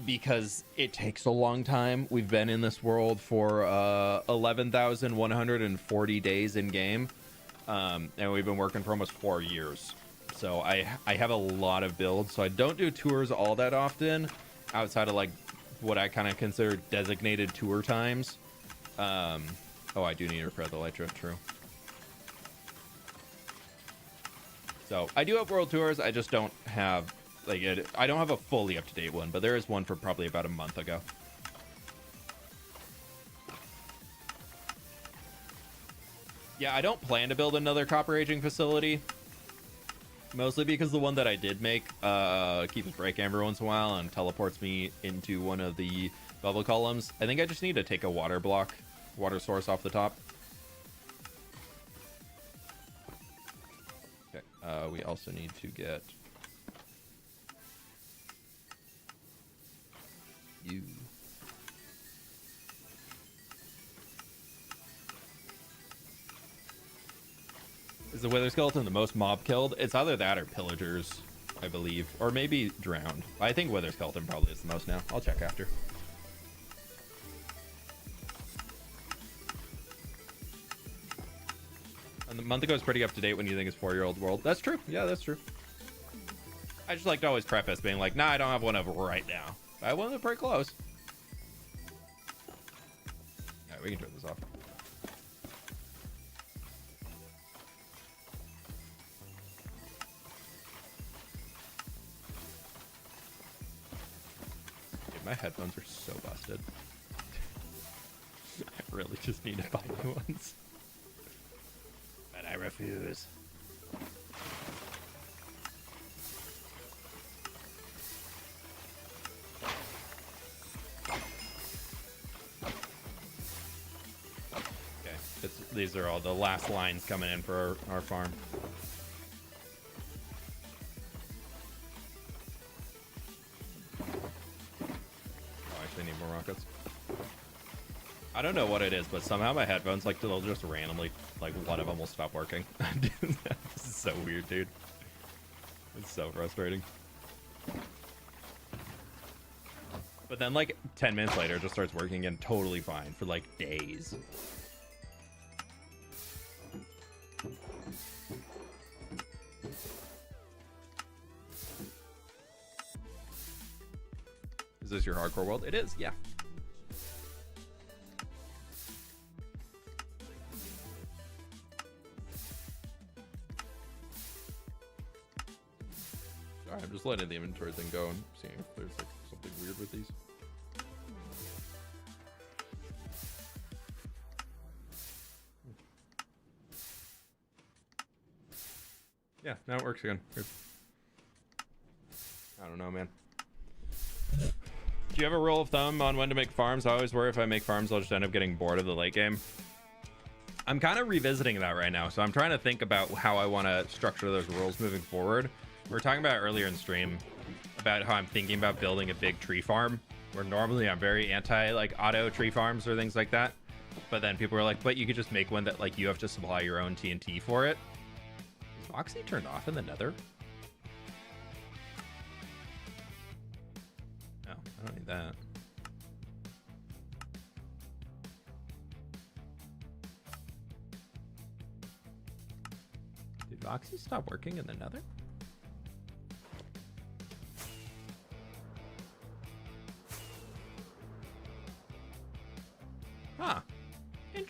because it takes a long time. We've been in this world for 11,140 days in game, and we've been working for almost 4 years. So I have a lot of builds, so I don't do tours all that often outside of like what I kind of consider designated tour times. Oh, I do need to repair the light drift, true. So I do have world tours. I just don't have like I don't have a fully up-to-date one, but there is one for probably about a month ago. Yeah, I don't plan to build another copper aging facility, mostly because the one that I did make keeps breaking every once in a while and teleports me into one of the bubble columns. I think I just need to take a water source off the top. Okay, we also need to get you. Is the wither skeleton the most mob killed? It's either that or pillagers, I believe, or maybe drowned. I think wither skeleton probably is the most now. I'll check after. And the month ago is pretty up to date when you think it's 4-year-old world. That's true. Yeah, that's true. I just like to always preface being like, nah, I don't have one of right now. I have one that's pretty close. All right, we can turn this off. Dude, my headphones are so busted. I really just need to buy new ones. But I refuse. These are all the last lines coming in for our farm. Oh, actually, I need more rockets. I don't know what it is, but somehow my headphones, like, they'll just randomly, like, one of them will stop working. This is so weird, dude. It's so frustrating. But then, like, 10 minutes later, it just starts working again totally fine for, like, days. Is this your hardcore world? It is, yeah. Sorry, I'm just letting the inventory thing go and seeing if there's like something weird with these. Yeah, now it works again. Good. I don't know, man. Do you have a rule of thumb on when to make farms? I always worry if I make farms, I'll just end up getting bored of the late game. I'm kind of revisiting that right now, so I'm trying to think about how I want to structure those rules moving forward. We were talking about earlier in stream about how I'm thinking about building a big tree farm, where normally I'm very anti like auto tree farms or things like that. But then people were like, but you could just make one that like you have to supply your own TNT for it. Is Foxy turned off in the nether? No, I don't need that. Did Voxy stop working in the nether?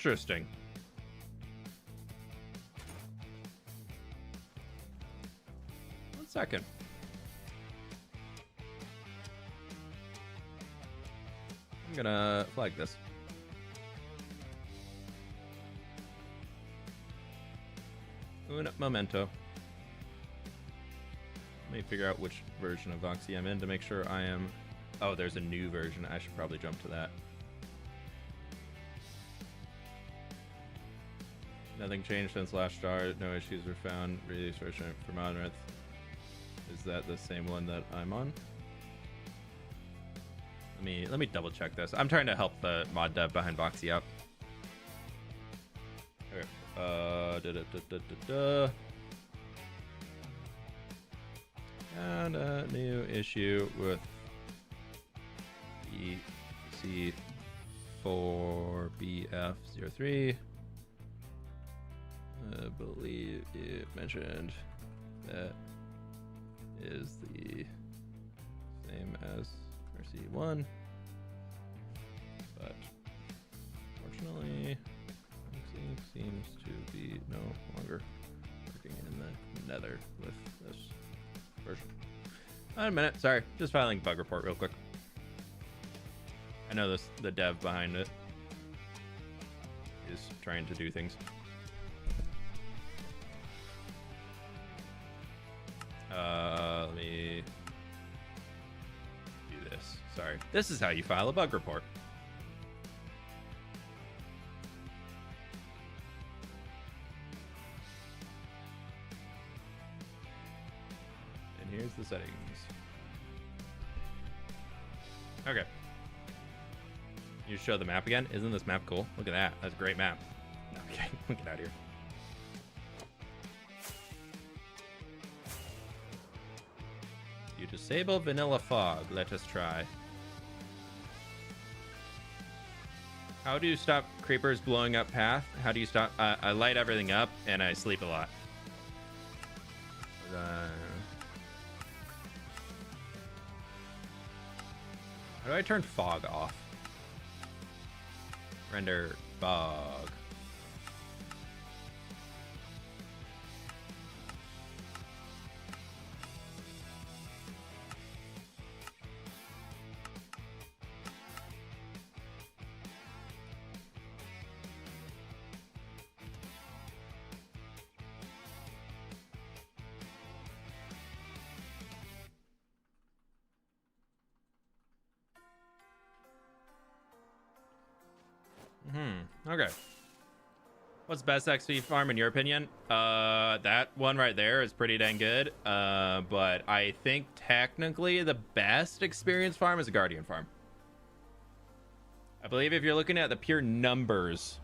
Interesting. One second. I'm gonna flag this. Un momento. Let me figure out which version of Voxy I'm in to make sure I am... Oh, there's a new version. I should probably jump to that. Nothing changed since last start. No issues were found. Release version for Monolith. Is that the same one that I'm on? Let me double check this. I'm trying to help the mod dev behind Voxy out. Okay. And a new issue with EC4BF03. I believe it mentioned that is the same as RC1, but fortunately, it seems to be no longer working in the nether with this version. A minute, sorry, just filing bug report real quick. I know the dev behind it is trying to do things. Let me do this. Sorry. This is how you file a bug report. And here's the settings. Okay. You show the map again? Isn't this map cool? Look at that. That's a great map. Okay, get out of here. You disable vanilla fog. Let us try. How do you stop creepers blowing up path? How do you stop? I light everything up and I sleep a lot. How do I turn fog off? Render fog. Okay. What's best XP farm in your opinion? That one right there is pretty dang good. But I think technically the best experience farm is a Guardian farm. I believe if you're looking at the pure numbers,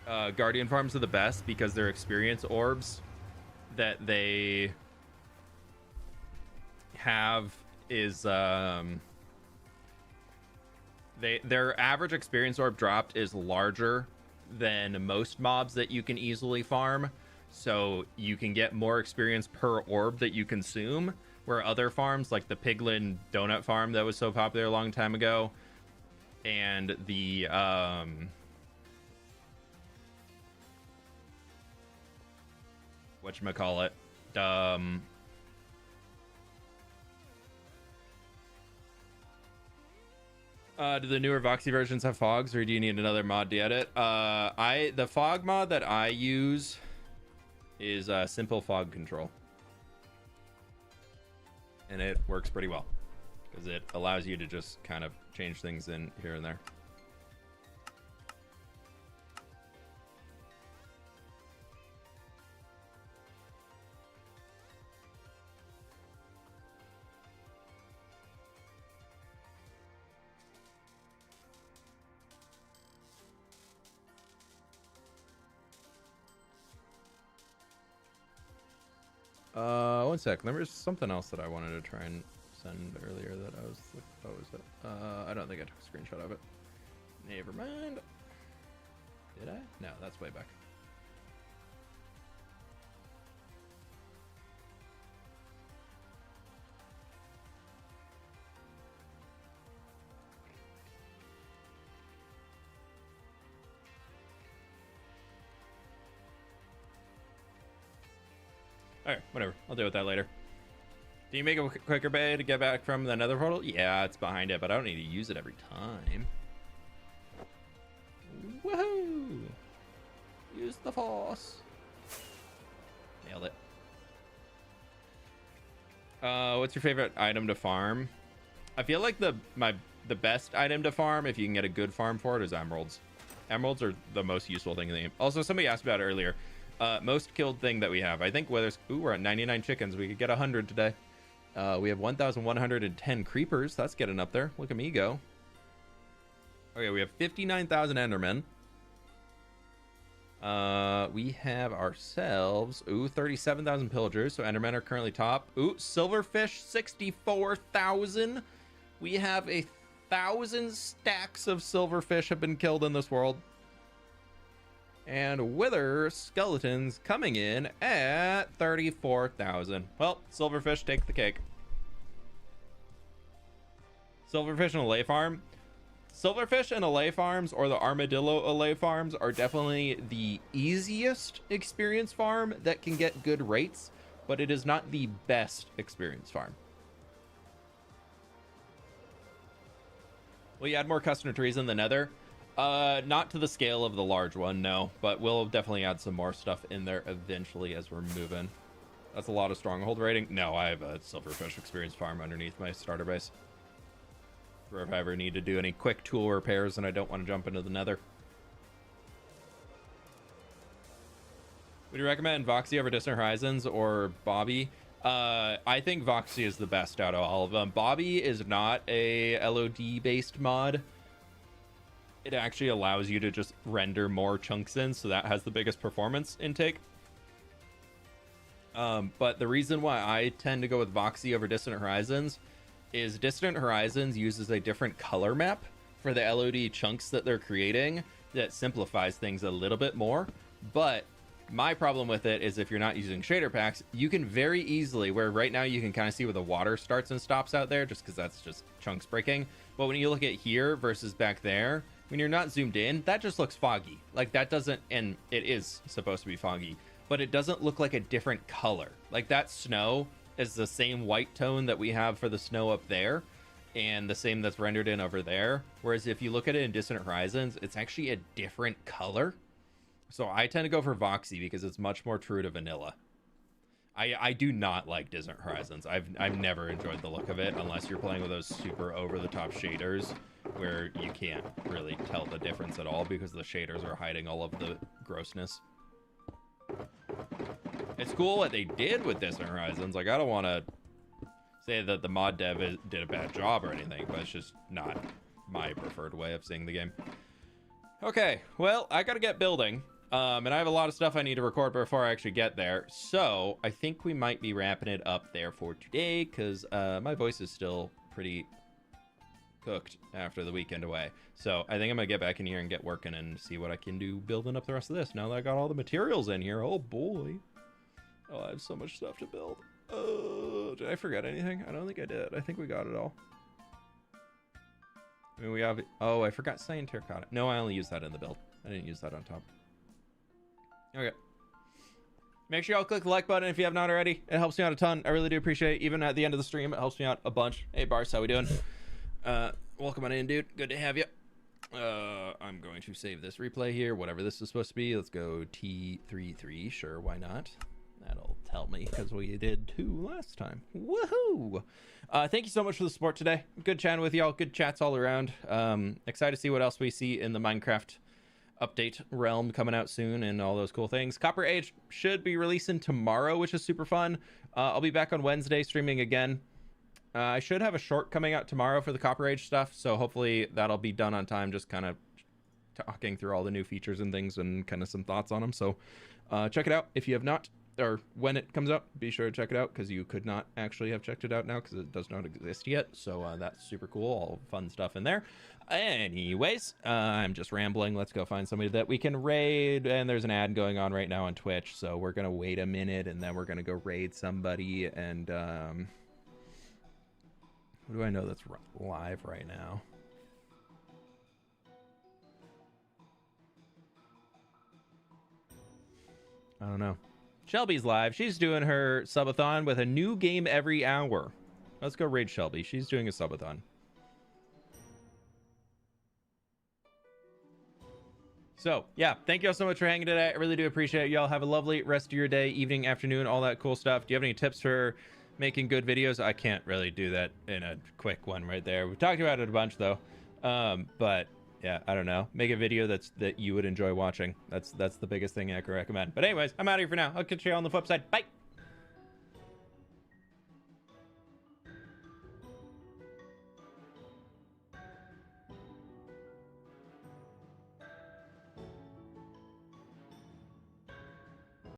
Guardian farms are the best because their experience orbs that they have is their average experience orb dropped is larger than most mobs that you can easily farm, so you can get more experience per orb that you consume, where other farms like the Piglin Donut farm that was so popular a long time ago and the whatchamacallit, do the newer Voxy versions have fogs, or do you need another mod to edit? The fog mod that I use is simple fog control, and it works pretty well because it allows you to just kind of change things in here and there. One sec. There was something else that I wanted to try and send earlier that I was like, oh, is it? I don't think I took a screenshot of it. Never mind. Did I? No, that's way back. All right, whatever. I'll deal with that later. Do you make a quicker bay to get back from the nether portal? Yeah, it's behind it, but I don't need to use it every time. Woohoo! Use the force. Nailed it. What's your favorite item to farm? I feel like the best item to farm, if you can get a good farm for it, is emeralds. Emeralds are the most useful thing in the game. Also, somebody asked about it earlier. Most killed thing that we have. I think whether it's... Ooh, we're at 99 chickens. We could get 100 today. We have 1,110 creepers. That's getting up there. Look at me go. Okay, we have 59,000 endermen. We have ourselves... Ooh, 37,000 pillagers. So endermen are currently top. Ooh, silverfish, 64,000. We have 1,000 stacks of silverfish have been killed in this world. And wither skeletons coming in at 34,000. Well, silverfish take the cake. Silverfish and allay farm. Silverfish and allay farms, or the armadillo allay farms, are definitely the easiest experience farm that can get good rates, but it is not the best experience farm. Will you add more custom trees in the nether? Not to the scale of the large one, no, but we'll definitely add some more stuff in there eventually as we're moving. That's a lot of stronghold rating. No, I have a silverfish experience farm underneath my starter base for if I ever need to do any quick tool repairs and I don't want to jump into the nether. Would you recommend Voxy over Distant Horizons or Bobby? I think Voxy is the best out of all of them. Bobby is not a LOD based mod. It actually allows you to just render more chunks in, so that has the biggest performance intake. But the reason why I tend to go with Voxy over Distant Horizons is Distant Horizons uses a different color map for the LOD chunks that they're creating that simplifies things a little bit more. But my problem with it is if you're not using shader packs, you can very easily, where right now you can kind of see where the water starts and stops out there, just because that's just chunks breaking. But when you look at here versus back there, when you're not zoomed in, that just looks foggy. Like that doesn't, and it is supposed to be foggy, but it doesn't look like a different color. Like that snow is the same white tone that we have for the snow up there and the same that's rendered in over there. Whereas if you look at it in Distant Horizons, it's actually a different color. So I tend to go for Voxy because it's much more true to vanilla. I do not like Distant Horizons. I've never enjoyed the look of it unless you're playing with those super over-the-top shaders where you can't really tell the difference at all because the shaders are hiding all of the grossness. It's cool what they did with Distant Horizons. Like, I don't want to say that the mod dev did a bad job or anything, but it's just not my preferred way of seeing the game. Okay, well, I gotta get building. And I have a lot of stuff I need to record before I actually get there. So I think we might be wrapping it up there for today because my voice is still pretty cooked after the weekend away. So I think I'm going to get back in here and get working and see what I can do building up the rest of this. Now that I got all the materials in here. Oh, boy. Oh, I have so much stuff to build. Oh, did I forget anything? I don't think I did. I think we got it all. I mean, we have... Oh, I forgot cyan terracotta. No, I only used that in the build. I didn't use that on top. Okay. Make sure y'all click the like button if you have not already. It helps me out a ton. I really do appreciate it. Even at the end of the stream, it helps me out a bunch. Hey, Bars, how we doing? Welcome on in, dude. Good to have you. I'm going to save this replay here, whatever this is supposed to be. Let's go T33. Sure, why not? That'll help me because we did 2 last time. Woohoo! Thank you so much for the support today. Good chatting with y'all. Good chats all around. Excited to see what else we see in the Minecraft update realm coming out soon and all those cool things. Copper Age should be releasing tomorrow, which is super fun. I'll be back on Wednesday streaming again. I should have a short coming out tomorrow for the Copper Age stuff, so hopefully that'll be done on time, just kind of talking through all the new features and things and kind of some thoughts on them. So check it out if you have not, or when it comes out, be sure to check it out because you could not actually have checked it out now because it does not exist yet. So that's super cool. All fun stuff in there. Anyways, I'm just rambling. Let's go find somebody that we can raid. And there's an ad going on right now on Twitch. So we're going to wait a minute and then we're going to go raid somebody. And who do I know that's live right now? I don't know. Shelby's live. She's doing her subathon with a new game every hour. Let's go raid Shelby. She's doing a subathon. So, yeah, thank you all so much for hanging today. I really do appreciate it. Y'all have a lovely rest of your day, evening, afternoon, all that cool stuff. Do you have any tips for making good videos? I can't really do that in a quick one right there. We've talked about it a bunch, though. But, yeah, I don't know. Make a video that you would enjoy watching. That's the biggest thing I can recommend. But anyways, I'm out of here for now. I'll catch you on the flip side. Bye!